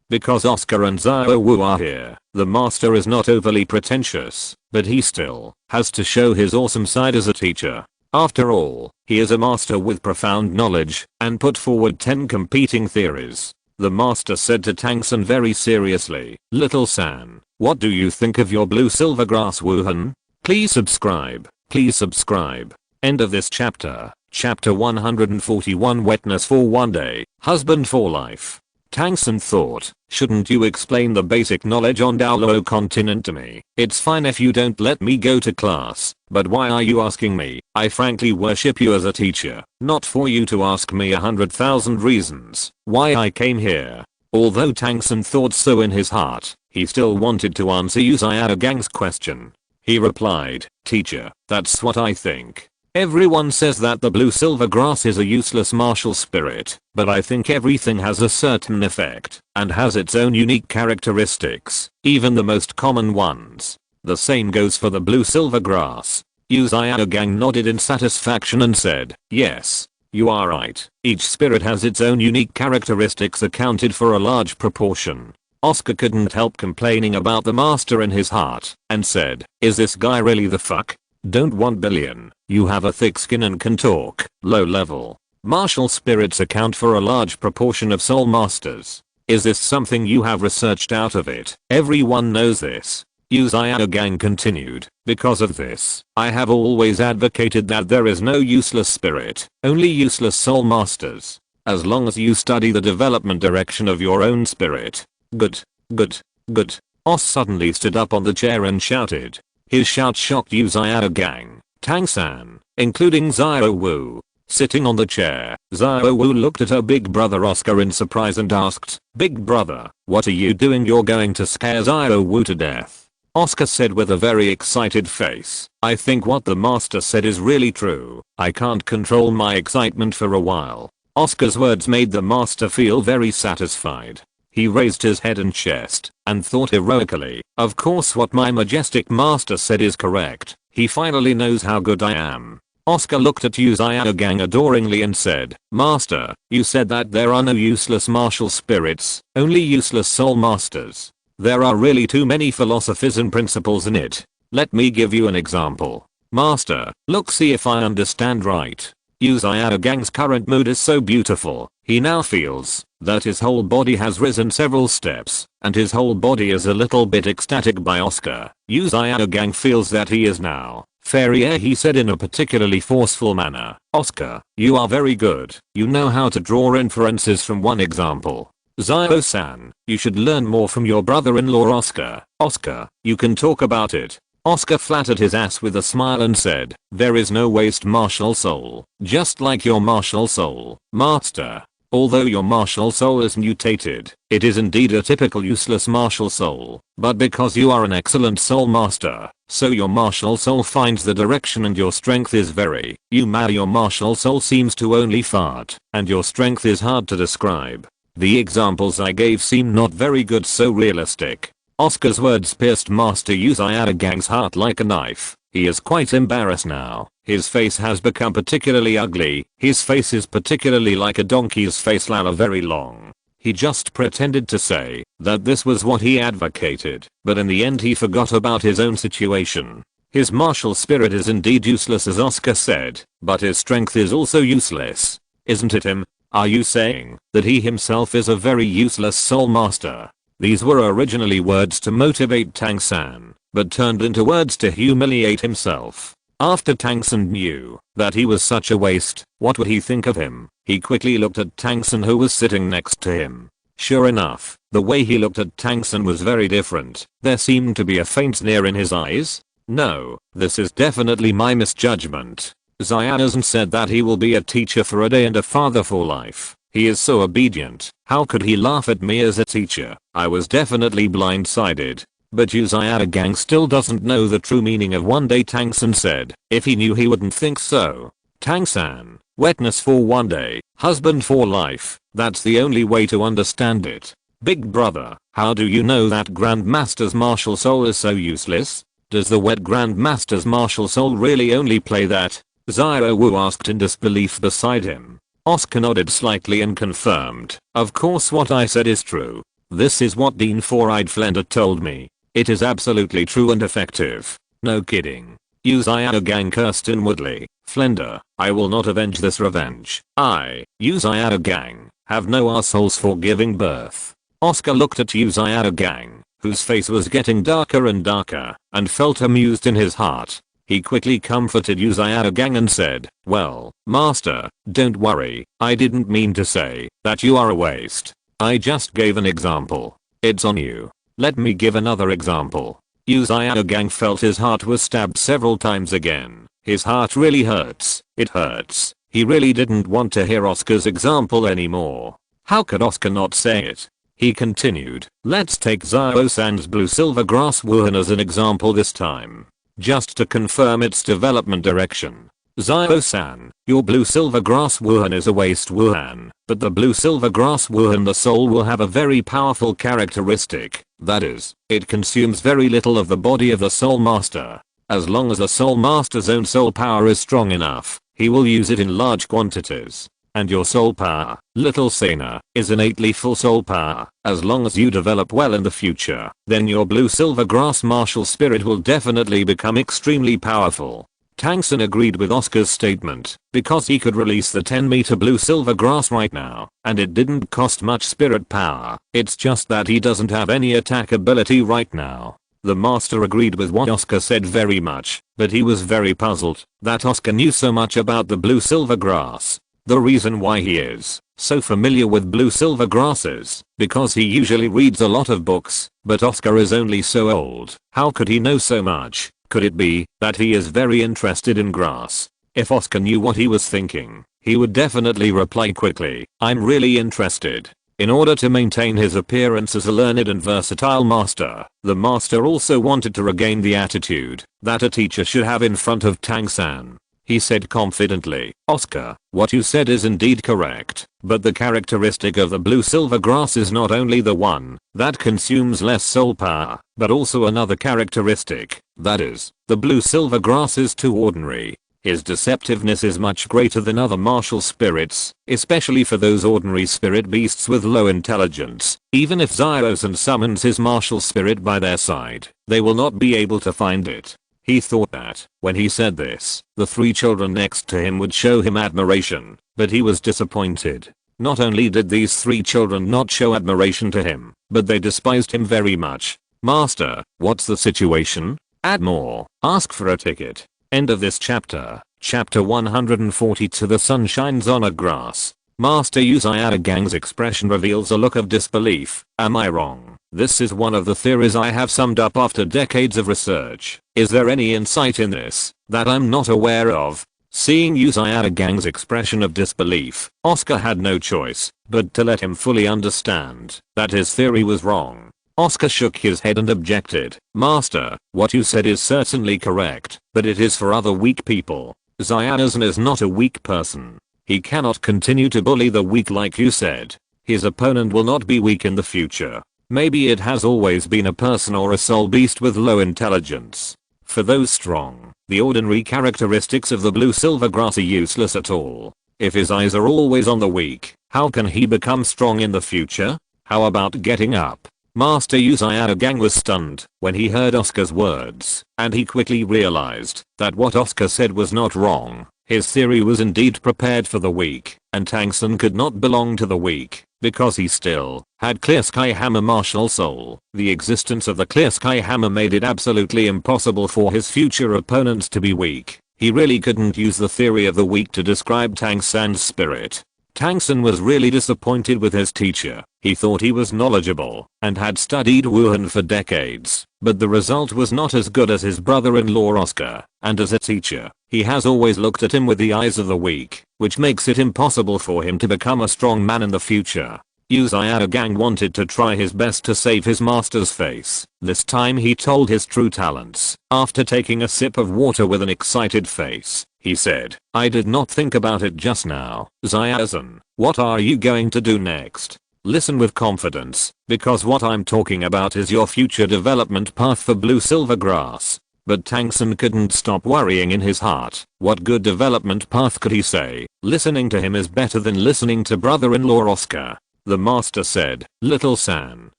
because Oscar and Xiao Wu are here. The master is not overly pretentious, but he still has to show his awesome side as a teacher. After all, he is a master with profound knowledge and put forward 10 competing theories. The master said to Tang San very seriously, "Little San, what do you think of your blue silver grass Wuhan? Please subscribe. Please subscribe." End of this chapter. Chapter 141 Wetness for one day, husband for life. Tang San thought, shouldn't you explain the basic knowledge on Douluo continent to me? It's fine if you don't let me go to class, but why are you asking me? I frankly worship you as a teacher, not for you to ask me 100,000 reasons why I came here. Although Tang San thought so in his heart, he still wanted to answer Xiao Gang's question. He replied, "Teacher, that's what I think. Everyone says that the blue silver grass is a useless martial spirit, but I think everything has a certain effect and has its own unique characteristics, even the most common ones. The same goes for the blue silver grass." Xiao Gang nodded in satisfaction and said, "Yes, you are right. Each spirit has its own unique characteristics accounted for a large proportion." Oscar couldn't help complaining about the master in his heart and said, "Is this guy really the fuck? Don't 1 billion. You have a thick skin and can talk. Low level. Martial spirits account for a large proportion of soul masters. Is this something you have researched out of it? Everyone knows this." Xiao Gang continued, "Because of this, I have always advocated that there is no useless spirit, only useless soul masters. As long as you study the development direction of your own spirit." Good, good, good. Os suddenly stood up on the chair and shouted. His shout shocked Xiao Gang, Tang San, including Xiao Wu. Sitting on the chair, Xiao Wu looked at her big brother Oscar in surprise and asked, "Big brother, what are you doing? You're going to scare Xiao Wu to death." Oscar said with a very excited face, "I think what the master said is really true. I can't control my excitement for a while." Oscar's words made the master feel very satisfied. He raised his head and chest and thought heroically, "Of course what my majestic master said is correct. He finally knows how good I am." Oscar looked at Xiao Gang adoringly and said, "Master, you said that there are no useless martial spirits, only useless soul masters. There are really too many philosophies and principles in it. Let me give you an example. Master, look, see if I understand right." Xiao Gang's current mood is so beautiful, he now feels that his whole body has risen several steps, and his whole body is a little bit ecstatic by Oscar. Xiao Gang feels that he is now fairy, he said in a particularly forceful manner. "Oscar, you are very good. You know how to draw inferences from one example. Xiao-san, you should learn more from your brother-in-law Oscar. Oscar, you can talk about it." Oscar flattered his ass with a smile and said, "There is no waste martial soul, just like your martial soul, master. Although your martial soul is mutated, it is indeed a typical useless martial soul, but because you are an excellent soul master, so your martial soul finds the direction and your strength is very, your martial soul seems to only fart, and your strength is hard to describe. The examples I gave seem not very good, so realistic." Oscar's words pierced Master Xiao Gang's heart like a knife. He is quite embarrassed now. His face has become particularly ugly. His face is particularly like a donkey's face, very long. He just pretended to say that this was what he advocated, but in the end he forgot about his own situation. His martial spirit is indeed useless as Oscar said, but his strength is also useless. Isn't it him? Are you saying that he himself is a very useless soul master? These were originally words to motivate Tang San, but turned into words to humiliate himself. After Tangsun knew that he was such a waste, what would he think of him? He quickly looked at Tangsun, who was sitting next to him. Sure enough, the way he looked at Tangsun was very different. There seemed to be a faint sneer in his eyes. No, this is definitely my misjudgment. Xianzhen said that he will be a teacher for a day and a father for life. He is so obedient. How could he laugh at me as a teacher? I was definitely blindsided. But Xianzhen still doesn't know the true meaning of one day, Tangsun said. If he knew he wouldn't think so. Tangsan, wetness for one day, husband for life. That's the only way to understand it. Big brother, how do you know that Grandmaster's martial soul is so useless? Does the wet Grandmaster's martial soul really only play that? Xiao Wu asked in disbelief beside him. Oscar nodded slightly and confirmed. Of course what I said is true. This is what Dean Four-Eyed Flender told me. It is absolutely true and effective. No kidding. Xiao cursed inwardly. Flender, I will not avenge this revenge. I, Xiao, have no arseholes for giving birth. Oscar looked at Xiao, whose face was getting darker and darker, and felt amused in his heart. He quickly comforted Xiao and said, well, master, don't worry, I didn't mean to say that you are a waste. I just gave an example. It's on you. Let me give another example. Xiao felt his heart was stabbed several times again. His heart really hurts. It hurts. He really didn't want to hear Oscar's example anymore. How could Oscar not say it? He continued, let's take Xiao-san's blue silver grass Wuhan as an example this time. Just to confirm its development direction. Xiao-san, your blue silver grass Wuhan is a waste Wuhan, but the blue silver grass Wuhan, the soul, will have a very powerful characteristic. That is, it consumes very little of the body of the soul master. As long as the soul master's own soul power is strong enough, he will use it in large quantities. And your soul power, little Sana, is innately full soul power. As long as you develop well in the future, then your blue silver grass martial spirit will definitely become extremely powerful. Tangsun agreed with Oscar's statement, because he could release the 10-meter blue silver grass right now, and it didn't cost much spirit power. It's just that he doesn't have any attack ability right now. The master agreed with what Oscar said very much, but he was very puzzled that Oscar knew so much about the blue silver grass. The reason why he is so familiar with blue silver grasses, because he usually reads a lot of books, but Oscar is only so old. How could he know so much? Could it be that he is very interested in grass? If Oscar knew what he was thinking, he would definitely reply quickly, I'm really interested. In order to maintain his appearance as a learned and versatile master, the master also wanted to regain the attitude that a teacher should have in front of Tangsan. He said confidently, Oscar, what you said is indeed correct, but the characteristic of the blue silver grass is not only the one that consumes less soul power, but also another characteristic, that is, the blue silver grass is too ordinary. His deceptiveness is much greater than other martial spirits, especially for those ordinary spirit beasts with low intelligence. Even if Xiao-san summons his martial spirit by their side, they will not be able to find it. He thought that, when he said this, the three children next to him would show him admiration, but he was disappointed. Not only did these three children not show admiration to him, but they despised him very much. Master, what's the situation? Add more. Ask for a ticket. End of this chapter. Chapter 142. The sun shines on a grass. Master Xiaogang's expression reveals a look of disbelief. Am I wrong? This is one of the theories I have summed up after decades of research. Is there any insight in this that I'm not aware of? Seeing Xiaogang's expression of disbelief, Oscar had no choice but to let him fully understand that his theory was wrong. Oscar shook his head and objected. Master, what you said is certainly correct, but it is for other weak people. Xianzhen is not a weak person. He cannot continue to bully the weak like you said. His opponent will not be weak in the future. Maybe it has always been a person or a soul beast with low intelligence. For those strong, the ordinary characteristics of the blue silver grass are useless at all. If his eyes are always on the weak, how can he become strong in the future? How about getting up? Master Xiaogang was stunned when he heard Oscar's words, and he quickly realized that what Oscar said was not wrong. His theory was indeed prepared for the weak, and Tangsun could not belong to the weak, because he still had Clear Sky Hammer martial soul. The existence of the Clear Sky Hammer made it absolutely impossible for his future opponents to be weak. He really couldn't use the theory of the week to describe Tang-san's spirit. Tang-san was really disappointed with his teacher. He thought he was knowledgeable and had studied Wuhan for decades, but the result was not as good as his brother-in-law Oscar, and as a teacher, he has always looked at him with the eyes of the weak, which makes it impossible for him to become a strong man in the future. Uzao Gang wanted to try his best to save his master's face. This time he told his true talents. After taking a sip of water with an excited face, he said, "I did not think about it just now. Zao-san, what are you going to do next? Listen with confidence, because what I'm talking about is your future development path for blue silver grass." But Tang-san couldn't stop worrying in his heart. What good development path could he say? Listening to him is better than listening to brother-in-law Oscar. The master said, "Little San,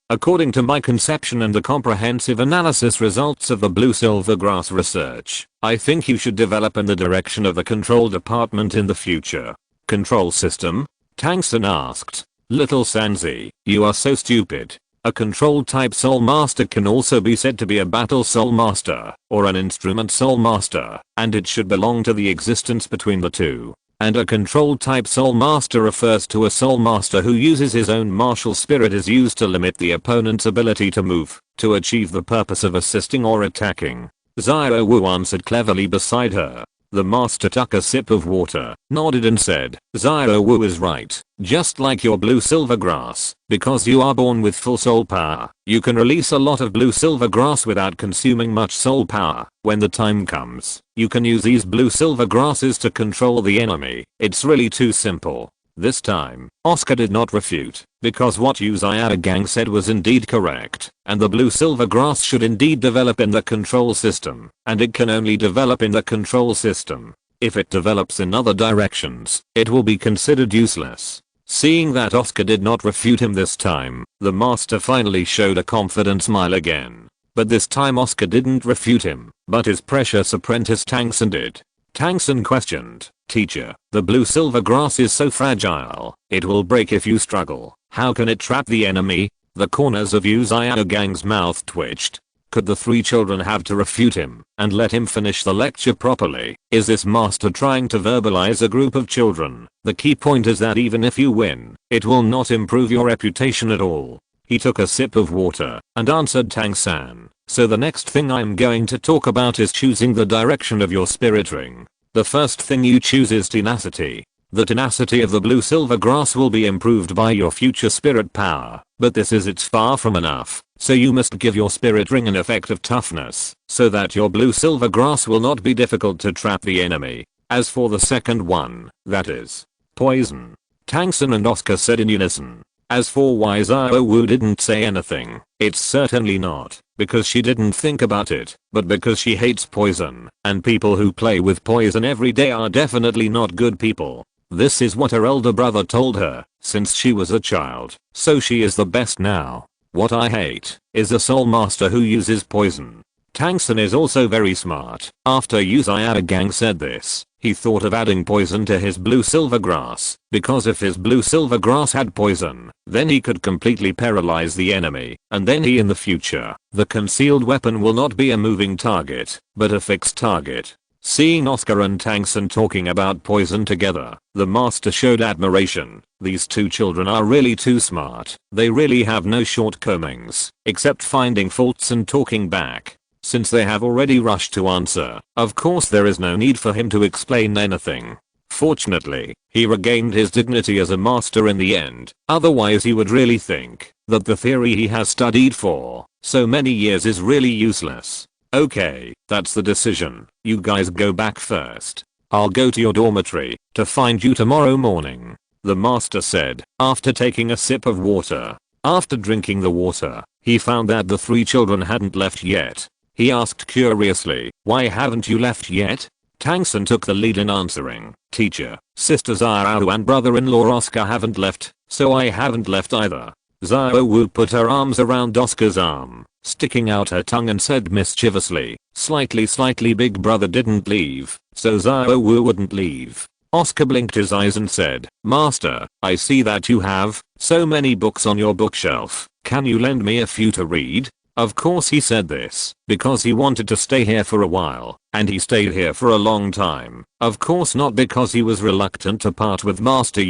according to my conception and the comprehensive analysis results of the blue silver grass research, I think you should develop in the direction of the control department in the future." Control system? Tang-san asked. Little Sanzi, you are so stupid. A control type soul master can also be said to be a battle soul master, or an instrument soul master, and it should belong to the existence between the two. And a control type soul master refers to a soul master who uses his own martial spirit is used to limit the opponent's ability to move, to achieve the purpose of assisting or attacking. Zhao Wu answered cleverly beside her. The master took a sip of water, nodded and said, "Zhao Wu is right. Just like your blue silver grass, because you are born with full soul power, you can release a lot of blue silver grass without consuming much soul power. When the time comes, you can use these blue silver grasses to control the enemy. It's really too simple." This time, Oscar did not refute, because what Uzao Gang said was indeed correct, and the blue silver grass should indeed develop in the control system, and it can only develop in the control system. If it develops in other directions, it will be considered useless. Seeing that Oscar did not refute him this time, the master finally showed a confident smile again. But this time Oscar didn't refute him, but his precious apprentice Tang-san did. Tang-san questioned, "Teacher, the blue silver grass is so fragile, it will break if you struggle. How can it trap the enemy?" The corners of Uzao Gang's mouth twitched. Could the three children have to refute him and let him finish the lecture properly? Is this master trying to verbalize a group of children? The key point is that even if you win, it will not improve your reputation at all. He took a sip of water and answered Tang-san. "So the next thing I'm going to talk about is choosing the direction of your spirit ring. The first thing you choose is tenacity. The tenacity of the blue silver grass will be improved by your future spirit power, but it's far from enough, so you must give your spirit ring an effect of toughness, so that your blue silver grass will not be difficult to trap the enemy. As for the second one, that is poison." Tang-san and Oscar said in unison. As for why Zhao Wu didn't say anything, it's certainly not because she didn't think about it, but because she hates poison, and people who play with poison every day are definitely not good people. This is what her elder brother told her since she was a child, so she is the best now. What I hate is a soul master who uses poison. Tang-san is also very smart. After Uzao Gang said this, he thought of adding poison to his blue silver grass, because if his blue silver grass had poison, then he could completely paralyze the enemy, and then in the future, the concealed weapon will not be a moving target, but a fixed target. Seeing Oscar and Tang-san talking about poison together, the master showed admiration. These two children are really too smart. They really have no shortcomings, except finding faults and talking back. Since they have already rushed to answer, of course there is no need for him to explain anything. Fortunately, he regained his dignity as a master in the end, otherwise he would really think that the theory he has studied for so many years is really useless. Okay, that's the decision. You guys go back first. I'll go to your dormitory to find you tomorrow morning, the master said, after taking a sip of water. After drinking the water, he found that the three children hadn't left yet. He asked curiously, "Why haven't you left yet?" Tang-san took the lead in answering, "Teacher, Sister Zhao and brother-in-law Oscar haven't left, so I haven't left either." Zhao Wu put her arms around Oscar's arm, sticking out her tongue and said mischievously, slightly big brother didn't leave, so Zhao Wu wouldn't leave." Oscar blinked his eyes and said, "Master, I see that you have so many books on your bookshelf. Can you lend me a few to read?" Of course he said this because he wanted to stay here for a while, and he stayed here for a long time. Of course not because he was reluctant to part with Master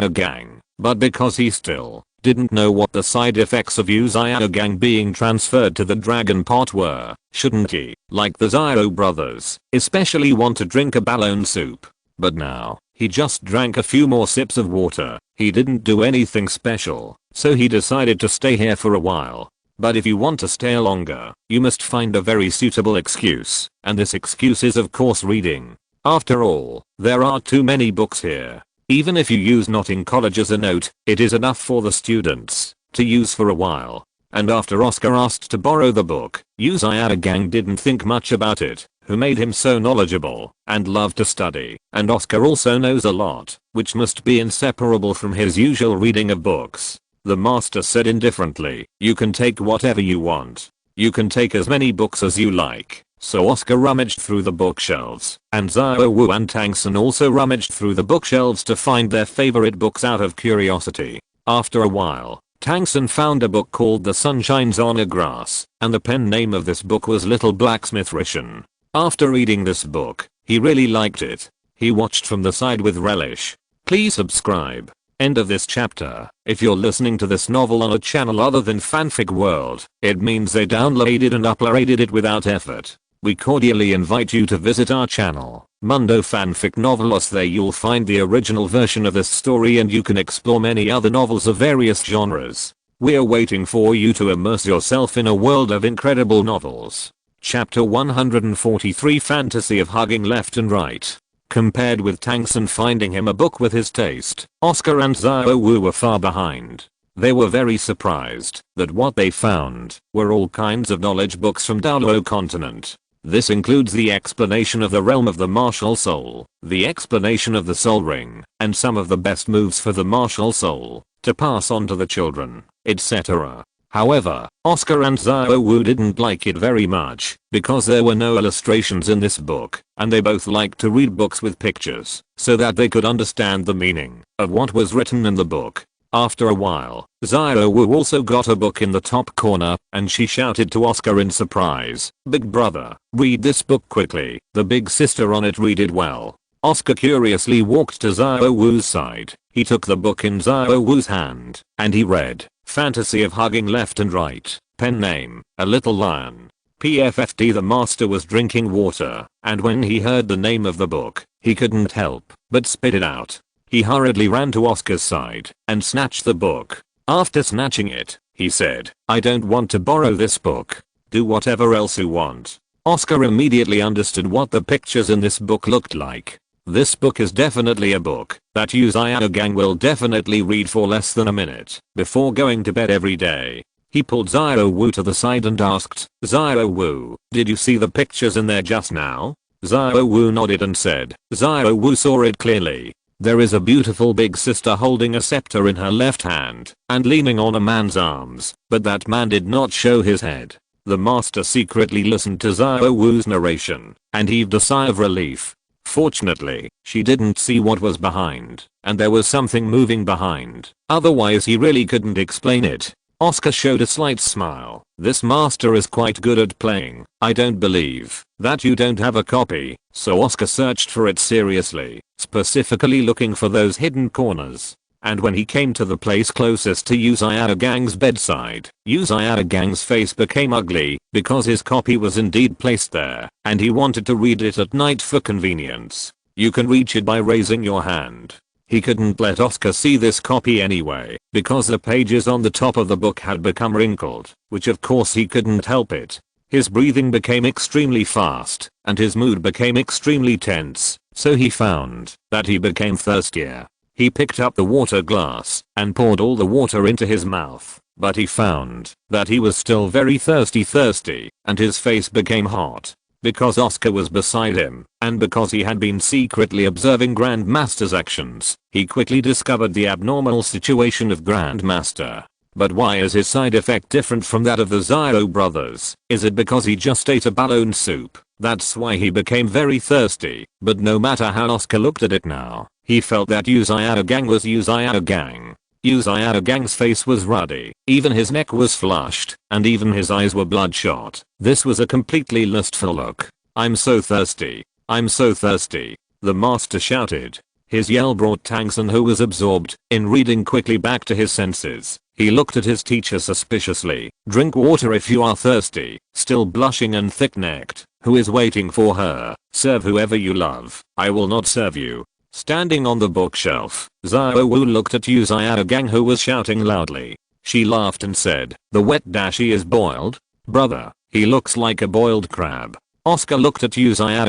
Gang, but because he still didn't know what the side effects of Gang being transferred to the dragon pot were. Shouldn't he, like the Zyro brothers, especially want to drink a balloon soup? But now, he just drank a few more sips of water. He didn't do anything special, so he decided to stay here for a while. But if you want to stay longer, you must find a very suitable excuse, and this excuse is of course reading. After all, there are too many books here. Even if you use not in college as a note, it is enough for the students to use for a while. And after Oscar asked to borrow the book, Gang didn't think much about it, who made him so knowledgeable and loved to study, and Oscar also knows a lot, which must be inseparable from his usual reading of books. The master said indifferently, "You can take whatever you want. You can take as many books as you like." So Oscar rummaged through the bookshelves, and Xiaowu and Tangsun also rummaged through the bookshelves to find their favorite books out of curiosity. After a while, Tangsun found a book called The Sun Shines on a Grass, and the pen name of this book was Little Blacksmith Rishin. After reading this book, he really liked it. He watched from the side with relish. Please subscribe. End of this chapter. If you're listening to this novel on a channel other than Fanfic World, it means they downloaded and uploaded it without effort. We cordially invite you to visit our channel, Mundo Fanfic Novelos. There you'll find the original version of this story and you can explore many other novels of various genres. We're waiting for you to immerse yourself in a world of incredible novels. Chapter 143, Fantasy of Hugging Left and Right. Compared with Tangsun finding him a book with his taste, Oscar and Xiaowu were far behind. They were very surprised that what they found were all kinds of knowledge books from Douluo continent. This includes the explanation of the realm of the martial soul, the explanation of the soul ring, and some of the best moves for the martial soul to pass on to the children, etc. However, Oscar and Xiaowu didn't like it very much because there were no illustrations in this book, and they both liked to read books with pictures so that they could understand the meaning of what was written in the book. After a while, Xiaowu also got a book in the top corner, and she shouted to Oscar in surprise, "Big brother, read this book quickly, the big sister on it read it well." Oscar curiously walked to Xiaowu's side. He took the book in Xiaowu's hand, and he read, "Fantasy of Hugging Left and Right, pen name, A Little Lion." PFFD. The master was drinking water, and when he heard the name of the book, he couldn't help but spit it out. He hurriedly ran to Oscar's side and snatched the book. After snatching it, he said, "I don't want to borrow this book. Do whatever else you want." Oscar immediately understood what the pictures in this book looked like. This book is definitely a book that Gang will definitely read for less than a minute before going to bed every day. He pulled Xiaowu to the side and asked, "Xiaowu, did you see the pictures in there just now?" Xiaowu nodded and said, Xiaowu saw it clearly. There is a beautiful big sister holding a scepter in her left hand and leaning on a man's arms, but that man did not show his head. The master secretly listened to Xiaowu's narration and heaved a sigh of relief. Fortunately, she didn't see what was behind, and there was something moving behind. Otherwise he really couldn't explain it. Oscar showed a slight smile. "This master is quite good at playing. I don't believe that you don't have a copy." So Oscar searched for it seriously, specifically looking for those hidden corners. And when he came to the place closest to Gang's bedside, Gang's face became ugly because his copy was indeed placed there, and he wanted to read it at night for convenience. You can reach it by raising your hand. He couldn't let Oscar see this copy anyway, because the pages on the top of the book had become wrinkled, which of course he couldn't help it. His breathing became extremely fast, and his mood became extremely tense, so he found that he became thirstier. He picked up the water glass and poured all the water into his mouth, but he found that he was still very thirsty, and his face became hot. Because Oscar was beside him, and because he had been secretly observing Grandmaster's actions, he quickly discovered the abnormal situation of Grandmaster. But why is his side effect different from that of the Zyro brothers? Is it because he just ate a balloon soup? That's why he became very thirsty. But no matter how Oscar looked at it now, he felt that Gang was Gang. Gang's face was ruddy, even his neck was flushed, and even his eyes were bloodshot. This was a completely lustful look. "I'm so thirsty. I'm so thirsty," the master shouted. His yell brought Tangsun, who was absorbed in reading, quickly back to his senses. He looked at his teacher suspiciously. "Drink water if you are thirsty," still blushing and thick-necked. "Who is waiting for her? Serve whoever you love. I will not serve you." Standing on the bookshelf, Xiao Wu looked at Gang, who was shouting loudly. She laughed and said, "The wet dashi is boiled? Brother, he looks like a boiled crab." Oscar looked at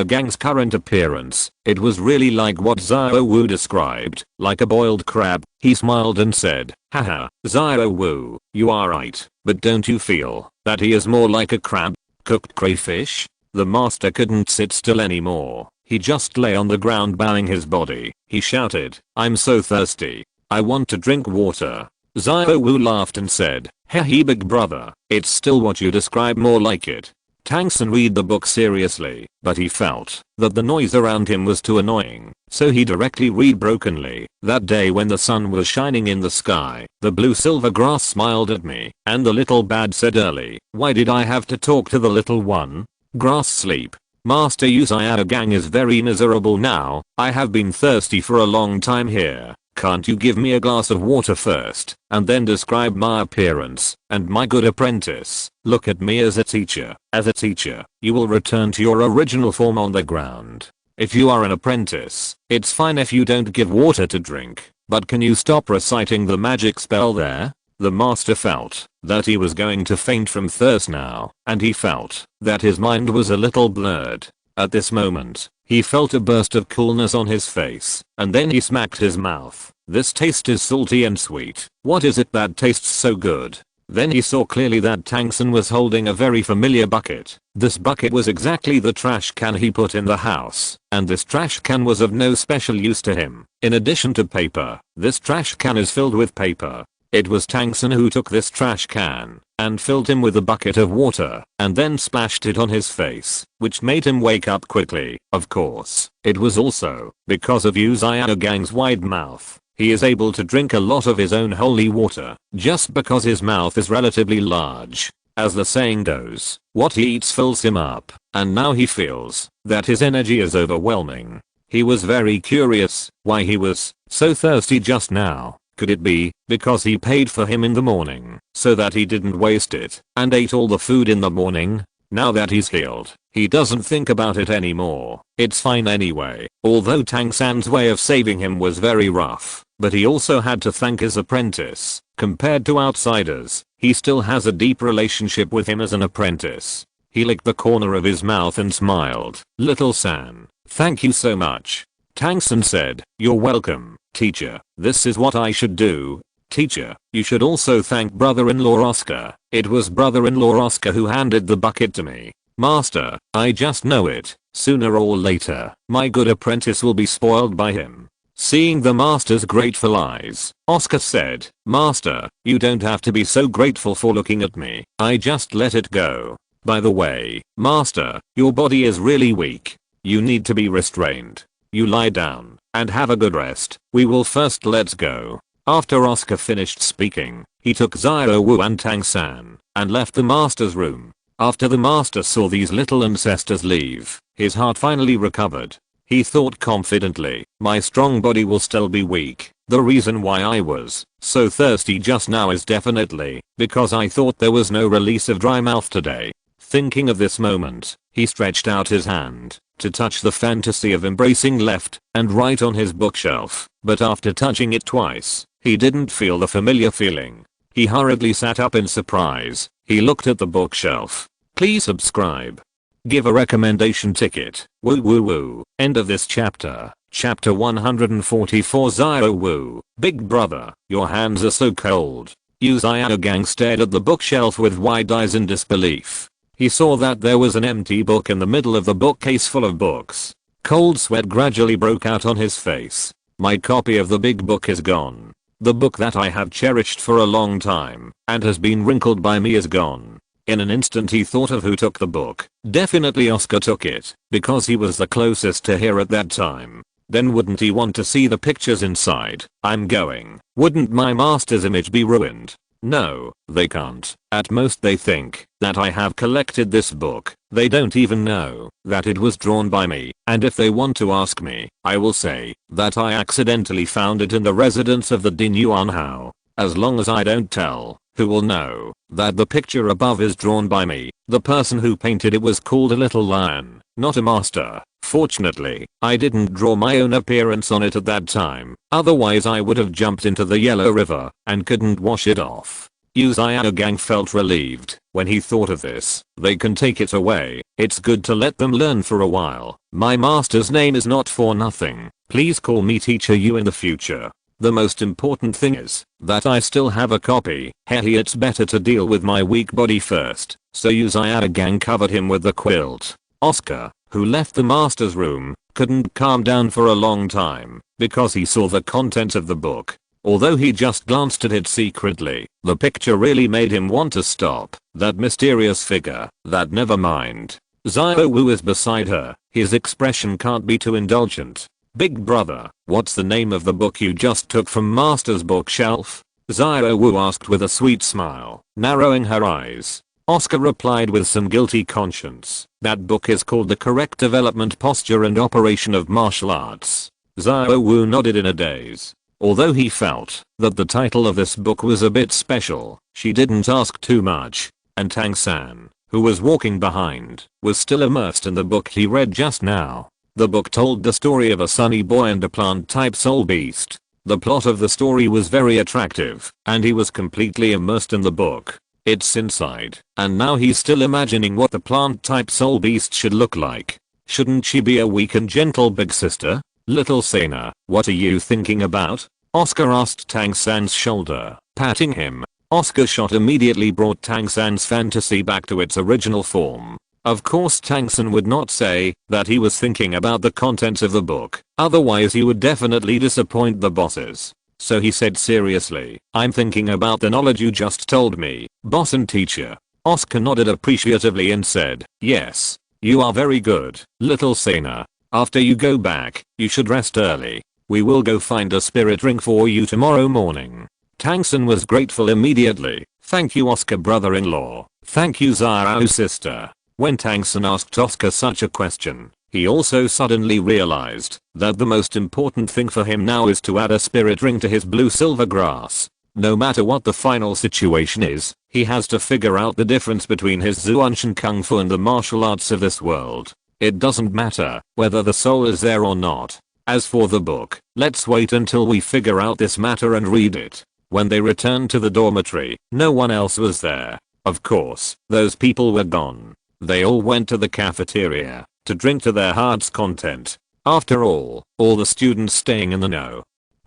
Gang's current appearance. It was really like what Xiao Wu described, like a boiled crab. He smiled and said, "Haha, Xiao Wu, you are right, but don't you feel that he is more like a crab? Cooked crayfish?" The master couldn't sit still anymore. He just lay on the ground bowing his body. He shouted, "I'm so thirsty. I want to drink water." Xiao Wu laughed and said, "Hey big brother, it's still what you describe, more like it." Tangsun read the book seriously, but he felt that the noise around him was too annoying, so he directly read brokenly. "That day when the sun was shining in the sky, the blue silver grass smiled at me, and the little bad said early, why did I have to talk to the little one? Grass sleep. Master Gang is very miserable now. I have been thirsty for a long time here. Can't you give me a glass of water first, and then describe my appearance and my good apprentice? Look at me as a teacher. As a teacher, you will return to your original form on the ground. If you are an apprentice, it's fine if you don't give water to drink, but can you stop reciting the magic spell there?" The master felt that he was going to faint from thirst now, and he felt that his mind was a little blurred. At this moment, he felt a burst of coolness on his face, and then he smacked his mouth. "This taste is salty and sweet. What is it that tastes so good?" Then he saw clearly that Tangsun was holding a very familiar bucket. This bucket was exactly the trash can he put in the house, and this trash can was of no special use to him. In addition to paper, this trash can is filled with paper. It was Tangsun who took this trash can and filled him with a bucket of water and then splashed it on his face, which made him wake up quickly. Of course, it was also because of Gang's wide mouth. He is able to drink a lot of his own holy water just because his mouth is relatively large. As the saying goes, what he eats fills him up, and now he feels that his energy is overwhelming. He was very curious why he was so thirsty just now. Could it be because he paid for him in the morning so that he didn't waste it and ate all the food in the morning? Now that he's healed, he doesn't think about it anymore. It's fine anyway. Although Tangsun's way of saving him was very rough, but he also had to thank his apprentice. Compared to outsiders, he still has a deep relationship with him as an apprentice. He licked the corner of his mouth and smiled. "Little San, thank you so much." Tangsun said, "You're welcome, teacher. This is what I should do. Teacher, you should also thank brother-in-law Oscar. It was brother-in-law Oscar who handed the bucket to me. Master, I just know it. Sooner or later, my good apprentice will be spoiled by him." Seeing the master's grateful eyes, Oscar said, "Master, you don't have to be so grateful for looking at me. I just let it go. By the way, Master, your body is really weak. You need to be restrained. You lie down and have a good rest. We will first let's go." After Oscar finished speaking, he took Xiao Wu and Tangsun and left the master's room. After the master saw these little ancestors leave, his heart finally recovered. He thought confidently, "My strong body will still be weak. The reason why I was so thirsty just now is definitely because I thought there was no release of dry mouth today." Thinking of this moment, he stretched out his hand to touch the fantasy of embracing left and right on his bookshelf, but after touching it twice, he didn't feel the familiar feeling. He hurriedly sat up in surprise. He looked at the bookshelf. Please subscribe. Give a recommendation ticket. Woo woo woo. End of this chapter. Chapter 144. Xiao Wu. Big brother, your hands are so cold. Gang stared at the bookshelf with wide eyes in disbelief. He saw that there was an empty book in the middle of the bookcase full of books. Cold sweat gradually broke out on his face. My copy of the big book is gone. The book that I have cherished for a long time and has been wrinkled by me is gone. In an instant he thought of who took the book. Definitely Oscar took it, because he was the closest to here at that time. Then wouldn't he want to see the pictures inside? I'm going. Wouldn't my master's image be ruined? No, they can't. At most they think that I have collected this book. They don't even know that it was drawn by me, and if they want to ask me, I will say that I accidentally found it in the residence of the Din Yuan Hao. As long as I don't tell, who will know that the picture above is drawn by me? The person who painted it was called a little lion, not a master. Fortunately, I didn't draw my own appearance on it at that time, otherwise I would have jumped into the Yellow River and couldn't wash it off. Uzziah Gang felt relieved when he thought of this. They can take it away. It's good to let them learn for a while. My master's name is not for nothing. Please call me Teacher Yu in the future. The most important thing is that I still have a copy. Hey, it's better to deal with my weak body first. So Uzziah Gang covered him with the quilt. Oscar, who left the master's room, couldn't calm down for a long time because he saw the contents of the book. Although he just glanced at it secretly, the picture really made him want to stop. That mysterious figure. That never mind. Xiao Wu is beside her. His expression can't be too indulgent. Big brother, what's the name of the book you just took from master's bookshelf? Xiao Wu asked with a sweet smile, narrowing her eyes. Oscar replied with some guilty conscience. That book is called The Correct Development, Posture and Operation of Martial Arts. Xiao Wu nodded in a daze. Although he felt that the title of this book was a bit special, she didn't ask too much. And Tang San, who was walking behind, was still immersed in the book he read just now. The book told the story of a sunny boy and a plant-type soul beast. The plot of the story was very attractive, and he was completely immersed in the book. It's inside, and now he's still imagining what the plant-type soul beast should look like. Shouldn't she be a weak and gentle big sister? Little Sana, what are you thinking about? Oscar asked Tang San's shoulder, patting him. Oscar's shot immediately brought Tang San's fantasy back to its original form. Of course Tang San would not say that he was thinking about the contents of the book, otherwise he would definitely disappoint the bosses. So he said seriously, I'm thinking about the knowledge you just told me, boss and teacher. Oscar nodded appreciatively and said, yes, you are very good, little Sana. After you go back, you should rest early. We will go find a spirit ring for you tomorrow morning. Tang San was grateful immediately. Thank you Oscar brother-in-law. Thank you Xiao sister. When Tang San asked Oscar such a question, he also suddenly realized that the most important thing for him now is to add a spirit ring to his blue-silver grass. No matter what the final situation is, he has to figure out the difference between his Zuanshan Kung Fu and the martial arts of this world. It doesn't matter whether the soul is there or not. As for the book, let's wait until we figure out this matter and read it. When they returned to the dormitory, no one else was there. Of course, those people were gone. They all went to the cafeteria to drink to their heart's content. After all the students staying in the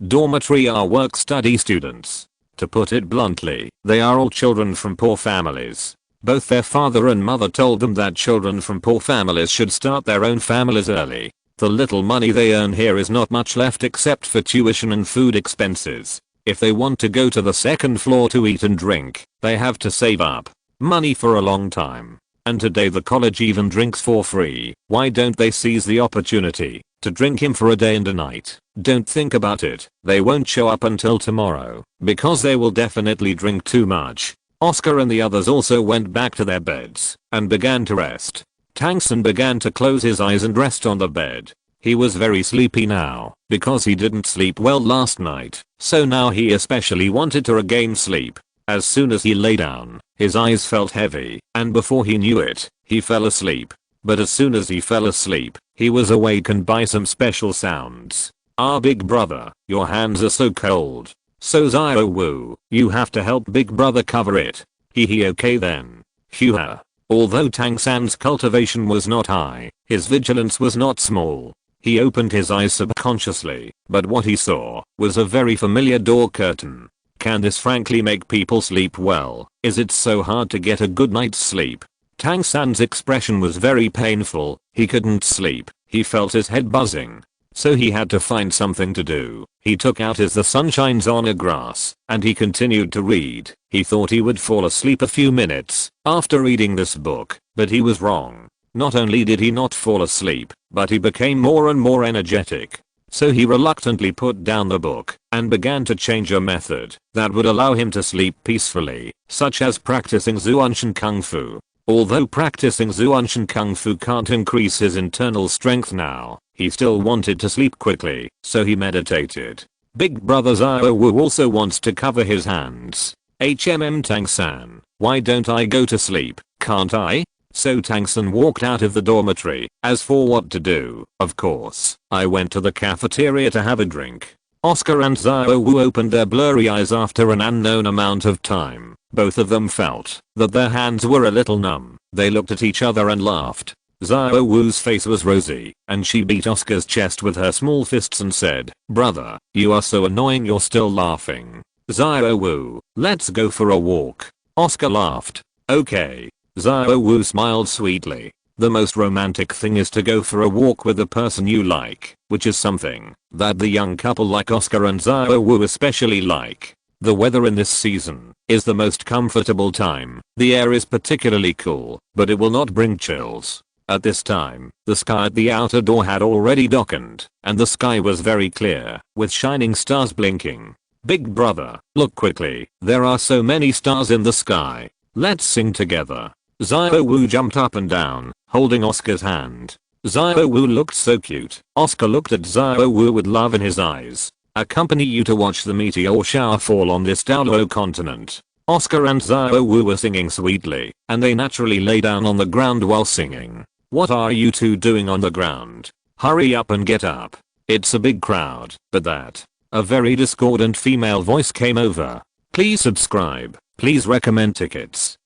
dormitory are work-study students. To put it bluntly, they are all children from poor families. Both their father and mother told them that children from poor families should start their own families early. The little money they earn here is not much left except for tuition and food expenses. If they want to go to the second floor to eat and drink, they have to save up money for a long time. And today the college even drinks for free. Why don't they seize the opportunity to drink him for a day and a night? Don't think about it. They won't show up until tomorrow because they will definitely drink too much. Oscar and the others also went back to their beds and began to rest. Tang San began to close his eyes and rest on the bed. He was very sleepy now because he didn't sleep well last night, so now he especially wanted to regain sleep. As soon as he lay down, his eyes felt heavy, and before he knew it, he fell asleep. But as soon as he fell asleep, he was awakened by some special sounds. Ah, big brother, your hands are so cold. So Xiao Wu, you have to help big brother cover it. Hee okay then. Hoo. Although Tang San's cultivation was not high, his vigilance was not small. He opened his eyes subconsciously, but what he saw was a very familiar door curtain. Can this frankly make people sleep well? Is it so hard to get a good night's sleep? Tang San's expression was very painful. He couldn't sleep. He felt his head buzzing. So he had to find something to do. He took out his The Sun Shines on a Grass, and he continued to read. He thought he would fall asleep a few minutes after reading this book, but he was wrong. Not only did he not fall asleep, but he became more and more energetic. So he reluctantly put down the book and began to change a method that would allow him to sleep peacefully, such as practicing Zuanshan Kung Fu. Although practicing Zuanshan Kung Fu can't increase his internal strength now, he still wanted to sleep quickly, so he meditated. Big brother Aozhou also wants to cover his hands. Tang-san, why don't I go to sleep, can't I? So Tang-san walked out of the dormitory. As for what to do, of course, I went to the cafeteria to have a drink. Oscar and Aozhou opened their blurry eyes after an unknown amount of time. Both of them felt that their hands were a little numb. They looked at each other and laughed. Aozhou's face was rosy, and she beat Oscar's chest with her small fists and said, "Brother, you are so annoying you're still laughing." Aozhou, let's go for a walk. Oscar laughed. Okay. Aozhou smiled sweetly. The most romantic thing is to go for a walk with the person you like, which is something that the young couple like Oscar and Aozhou especially like. The weather in this season is the most comfortable time. The air is particularly cool, but it will not bring chills. At this time, the sky at the outer door had already darkened, and the sky was very clear, with shining stars blinking. Big brother, look quickly, there are so many stars in the sky. Let's sing together. Aozhou jumped up and down, holding Oscar's hand. Aozhou looked so cute. Oscar looked at Aozhou with love in his eyes. Accompany you to watch the meteor shower fall on this Douluo continent. Oscar and Aozhou were singing sweetly, and they naturally lay down on the ground while singing. What are you two doing on the ground? Hurry up and get up. It's a big crowd. But that. A very discordant female voice came over. Please subscribe. Please recommend tickets.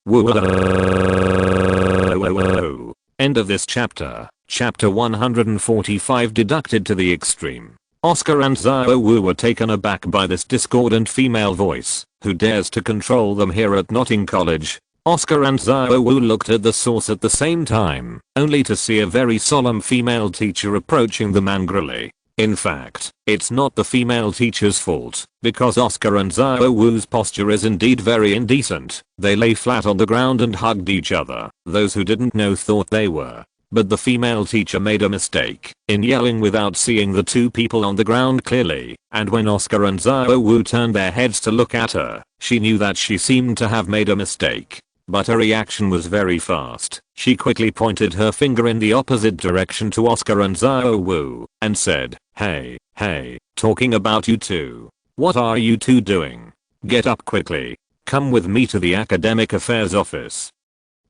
End of this chapter. Chapter 145 deducted to the extreme. Oscar and Aozhou were taken aback by this discordant female voice, who dares to control them here at Notting College. Oscar and Aozhou looked at the source at the same time, only to see a very solemn female teacher approaching them angrily. In fact, it's not the female teacher's fault, because Oscar and Aozhou's posture is indeed very indecent. They lay flat on the ground and hugged each other. Those who didn't know thought they were. But the female teacher made a mistake in yelling without seeing the two people on the ground clearly, and when Oscar and Aozhou turned their heads to look at her, she knew that she seemed to have made a mistake. But her reaction was very fast. She quickly pointed her finger in the opposite direction to Oscar and Aozhou, and said, hey, talking about you two. What are you two doing? Get up quickly. Come with me to the academic affairs office.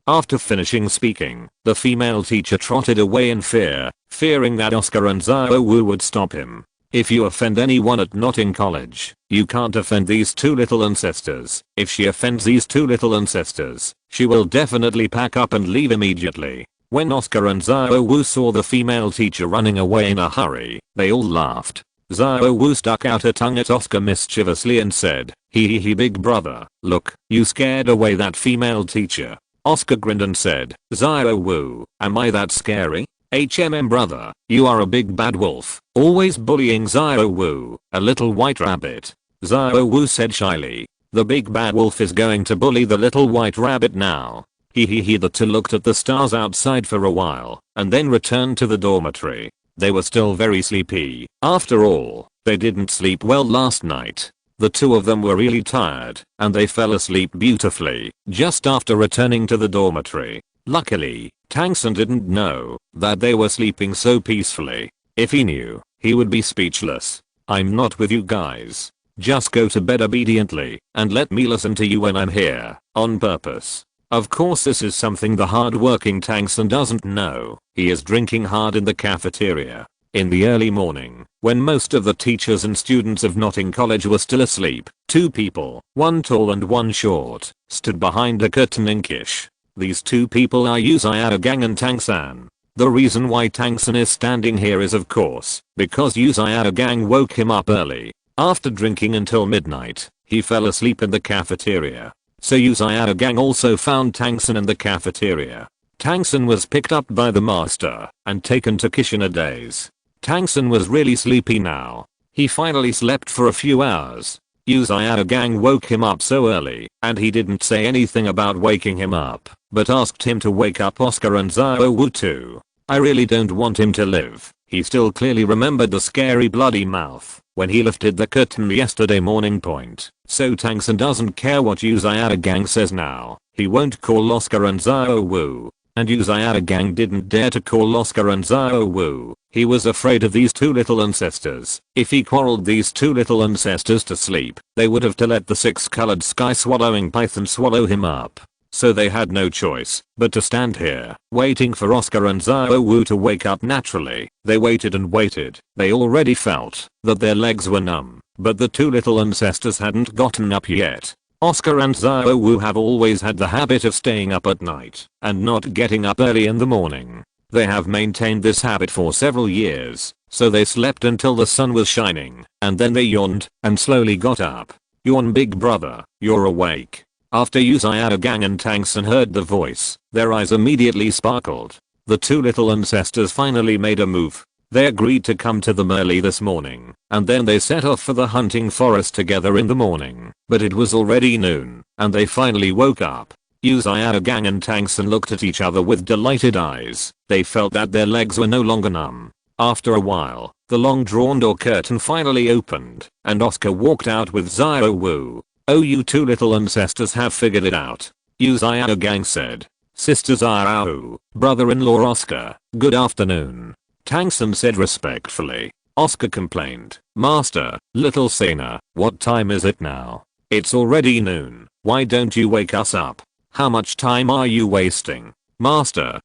After finishing speaking, the female teacher trotted away in fear, fearing that Oscar and Aozhou would stop him. If you offend anyone at Notting College, you can't offend these two little ancestors. If she offends these two little ancestors, she will definitely pack up and leave immediately. When Oscar and Aozhou saw the female teacher running away in a hurry, they all laughed. Aozhou stuck out her tongue at Oscar mischievously and said, hee big brother, look, you scared away that female teacher. Oscar grinned and said, Aozhou, am I that scary? Brother, you are a big bad wolf, always bullying Aozhou, a little white rabbit. Aozhou said shyly, the big bad wolf is going to bully the little white rabbit now. The two looked at the stars outside for a while, and then returned to the dormitory. They were still very sleepy. After all, they didn't sleep well last night. The two of them were really tired, and they fell asleep beautifully, just after returning to the dormitory. Luckily, Tang-san didn't know that they were sleeping so peacefully. If he knew, he would be speechless. I'm not with you guys. Just go to bed obediently, and let me listen to you when I'm here, on purpose. Of course this is something the hard-working Tang-san doesn't know. He is drinking hard in the cafeteria. In the early morning, when most of the teachers and students of Notting College were still asleep, two people, one tall and one short, stood behind a curtain inkish. These two people are Gang and Tang-san. The reason why Tang-san is standing here is of course, because Gang woke him up early. After drinking until midnight, he fell asleep in the cafeteria. So Gang also found Tang-san in the cafeteria. Tang-san was picked up by the master and taken to Kishina days. Tang-san was really sleepy now. He finally slept for a few hours. Gang woke him up so early, and he didn't say anything about waking him up, but asked him to wake up Oscar and Aozhou too. I really don't want him to live. He still clearly remembered the scary bloody mouth when he lifted the curtain yesterday morning. So Tangsun doesn't care what Uzayada Gang says now. He won't call Oscar and Xiao Wu. And Uzayada Gang didn't dare to call Oscar and Xiao Wu. He was afraid of these two little ancestors. If he quarreled these two little ancestors to sleep, they would have to let the six-colored sky swallowing python swallow him up. So they had no choice but to stand here, waiting for Oscar and Xiao Wu to wake up naturally. They waited and waited. They already felt that their legs were numb, but the two little ancestors hadn't gotten up yet. Oscar and Xiao Wu have always had the habit of staying up at night and not getting up early in the morning. They have maintained this habit for several years, so they slept until the sun was shining, and then they yawned and slowly got up. Yawn, big brother, you're awake. After Uzayada Gang and Tangsun heard the voice, their eyes immediately sparkled. The two little ancestors finally made a move. They agreed to come to them early this morning, and then they set off for the hunting forest together in the morning. But it was already noon, and they finally woke up. Uzayada Gang and Tangsun looked at each other with delighted eyes. They felt that their legs were no longer numb. After a while, the long-drawn door curtain finally opened, and Oscar walked out with Xiao Wu. Oh, you two little ancestors have figured it out, Uzayada Gang said. Sister Xiao, brother-in-law Oscar, good afternoon. Tangsun said respectfully. Oscar complained, Master, little Sena, what time is it now? It's already noon. Why don't you wake us up? How much time are you wasting? Master,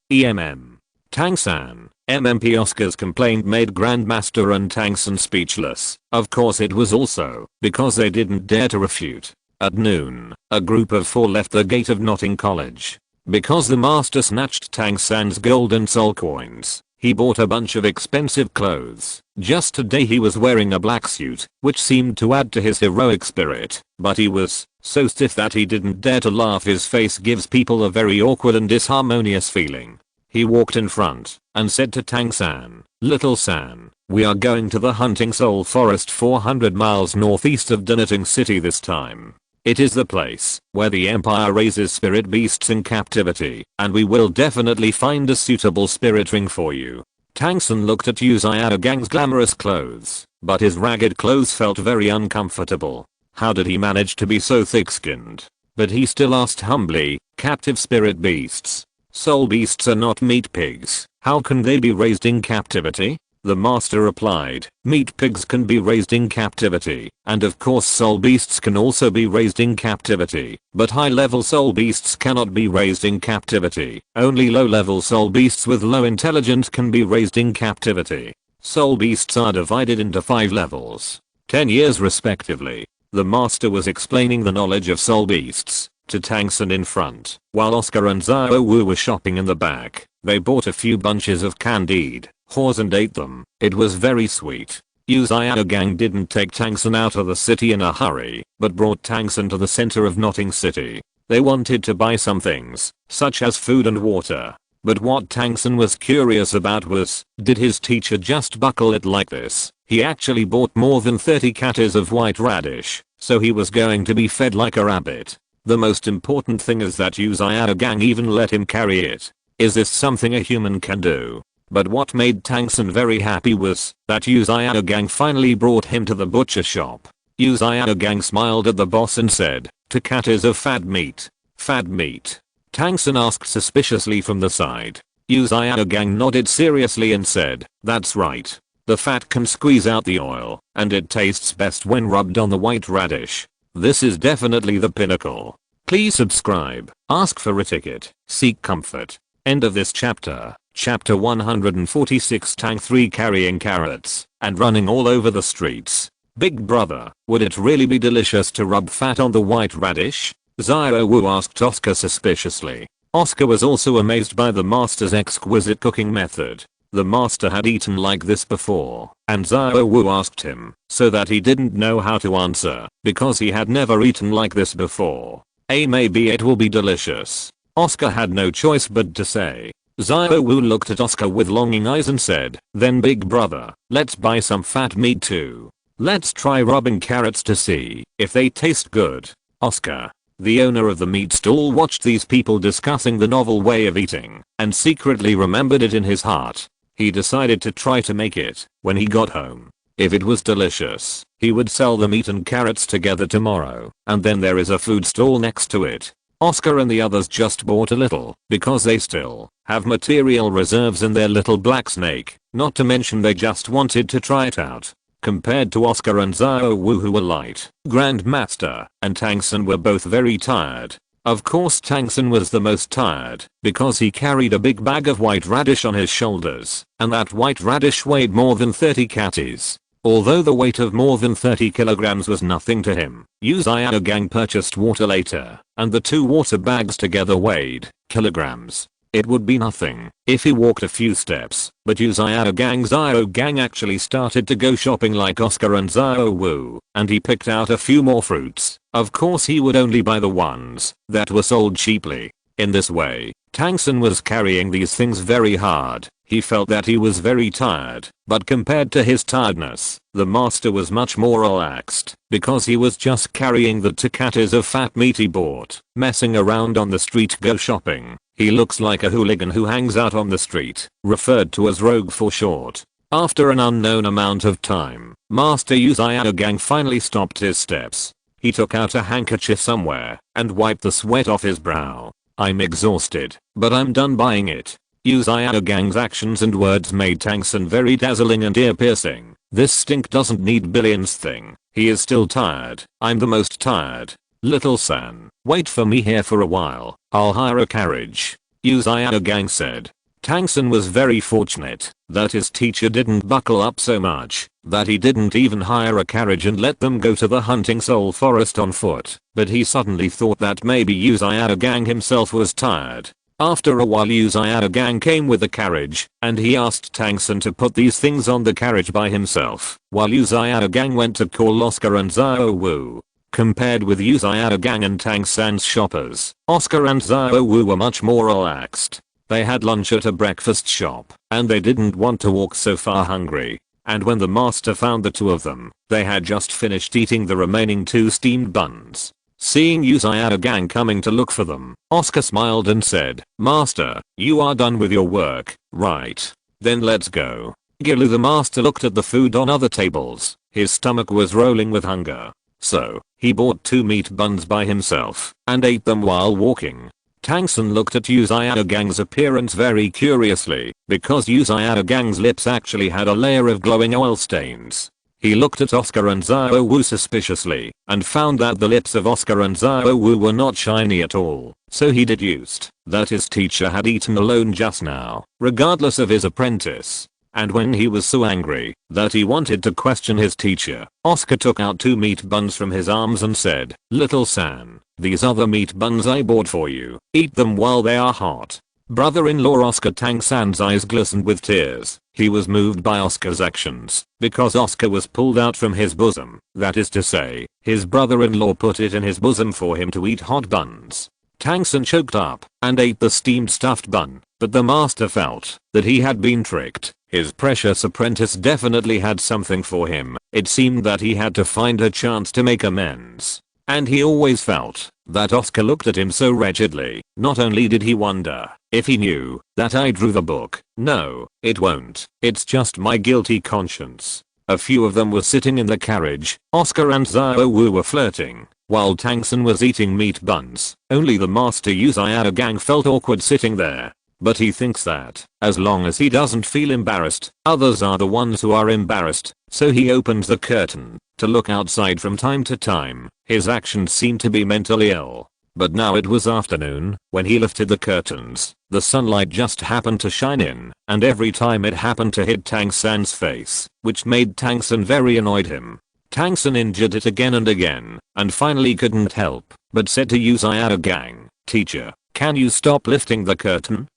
Tangsun, MMP. Oscar's complaint made Grandmaster and Tangsun speechless. Of course it was also because they didn't dare to refute. At noon, a group of 4 left the gate of Notting College. Because the master snatched Tangsun's gold and soul coins, he bought a bunch of expensive clothes. Just today he was wearing a black suit, which seemed to add to his heroic spirit, but he was so stiff that he didn't dare to laugh. His face gives people a very awkward and disharmonious feeling. He walked in front and said to Tangsun, Little San, we are going to the hunting soul forest 400 miles northeast of Douluo City this time. It is the place where the Empire raises spirit beasts in captivity, and we will definitely find a suitable spirit ring for you. Tangsun looked at Uzayada Gang's glamorous clothes, but his ragged clothes felt very uncomfortable. How did he manage to be so thick-skinned? But he still asked humbly, captive spirit beasts. Soul beasts are not meat pigs. How can they be raised in captivity? The master replied, meat pigs can be raised in captivity, and of course soul beasts can also be raised in captivity, but high-level soul beasts cannot be raised in captivity. Only low-level soul beasts with low intelligence can be raised in captivity. Soul beasts are divided into 5 levels, 10 years respectively. The master was explaining the knowledge of soul beasts to Tangsun in front, while Oscar and Xiao Wu were shopping in the back. They bought a few bunches of candied haws and ate them. It was very sweet. Uzayada Gang didn't take Tangsun out of the city in a hurry, but brought Tangsun to the center of Notting City. They wanted to buy some things, such as food and water. But what Tangsun was curious about was, did his teacher just buckle it like this? He actually bought more than 30 catters of white radish, so he was going to be fed like a rabbit. The most important thing is that Uzayada Gang even let him carry it. Is this something a human can do? But what made Tangsun very happy was that Uzayada Gang finally brought him to the butcher shop. Uzayada Gang smiled at the boss and said, 2 catters of fat meat. Fat meat? Tangsun asked suspiciously from the side. Uzayada Gang nodded seriously and said, that's right. The fat can squeeze out the oil, and it tastes best when rubbed on the white radish. This is definitely the pinnacle. Please subscribe, ask for a ticket, seek comfort. End of this chapter. Chapter 146. Tang 3 carrying carrots and running all over the streets. Big brother, would it really be delicious to rub fat on the white radish? Xiao Wu asked Oscar suspiciously. Oscar was also amazed by the master's exquisite cooking method. The master had eaten like this before, and Xiao Wu asked him, so that he didn't know how to answer, because he had never eaten like this before. Maybe it will be delicious. Oscar had no choice but to say. Xiao Wu looked at Oscar with longing eyes and said, then big brother, let's buy some fat meat too. Let's try rubbing carrots to see if they taste good. Oscar, the owner of the meat stall, watched these people discussing the novel way of eating and secretly remembered it in his heart. he decided to try to make it when he got home. If it was delicious, he would sell the meat and carrots together tomorrow, and then there is a food stall next to it. Oscar and the others just bought a little because they still have material reserves in their little black snake, not to mention they just wanted to try it out. Compared to Oscar and Xiao Wu, who were light, Grandmaster, and Tang San were both very tired. Of course Tang San was the most tired because he carried a big bag of white radish on his shoulders, and that white radish weighed more than 30 catties. Although the weight of more than 30 kilograms was nothing to him, Yu Xiaogang purchased water later, and the 2 water bags together weighed kilograms. It would be nothing if he walked a few steps, but Yu Xiaogang actually started to go shopping like Oscar and Xiao Wu, and he picked out a few more fruits. Of course he would only buy the ones that were sold cheaply. In this way, Tang San was carrying these things very hard. He felt that he was very tired, but compared to his tiredness, the master was much more relaxed because he was just carrying the 2 catties of fat meat he bought, messing around on the street go shopping. He looks like a hooligan who hangs out on the street, referred to as rogue for short. After an unknown amount of time, Master Yu Xiaogang finally stopped his steps. He took out a handkerchief somewhere and wiped the sweat off his brow. I'm exhausted, but I'm done buying it. Yu Xiaogang's actions and words made Tang San very dazzling and ear-piercing. This stink doesn't need billions thing. He is still tired. I'm the most tired. Little San, wait for me here for a while. I'll hire a carriage. Yu Xiaogang said. Tang San was very fortunate that his teacher didn't buckle up so much that he didn't even hire a carriage and let them go to the hunting soul forest on foot, but he suddenly thought that maybe Yu Xiaogang himself was tired. After a while Yu Xiaogang came with the carriage, and he asked Tang San to put these things on the carriage by himself, while Yu Xiaogang went to call Oscar and Xiao Wu. Compared with Yu Xiaogang and Tang San's shoppers, Oscar and Xiao Wu were much more relaxed. They had lunch at a breakfast shop, and they didn't want to walk so far hungry. And when the master found the 2 of them, they had just finished eating the remaining 2 steamed buns. Seeing Yu Xiaogang coming to look for them, Oscar smiled and said, Master, you are done with your work, right? Then let's go. Gilu the master looked at the food on other tables. His stomach was rolling with hunger. So, he bought 2 meat buns by himself and ate them while walking. Tang San looked at Yu Xiaogang's appearance very curiously because Yu Xiaogang's lips actually had a layer of glowing oil stains. He looked at Oscar and Xiao Wu suspiciously and found that the lips of Oscar and Xiao Wu were not shiny at all, so he deduced that his teacher had eaten alone just now, regardless of his apprentice. And when he was so angry that he wanted to question his teacher, Oscar took out 2 meat buns from his arms and said, Little San, these are the meat buns I bought for you. Eat them while they are hot. Brother-in-law Oscar Tang San's eyes glistened with tears. He was moved by Oscar's actions because Oscar was pulled out from his bosom. That is to say, his brother-in-law put it in his bosom for him to eat hot buns. Tang San choked up and ate the steamed stuffed bun, but the master felt that he had been tricked. His precious apprentice definitely had something for him. It seemed that he had to find a chance to make amends. And he always felt that Oscar looked at him so wretchedly. Not only did he wonder if he knew that I drew the book. No, it won't. It's just my guilty conscience. A few of them were sitting in the carriage. Oscar and Xiao Wu were flirting, while Tang San was eating meat buns. Only the master Yu Xiaogang felt awkward sitting there. But he thinks that, as long as he doesn't feel embarrassed, others are the ones who are embarrassed, so he opens the curtain to look outside from time to time. His actions seemed to be mentally ill. But now it was afternoon, when he lifted the curtains, the sunlight just happened to shine in, and every time it happened to hit Tang San's face, which made Tang San very annoyed him. Tang San injured it again and again, and finally couldn't help, but said to Yu Xiaogang, Teacher, can you stop lifting the curtain?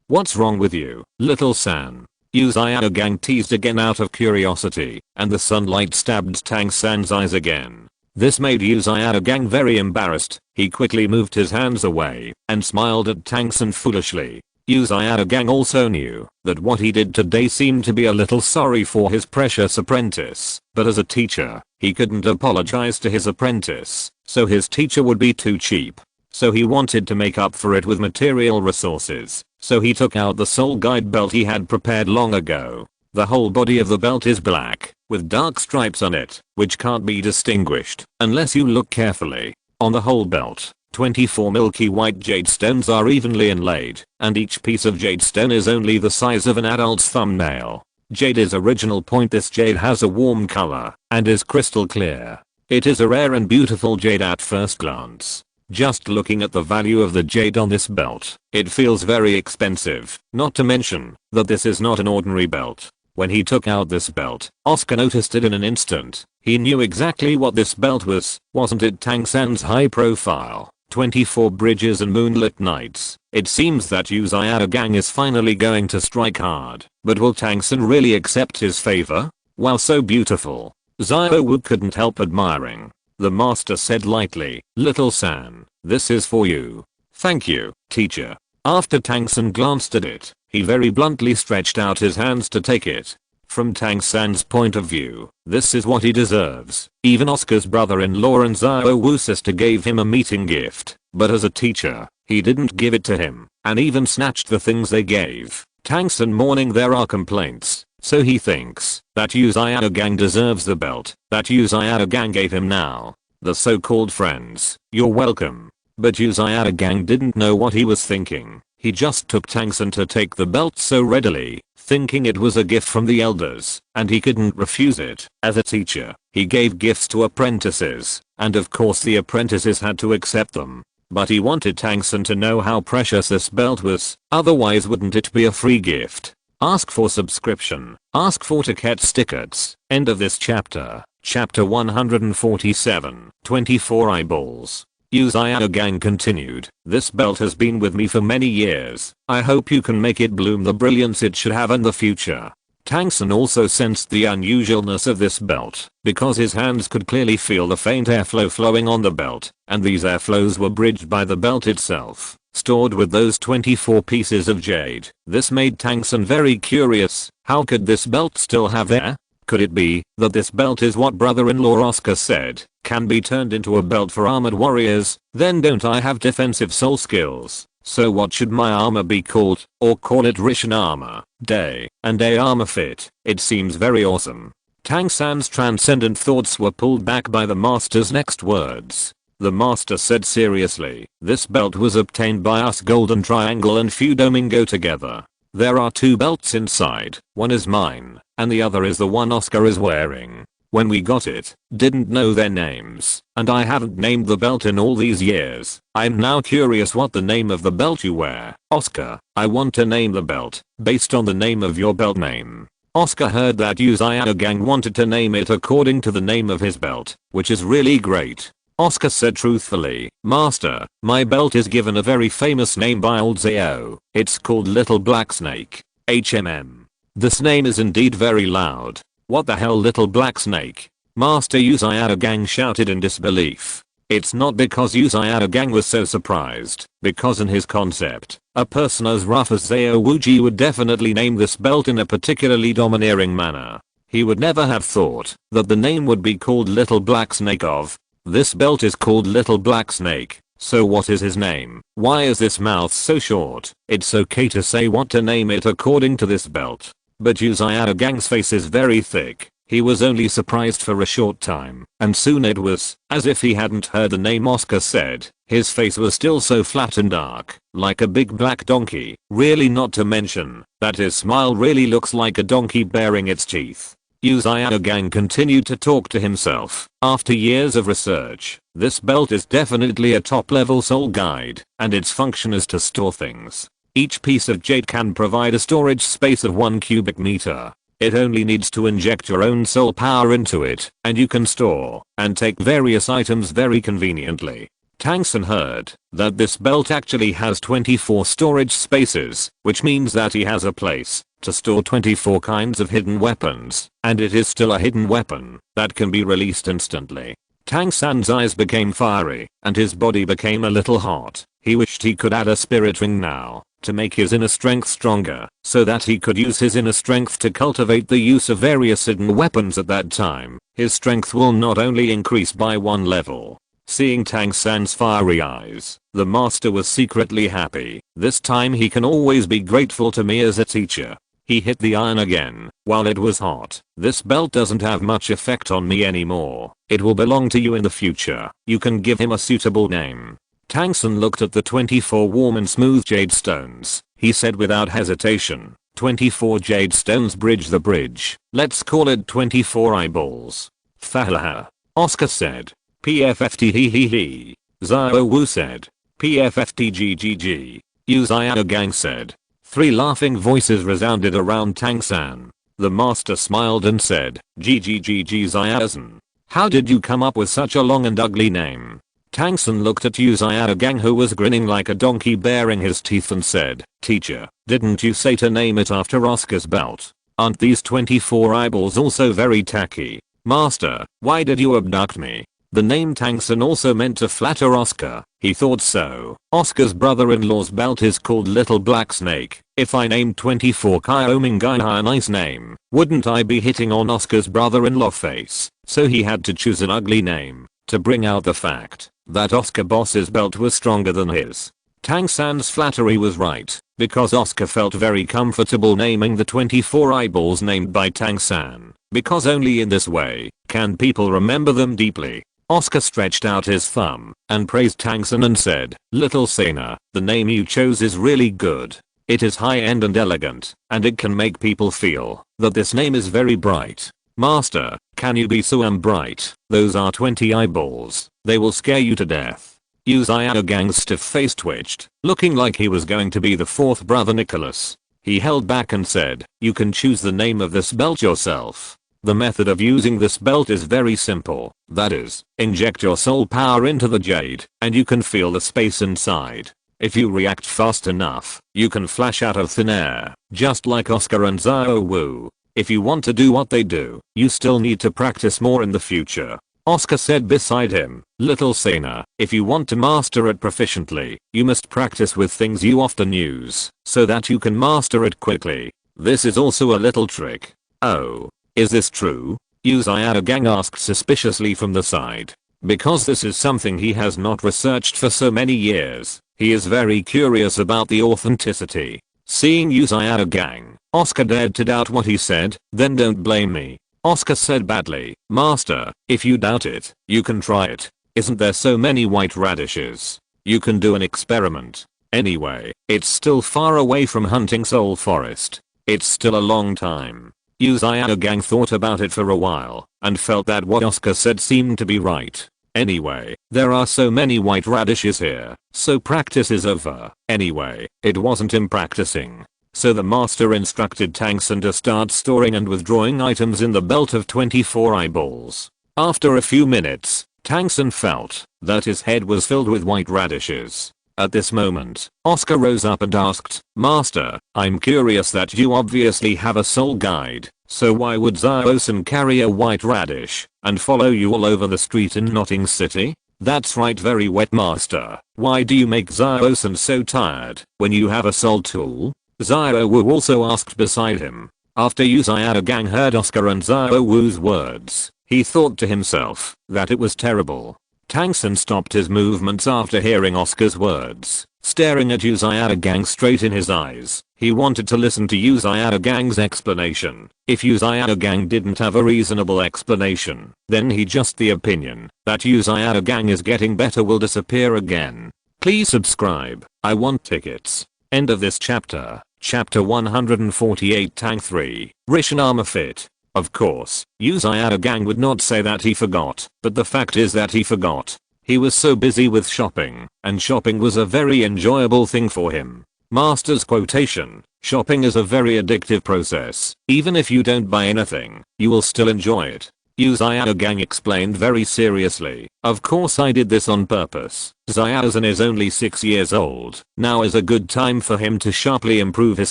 What's wrong with you, little San? Yu Xiaogang teased again out of curiosity, and the sunlight stabbed Tang San's eyes again. This made Yu Xiaogang very embarrassed. He quickly moved his hands away and smiled at Tang San foolishly. Yu Xiaogang also knew that what he did today seemed to be a little sorry for his precious apprentice, but as a teacher, he couldn't apologize to his apprentice, so his teacher would be too cheap. so he wanted to make up for it with material resources. So he took out the soul guide belt he had prepared long ago. The whole body of the belt is black, with dark stripes on it, which can't be distinguished unless you look carefully. On the whole belt, 24 milky white jade stones are evenly inlaid, and each piece of jade stone is only the size of an adult's thumbnail. Jade is original point. This jade has a warm color, and is crystal clear. It is a rare and beautiful jade at first glance. Just looking at the value of the jade on this belt, it feels very expensive, not to mention that this is not an ordinary belt. When he took out this belt, Oscar noticed it in an instant. He knew exactly what this belt was. Wasn't it Tang San's high profile 24 bridges and moonlit nights? It seems that Yu Xiao Gang is finally going to strike hard, but will Tang San really accept his favor? Wow, so beautiful. Xiao Wu couldn't help admiring. The master said lightly, "Little San, this is for you." "Thank you, teacher." After Tang San glanced at it, he very bluntly stretched out his hands to take it. From Tang San's point of view, this is what he deserves. Even Oscar's brother-in-law and Xiao Wu's sister gave him a meeting gift, but as a teacher, he didn't give it to him, and even snatched the things they gave. Tang San mourning there are complaints, so he thinks that Yu Xiao Gang deserves the belt that Yu Xiao Gang gave him now. The so-called friends, "You're welcome." But Yu Xiao Gang didn't know what he was thinking. He just took Tang San to take the belt so readily, thinking it was a gift from the elders, and he couldn't refuse it. As a teacher, he gave gifts to apprentices, and of course the apprentices had to accept them. But he wanted Tang San to know how precious this belt was, otherwise wouldn't it be a free gift? Ask for subscription. Ask for ticket stickers. End of this chapter. Chapter 147. 24 eyeballs. Yu Xiao Gang continued. "This belt has been with me for many years. I hope you can make it bloom the brilliance it should have in the future." Tang San also sensed the unusualness of this belt, because his hands could clearly feel the faint airflow flowing on the belt, and these airflows were bridged by the belt itself, stored with those 24 pieces of jade. This made Tang San very curious. How could this belt still have air? Could it be that this belt is what brother-in-law Oscar said can be turned into a belt for armored warriors? Then don't I have defensive soul skills? So what should my armor be called? Or call it Rishon armor, day, and day armor fit? It seems very awesome. Tang San's transcendent thoughts were pulled back by the master's next words. The master said seriously, "This belt was obtained by us Golden Triangle and Fu Domingo together. There are 2 belts inside, one is mine, and the other is the one Oscar is wearing. When we got it, didn't know their names, and I haven't named the belt in all these years. I'm now curious what the name of the belt you wear. Oscar, I want to name the belt, based on the name of your belt name." Oscar heard that Yu Xiao Gang wanted to name it according to the name of his belt, which is really great. Oscar said truthfully, "Master, my belt is given a very famous name by old Xiao. It's called Little Black Snake. HMM. This name is indeed very loud." "What the hell, Little Black Snake?" Master Yu Xiao Gang shouted in disbelief. It's not because Yu Xiao Gang was so surprised, because in his concept, a person as rough as Xiao Wuji would definitely name this belt in a particularly domineering manner. He would never have thought that the name would be called Little Black Snake of. This belt is called Little Black Snake, so what is his name? Why is this mouth so short? It's okay to say what to name it according to this belt. But Yu Xiao Gang's face is very thick. He was only surprised for a short time, and soon it was as if he hadn't heard the name Oscar said. His face was still so flat and dark, like a big black donkey, really, not to mention that his smile really looks like a donkey baring its teeth. Yu Xiao Gang continued to talk to himself. After years of research, this belt is definitely a top-level soul guide, and its function is to store things. Each piece of jade can provide a storage space of 1 cubic meter. It only needs to inject your own soul power into it, and you can store and take various items very conveniently. Tang San heard that this belt actually has 24 storage spaces, which means that he has a place to store 24 kinds of hidden weapons, and it is still a hidden weapon that can be released instantly. Tang San's eyes became fiery, and his body became a little hot. He wished he could add a spirit ring now, to make his inner strength stronger, so that he could use his inner strength to cultivate the use of various hidden weapons at that time. His strength will not only increase by 1 level. Seeing Tang San's fiery eyes, the master was secretly happy. This time he can always be grateful to me as a teacher. He hit the iron again while it was hot. This belt doesn't have much effect on me anymore. It will belong to you in the future. You can give him a suitable name. Tang San looked at the 24 warm and smooth jade stones. He said without hesitation, 24 jade stones bridge the bridge. Let's call it 24 eyeballs. Fahaha. Oscar said. PFFT he he he. Xiao Wu said. PFFT GGG. Yu Xiao Gang said. 3 laughing voices resounded around Tang San. The master smiled and said, GGGG Xiao San. How did you come up with such a long and ugly name? Tang San looked at Yu Xiao Gang, who was grinning like a donkey baring his teeth, and said, Teacher, didn't you say to name it after Oscar's belt? Aren't these 24 eyeballs also very tacky? Master, why did you abduct me? The name Tang San also meant to flatter Oscar. He thought so. Oscar's brother-in-law's belt is called Little Black Snake. If I named 24 Kyomingai a nice name, wouldn't I be hitting on Oscar's brother-in-law face? So he had to choose an ugly name to bring out the fact that Oscar Boss's belt was stronger than his. Tang San's flattery was right, because Oscar felt very comfortable naming the 24 eyeballs named by Tang San, because only in this way can people remember them deeply. Oscar stretched out his thumb and praised Tang San and said, Little Sana, the name you chose is really good. It is high-end and elegant, and it can make people feel that this name is very bright. Master, can you be so bright? Those are 20 eyeballs. They will scare you to death. Yu Xiao Gang's stiff face twitched, looking like he was going to be the 4th brother Nicholas. He held back and said, you can choose the name of this belt yourself. The method of using this belt is very simple. That is, inject your soul power into the jade, and you can feel the space inside. If you react fast enough, you can flash out of thin air, just like Oscar and Xiao Wu. If you want to do what they do, you still need to practice more in the future. Oscar said beside him, Little Sana, if you want to master it proficiently, you must practice with things you often use, so that you can master it quickly. This is also a little trick. Oh. Is this true? Yu Xiao Gang asked suspiciously from the side. Because this is something he has not researched for so many years, he is very curious about the authenticity. Seeing Yu Xiao Gang, Oscar dared to doubt what he said. Then don't blame me. Oscar said badly, Master, if you doubt it, you can try it. Isn't there so many white radishes? You can do an experiment. Anyway, it's still far away from hunting Soul Forest. It's still a long time. Yu Xiao Gang thought about it for a while and felt that what Oscar said seemed to be right. Anyway, there are so many white radishes here, so practice is over. Anyway, it wasn't him practicing. So the master instructed Tang San to start storing and withdrawing items in the belt of 24 eyeballs. After a few minutes, Tang San felt that his head was filled with white radishes. At this moment, Oscar rose up and asked, Master, I'm curious that you obviously have a soul guide, so why would Xiao-san carry a white radish and follow you all over the street in Notting City? That's right, very wet, Master. Why do you make Xiao-san so tired when you have a soul tool? Xiao Wu also asked beside him. After Yu Xiao Gang heard Oscar and Xiao Wu's words, he thought to himself that it was terrible. Tang San stopped his movements after hearing Oscar's words, staring at Yu Xiao Gang straight in his eyes. He wanted to listen to Yu Xiao Gang's explanation. If Yu Xiao Gang didn't have a reasonable explanation, then the opinion that Yu Xiao Gang is getting better will disappear again. Please subscribe. I want tickets. End of this chapter. Chapter 148 Tang 3. Rishinama Fit. Of course, Yu Xiao Gang would not say that he forgot, but the fact is that he forgot. He was so busy with shopping, and shopping was a very enjoyable thing for him. Master's quotation, shopping is a very addictive process. Even if you don't buy anything, you will still enjoy it. Yu Xiao Gang explained very seriously. Of course I did this on purpose. Xiao-san is only 6 years old. Now is a good time for him to sharply improve his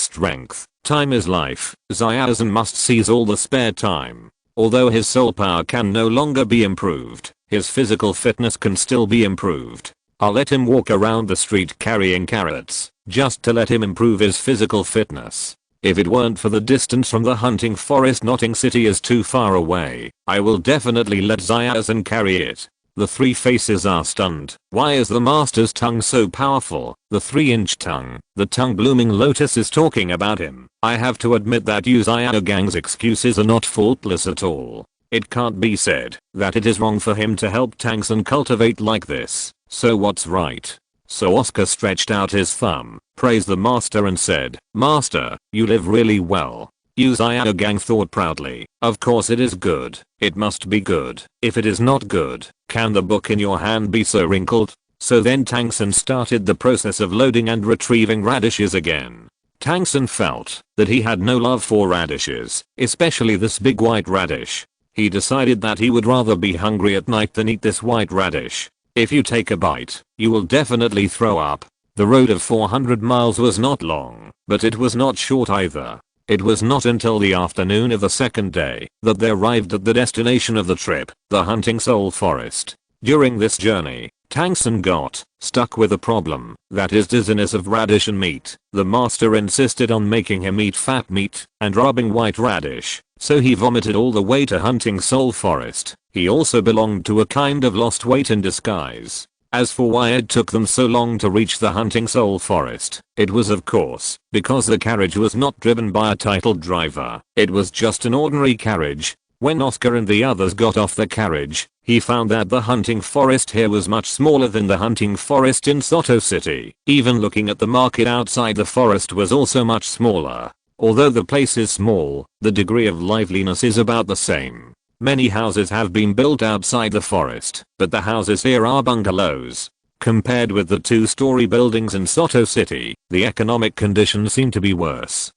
strength. Time is life. Xiao-san must seize all the spare time. Although his soul power can no longer be improved, his physical fitness can still be improved. I'll let him walk around the street carrying carrots, just to let him improve his physical fitness. If it weren't for the distance from the hunting forest, Notting City is too far away. I will definitely let Xiao-san carry it. The three faces are stunned. Why is the master's tongue so powerful? The 3-inch tongue, the tongue blooming lotus is talking about him. I have to admit that Uzaya Gang's excuses are not faultless at all. It can't be said that it is wrong for him to help Tangsun cultivate like this. So what's right? So Oscar stretched out his thumb, praised the master and said, "Master, you live really well." Uzaya Gang thought proudly, "Of course it is good. It must be good. If it is not good, can the book in your hand be so wrinkled?" So then Tangsun started the process of loading and retrieving radishes again. Tangsun felt that he had no love for radishes, especially this big white radish. He decided that he would rather be hungry at night than eat this white radish. If you take a bite, you will definitely throw up. The road of 400 miles was not long, but it was not short either. It was not until the afternoon of the second day that they arrived at the destination of the trip, the Hunting Soul Forest. During this journey, Tangsun got stuck with a problem, that is dizziness of radish and meat. The master insisted on making him eat fat meat and rubbing white radish, so he vomited all the way to Hunting Soul Forest. He also belonged to a kind of lost weight in disguise. As for why it took them so long to reach the Hunting Soul Forest, it was of course because the carriage was not driven by a titled driver. It was just an ordinary carriage. When Oscar and the others got off the carriage, he found that the hunting forest here was much smaller than the hunting forest in Soto City. Even looking at the market outside the forest was also much smaller. Although the place is small, the degree of liveliness is about the same. Many houses have been built outside the forest, but the houses here are bungalows. Compared with the 2-story buildings in Soto City, the economic conditions seem to be worse.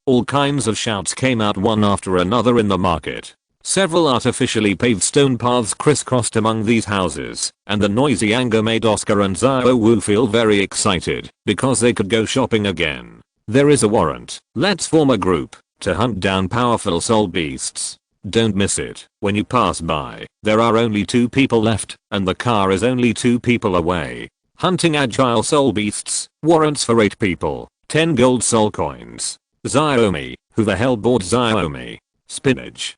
All kinds of shouts came out one after another in the market. Several artificially paved stone paths crisscrossed among these houses, and the noisy anger made Oscar and Xiaowu feel very excited, because they could go shopping again. There is a warrant. Let's form a group to hunt down powerful soul beasts. Don't miss it. When you pass by, there are only 2 people left, and the car is only 2 people away. Hunting agile soul beasts, warrants for 8 people, 10 gold soul coins. Xiaomi, who the hell bought Xiaomi? Spinach,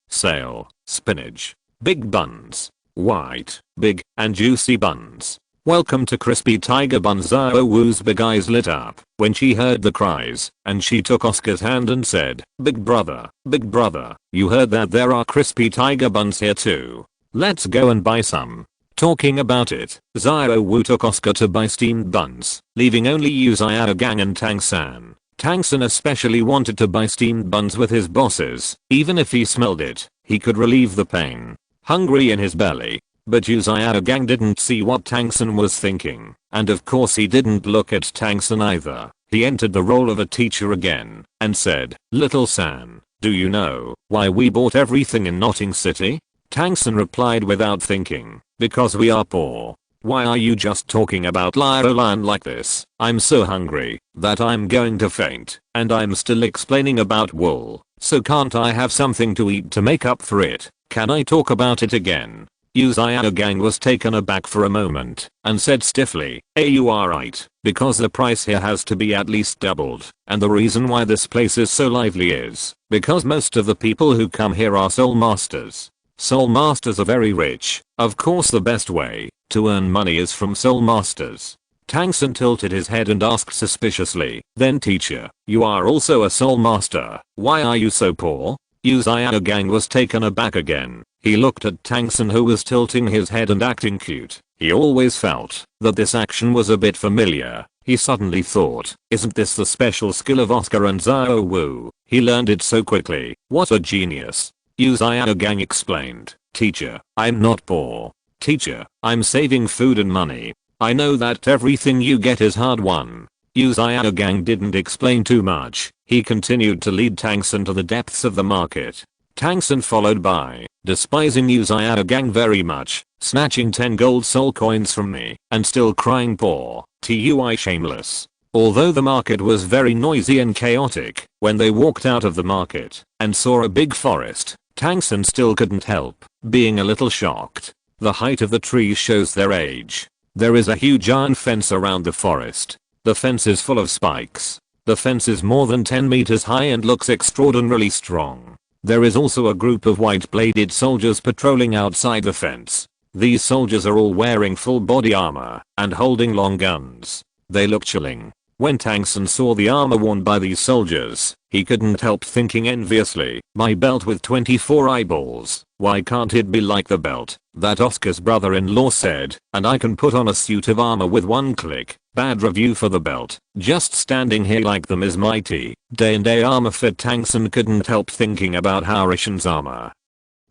sale, spinach. Big buns. White, big, and juicy buns. Welcome to crispy tiger buns. Xiaowu's big eyes lit up when she heard the cries, and she took Oscar's hand and said, big brother, you heard that there are crispy tiger buns here too. Let's go and buy some. Talking about it, Xiaowu took Oscar to buy steamed buns, leaving only Uzaya Gang and Tangsun. Tangsun especially wanted to buy steamed buns with his bosses. Even if he smelled it, he could relieve the pain. Hungry in his belly. But Uzaya Gang didn't see what Tangsun was thinking, and of course he didn't look at Tangsun either. He entered the role of a teacher again, and said, Little San, do you know why we bought everything in Notting City? Tangsun replied without thinking, because we are poor. Why are you just talking about Lioland like this? I'm so hungry that I'm going to faint, and I'm still explaining about wool, so can't I have something to eat to make up for it? Can I talk about it again? Uzaya Gang was taken aback for a moment, and said stiffly, you are right, because the price here has to be at least doubled, and the reason why this place is so lively is because most of the people who come here are soul masters. Soul masters are very rich. Of course the best way to earn money is from soul masters. Tangsun tilted his head and asked suspiciously, then teacher, you are also a soul master. Why are you so poor? Uzaya Gang was taken aback again. He looked at Tangsun, who was tilting his head and acting cute. He always felt that this action was a bit familiar. He suddenly thought, isn't this the special skill of Oscar and Xiaowu? He learned it so quickly. What a genius. Uzaya Gang explained, teacher, I'm not poor. Teacher, I'm saving food and money. I know that everything you get is hard won. Uzaya Gang didn't explain too much. He continued to lead Tangsun to the depths of the market. Tangsun followed by, despising Uzaya Gang very much, snatching 10 gold soul coins from me, and still crying poor, tui shameless. Although the market was very noisy and chaotic, when they walked out of the market and saw a big forest, Tangsun still couldn't help being a little shocked. The height of the trees shows their age. There is a huge iron fence around the forest. The fence is full of spikes. The fence is more than 10 meters high and looks extraordinarily strong. There is also a group of white-bladed soldiers patrolling outside the fence. These soldiers are all wearing full body armor and holding long guns. They look chilling. When Tangsun saw the armor worn by these soldiers, he couldn't help thinking enviously, my belt with 24 eyeballs, why can't it be like the belt that Oscar's brother-in-law said, and I can put on a suit of armor with one click. Bad review for the belt. Just standing here like them is mighty. Day and day armor fit. Tangsun couldn't help thinking about how Rishin's armor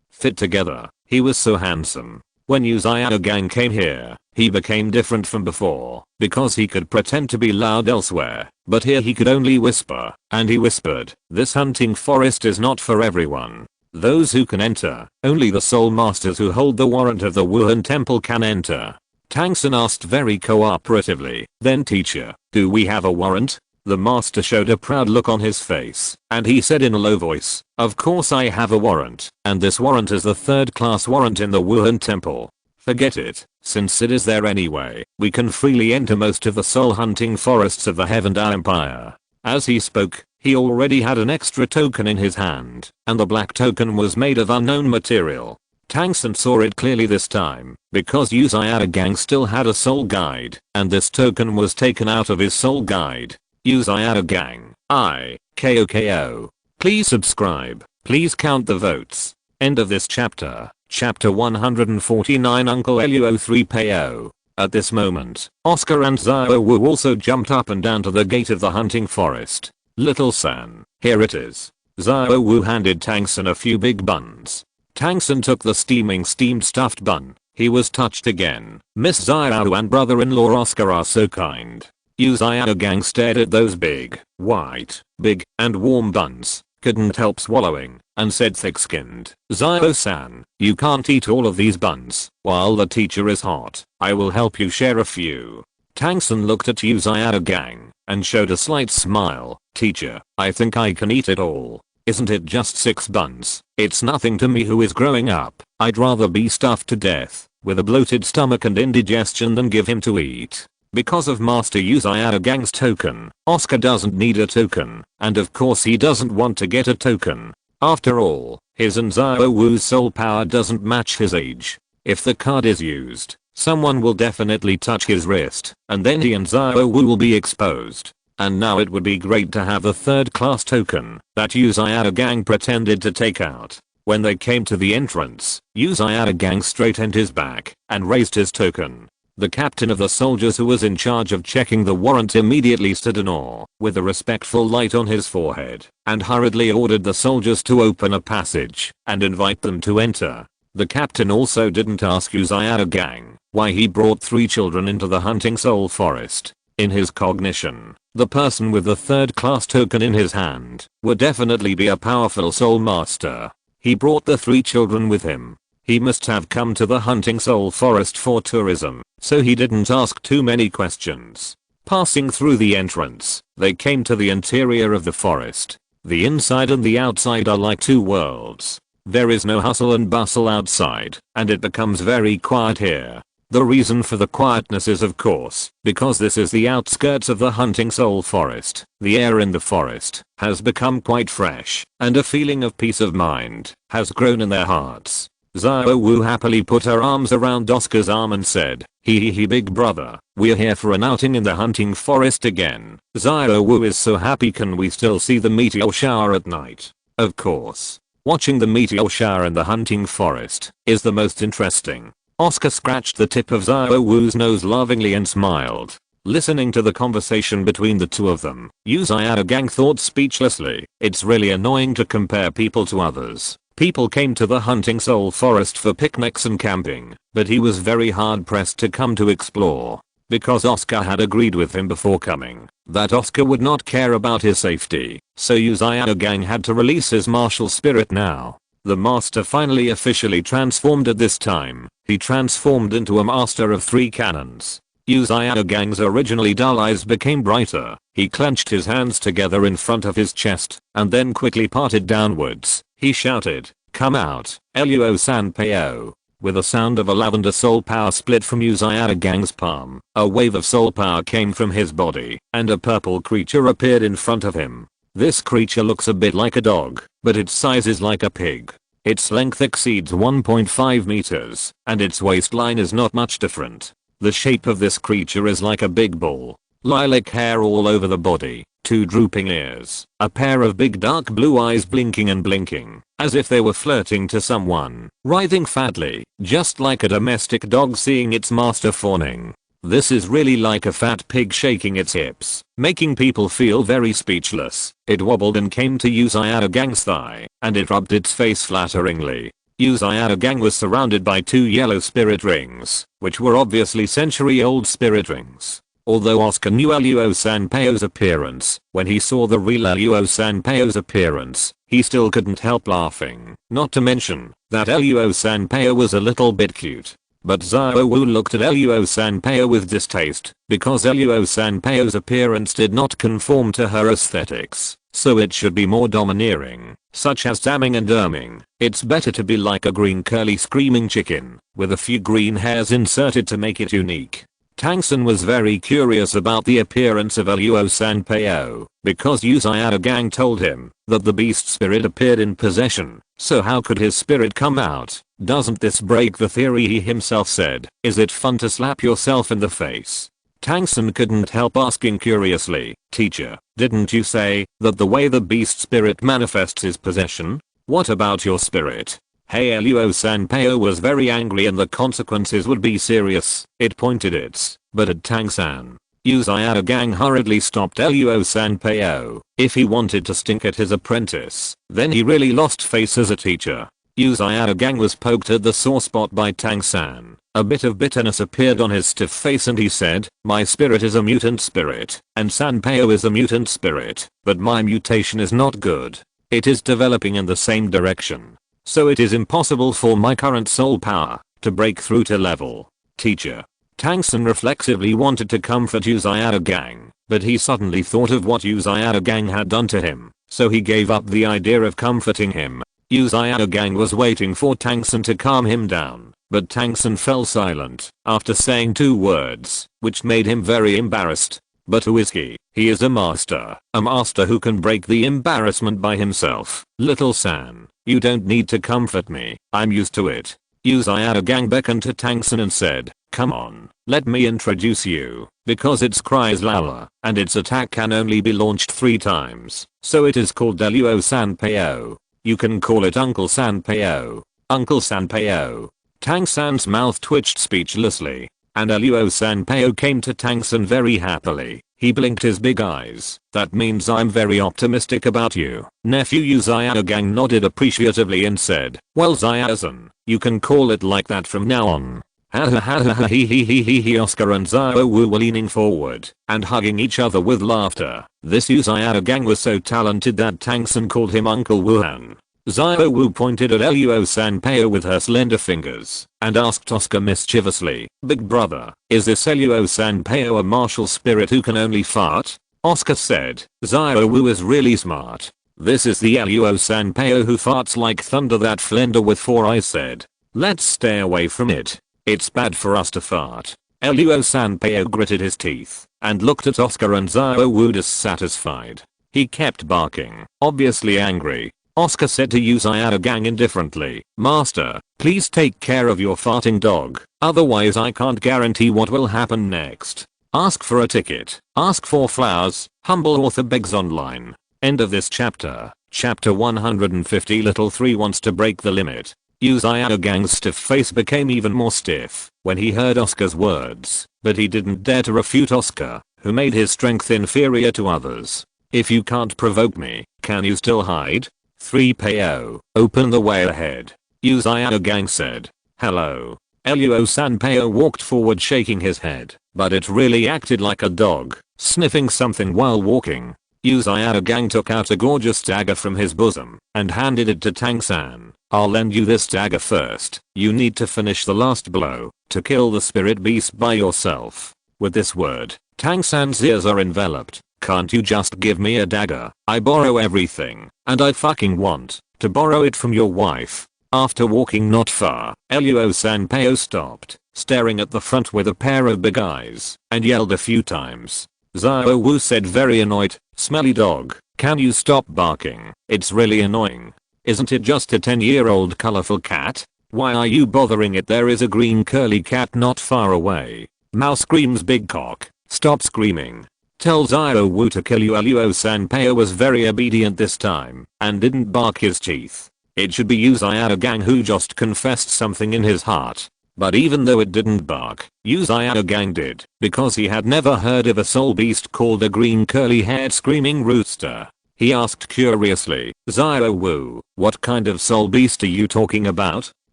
fit together. He was so handsome. When Uzayao Gang came here, he became different from before, because he could pretend to be loud elsewhere, but here he could only whisper, and he whispered, this hunting forest is not for everyone. Those who can enter, only the soul masters who hold the warrant of the Wuhan temple can enter. Tangsun asked very cooperatively, then teacher, do we have a warrant? The master showed a proud look on his face, and he said in a low voice, of course I have a warrant, and this warrant is the third-class warrant in the Wuhan temple. Forget it, since it is there anyway, we can freely enter most of the soul hunting forests of the Heaven-Dao Empire. As he spoke, he already had an extra token in his hand, and the black token was made of unknown material. Tangsun saw it clearly this time, because Uzayao Gang still had a soul guide, and this token was taken out of his soul guide. Uzayao Gang, KOKO. Please subscribe, please count the votes. End of this chapter. Chapter 149 Uncle Luo 3PO. At this moment, Oscar and Xiao Wu also jumped up and down to the gate of the hunting forest. Little San, here it is. Xiao Wu handed Tangsun a few big buns. Tangsun took the steamed stuffed bun. He was touched again. Miss Xiao and brother-in-law Oscar are so kind. Uzayao Gang stared at those big, and warm buns, couldn't help swallowing, and said thick-skinned, Xiao-san, you can't eat all of these buns, while the teacher is hot, I will help you share a few. Tangsun looked at Uzayao Gang, and showed a slight smile, teacher, I think I can eat it all. Isn't it just 6 buns? It's nothing to me who is growing up, I'd rather be stuffed to death, with a bloated stomach and indigestion than give him to eat. Because of Master Uzayao Gang's token, Oscar doesn't need a token, and of course he doesn't want to get a token. After all, his and Xiao Wu's soul power doesn't match his age. If the card is used, someone will definitely touch his wrist, and then he and Xiao Wu will be exposed. And now it would be great to have the third-class token that Uzayao Gang pretended to take out. When they came to the entrance, Uzayao Gang straightened his back and raised his token. The captain of the soldiers who was in charge of checking the warrant immediately stood in awe, with a respectful light on his forehead, and hurriedly ordered the soldiers to open a passage and invite them to enter. The captain also didn't ask Uzayao Gang why he brought 3 children into the hunting soul forest. In his cognition, the person with the third-class token in his hand would definitely be a powerful soul master. He brought the 3 children with him. He must have come to the hunting soul forest for tourism, so he didn't ask too many questions. Passing through the entrance, they came to the interior of the forest. The inside and the outside are like 2 worlds. There is no hustle and bustle outside, and it becomes very quiet here. The reason for the quietness is of course, because this is the outskirts of the hunting soul forest. The air in the forest has become quite fresh, and a feeling of peace of mind has grown in their hearts. Xiao Wu happily put her arms around Oscar's arm and said, hee big brother, we're here for an outing in the hunting forest again. Xiao Wu is so happy. Can we still see the meteor shower at night? Of course. Watching the meteor shower in the hunting forest is the most interesting. Oscar scratched the tip of Xiao Wu's nose lovingly and smiled. Listening to the conversation between the two of them, Uzayao Gang thought speechlessly, it's really annoying to compare people to others. People came to the hunting soul forest for picnics and camping, but he was very hard pressed to come to explore. Because Oscar had agreed with him before coming, that Oscar would not care about his safety, so Uzayao Gang had to release his martial spirit now. The master finally officially transformed at this time. He transformed into a master of 3 cannons. Uzayao Gang's originally dull eyes became brighter. He clenched his hands together in front of his chest, and then quickly parted downwards. He shouted, come out, Luo-san Peo. With a sound of a lavender soul power split from Uzayao Gang's palm, a wave of soul power came from his body, and a purple creature appeared in front of him. This creature looks a bit like a dog, but its size is like a pig. Its length exceeds 1.5 meters, and its waistline is not much different. The shape of this creature is like a big ball. Lilac hair all over the body, 2 drooping ears, a pair of big dark blue eyes blinking and blinking, as if they were flirting to someone, writhing fatly, just like a domestic dog seeing its master fawning. This is really like a fat pig shaking its hips, making people feel very speechless. It wobbled and came to Uzayagang's thigh, and it rubbed its face flatteringly. Uzayagang was surrounded by 2 yellow spirit rings, which were obviously century-old spirit rings. Although Oscar knew Luo Sanpao's appearance, when he saw the real Luo Sanpao's appearance, he still couldn't help laughing. Not to mention that Luo Sanpao was a little bit cute. But Xiao Wu looked at Luo Sanpao with distaste, because Luo Sanpao's appearance did not conform to her aesthetics, so it should be more domineering, such as damning and erming. It's better to be like a green curly screaming chicken, with a few green hairs inserted to make it unique. Tangsun was very curious about the appearance of Luo Sanpao, because Uzayagang told him that the beast spirit appeared in possession, so how could his spirit come out? Doesn't this break the theory he himself said? Is it fun to slap yourself in the face? Tangsun couldn't help asking curiously, teacher, didn't you say that the way the beast spirit manifests is possession? What about your spirit? Hey, Luo Sanpao was very angry and the consequences would be serious. It pointed its butt at Tangsun. Uzayagang hurriedly stopped Luo Sanpao. If he wanted to stink at his apprentice, then he really lost face as a teacher. Uzayagang was poked at the sore spot by Tangsun. A bit of bitterness appeared on his stiff face and he said, my spirit is a mutant spirit, and Sanpao is a mutant spirit, but my mutation is not good. It is developing in the same direction. So it is impossible for my current soul power to break through to level. Teacher. Tangsun reflexively wanted to comfort Uzayagang, but he suddenly thought of what Uzayagang had done to him, so he gave up the idea of comforting him. Uzayagang was waiting for Tangsun to calm him down, but Tangsun fell silent after saying 2 words, which made him very embarrassed. But who is he? He is a master who can break the embarrassment by himself. Little San, you don't need to comfort me, I'm used to it. Uzayagang beckoned to Tangsun and said, come on, let me introduce you, because its cry is Lala, and its attack can only be launched 3 times, so it is called Luo Sanpao. You can call it Uncle Sanpao. Uncle Sanpao. Tangsun's mouth twitched speechlessly, and Luo Sanpao came to Tangsun very happily. He blinked his big eyes. That means I'm very optimistic about you. Nephew Uzayagang nodded appreciatively and said, well Xiaozhen, you can call it like that from now on. Ha ha ha ha ha he he. Oscar and Xiao Wu were leaning forward and hugging each other with laughter. This Uzayagang was so talented that Tangsun called him Uncle Wuhan. Xiao Wu pointed at Luo Sanpao with her slender fingers and asked Oscar mischievously, big brother, is this Luo Sanpao a martial spirit who can only fart? Oscar said, Xiao Wu is really smart. This is the Luo Sanpao who farts like thunder, that flender with 4 eyes said. Let's stay away from it. It's bad for us to fart. Luo Sanpao gritted his teeth and looked at Oscar and Xiao Wu dissatisfied. He kept barking, obviously angry. Oscar said to Uzayagang indifferently, master, please take care of your farting dog, otherwise I can't guarantee what will happen next. Ask for a ticket. Ask for flowers. Humble author begs online. End of this chapter. Chapter 150. Little 3 wants to break the limit. Uzayagang's stiff face became even more stiff when he heard Oscar's words, but he didn't dare to refute Oscar, who made his strength inferior to others. If you can't provoke me, can you still hide? 3PO, open the way ahead. Uzayagang said. Hello. Luo Sanpao walked forward shaking his head, but it really acted like a dog, sniffing something while walking. Uzayagang took out a gorgeous dagger from his bosom and handed it to Tangsun. I'll lend you this dagger first. You need to finish the last blow to kill the spirit beast by yourself. With this word, Tangsun's ears are enveloped. Can't you just give me a dagger? I borrow everything, and I fucking want to borrow it from your wife. After walking not far, Luo Sanpao stopped, staring at the front with a pair of big eyes, and yelled a few times. Xiao Wu said very annoyed, smelly dog, can you stop barking? It's really annoying. Isn't it just a 10-year-old colorful cat? Why are you bothering it? There is a green curly cat not far away. Mao screams big cock. Stop screaming. Tells Aozhou to kill you. Luo-sanpao was very obedient this time and didn't bark his teeth. It should be Gang who just confessed something in his heart. But even though it didn't bark, Gang did, because he had never heard of a soul beast called a green curly-haired screaming rooster. He asked curiously, Wu, what kind of soul beast are you talking about?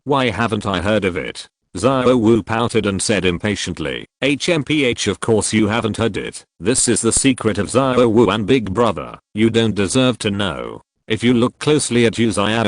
Why haven't I heard of it? Wu pouted and said impatiently, HMPH, of course you haven't heard it. This is the secret of Wu and Big Brother. You don't deserve to know. If you look closely at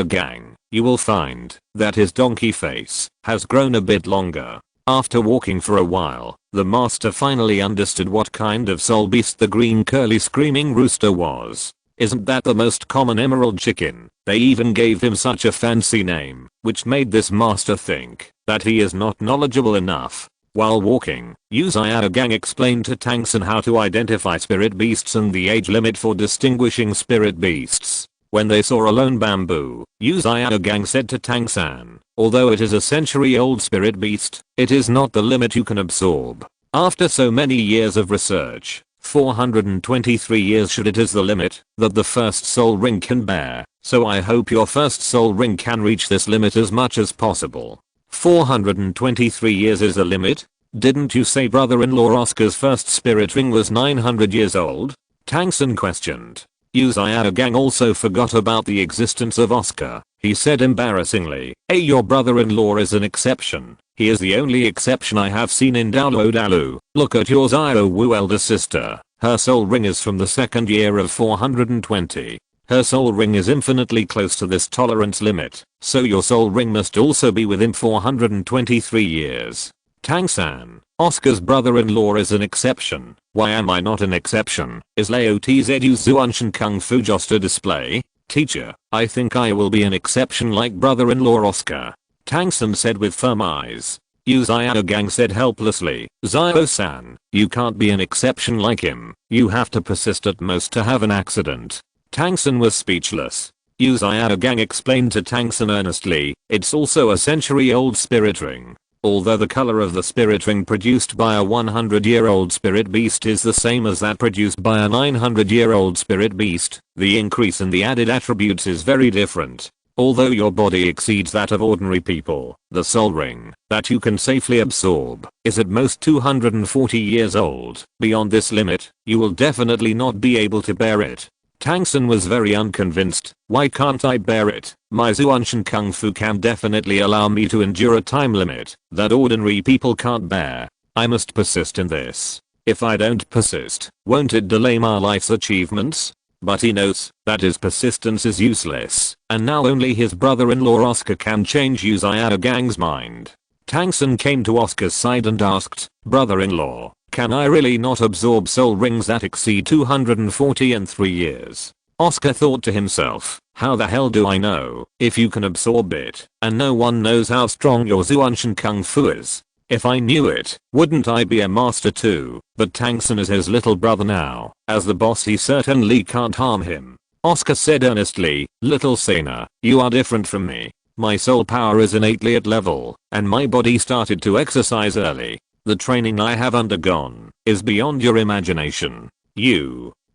Gang, you will find that his donkey face has grown a bit longer. After walking for a while, the master finally understood what kind of soul beast the green curly screaming rooster was. Isn't that the most common emerald chicken? They even gave him such a fancy name, which made this master think that he is not knowledgeable enough. While walking, Gang explained to Tangsun how to identify spirit beasts and the age limit for distinguishing spirit beasts. When they saw a lone bamboo, Gang said to Tangsan, although it is a century-old spirit beast, it is not the limit you can absorb. After so many years of research, 423 years should it is the limit that the first soul ring can bear, so I hope your first soul ring can reach this limit as much as possible. 423 years is the limit? Didn't you say brother-in-law Oscar's first spirit ring was 900 years old? Tangsun questioned. Gang also forgot about the existence of Oscar. He said embarrassingly, hey, your brother-in-law is an exception. He is the only exception I have seen in Douluo Dalu. Look at your Wu elder sister. Her soul ring is from the second year of 420. Her soul ring is infinitely close to this tolerance limit, so your soul ring must also be within 423 years. Tangsan, Oscar's brother-in-law is an exception. Why am I not an exception? Is Lao Tzu Zuanshan Kung Fu just a display? Teacher, I think I will be an exception like brother-in-law Oscar. Tangsun said with firm eyes. Gang said helplessly, Zio-san, you can't be an exception like him. You have to persist at most to have an accident. Tangsun was speechless. Gang explained to Tangsun earnestly, it's also a century-old spirit ring. Although the color of the spirit ring produced by a 100-year-old spirit beast is the same as that produced by a 900-year-old spirit beast, the increase in the added attributes is very different. Although your body exceeds that of ordinary people, the soul ring that you can safely absorb is at most 240 years old. Beyond this limit, you will definitely not be able to bear it. Tangsun was very unconvinced. Why can't I bear it? My Zuanshan Kung Fu can definitely allow me to endure a time limit that ordinary people can't bear. I must persist in this. If I don't persist, won't it delay my life's achievements? But he knows that his persistence is useless, and now only his brother-in-law Oscar can change Gang's mind. Tangsun came to Oscar's side and asked, brother-in-law, can I really not absorb soul rings that exceed 240 in 3 years? Oscar thought to himself, how the hell do I know if you can absorb it, and no one knows how strong your Zuanshan Kung Fu is. If I knew it, wouldn't I be a master too? But Tangsun is his little brother now. As the boss he certainly can't harm him. Oscar said earnestly, little Sana, you are different from me. My soul power is innately at level, and my body started to exercise early. The training I have undergone is beyond your imagination.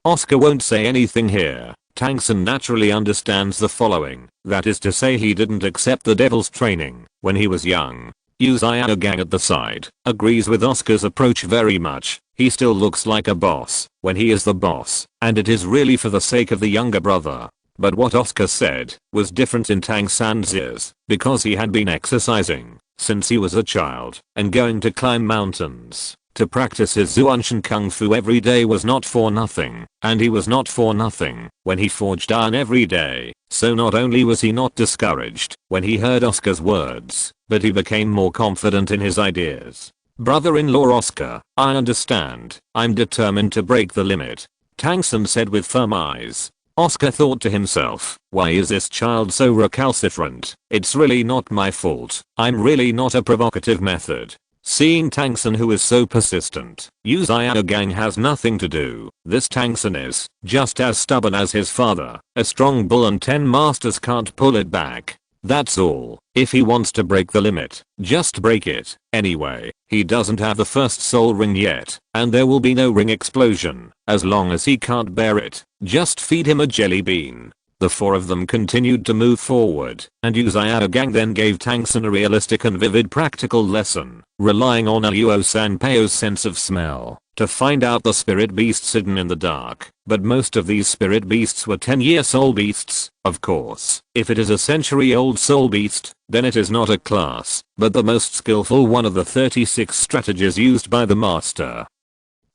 Oscar won't say anything here. Tangsun naturally understands the following. That is to say he didn't accept the devil's training when he was young. Gang at the side agrees with Oscar's approach very much. He still looks like a boss when he is the boss, and it is really for the sake of the younger brother. But what Oscar said was different in Tangsun's ears, because he had been exercising since he was a child and going to climb mountains. To practice his Zuanshan Kung Fu every day was not for nothing, and he was not for nothing when he forged iron every day. So not only was he not discouraged when he heard Oscar's words, but he became more confident in his ideas. Brother-in-law Oscar, I understand. I'm determined to break the limit. Tangsun said with firm eyes. Oscar thought to himself, why is this child so recalcitrant? It's really not my fault. I'm really not a provocative method. Seeing Tangsun, who is so persistent, Aozhou has nothing to do. This Tangsun is just as stubborn as his father, a strong bull, and 10 masters can't pull it back. That's all. If he wants to break the limit, just break it. Anyway, he doesn't have the first soul ring yet, and there will be no ring explosion as long as he can't bear it. Just feed him a jelly bean. The 4 of them continued to move forward, and Aozhou then gave Tangsun a realistic and vivid practical lesson, relying on Luo Sanpao's sense of smell to find out the spirit beasts hidden in the dark. But most of these spirit beasts were 10-year soul beasts, of course. If it is a century-old soul beast, then it is not a class, but the most skillful one of the 36 strategies used by the master.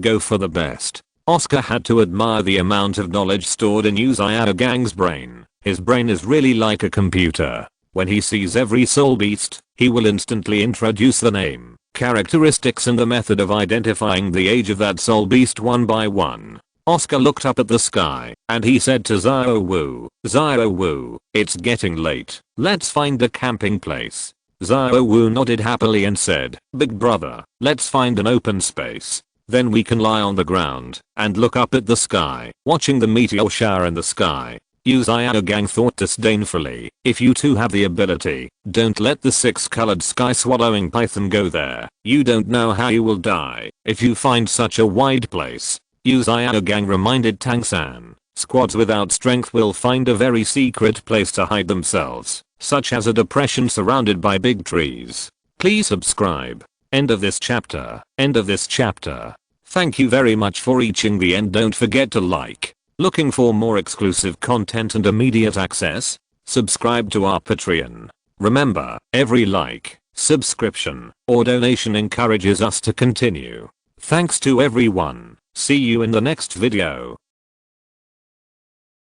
Go for the best. Oscar had to admire the amount of knowledge stored in Aozhou's brain. His brain is really like a computer. When he sees every soul beast, he will instantly introduce the name, characteristics, and the method of identifying the age of that soul beast one by one. Oscar looked up at the sky, and he said to Xiaowu, it's getting late. Let's find a camping place. Xiaowu nodded happily and said, big brother, let's find an open space. Then we can lie on the ground and look up at the sky, watching the meteor shower in the sky. Aozhou thought disdainfully, if you two have the ability, don't let the 6-colored sky-swallowing python go there. You don't know how you will die if you find such a wide place. Aozhou reminded Tangsun, squads without strength will find a very secret place to hide themselves, such as a depression surrounded by big trees. Please subscribe. End of this chapter. End of this chapter. Thank you very much for reaching the end. Don't forget to like. Looking for more exclusive content and immediate access? Subscribe to our Patreon. Remember, every like, subscription, or donation encourages us to continue. Thanks to everyone. See you in the next video.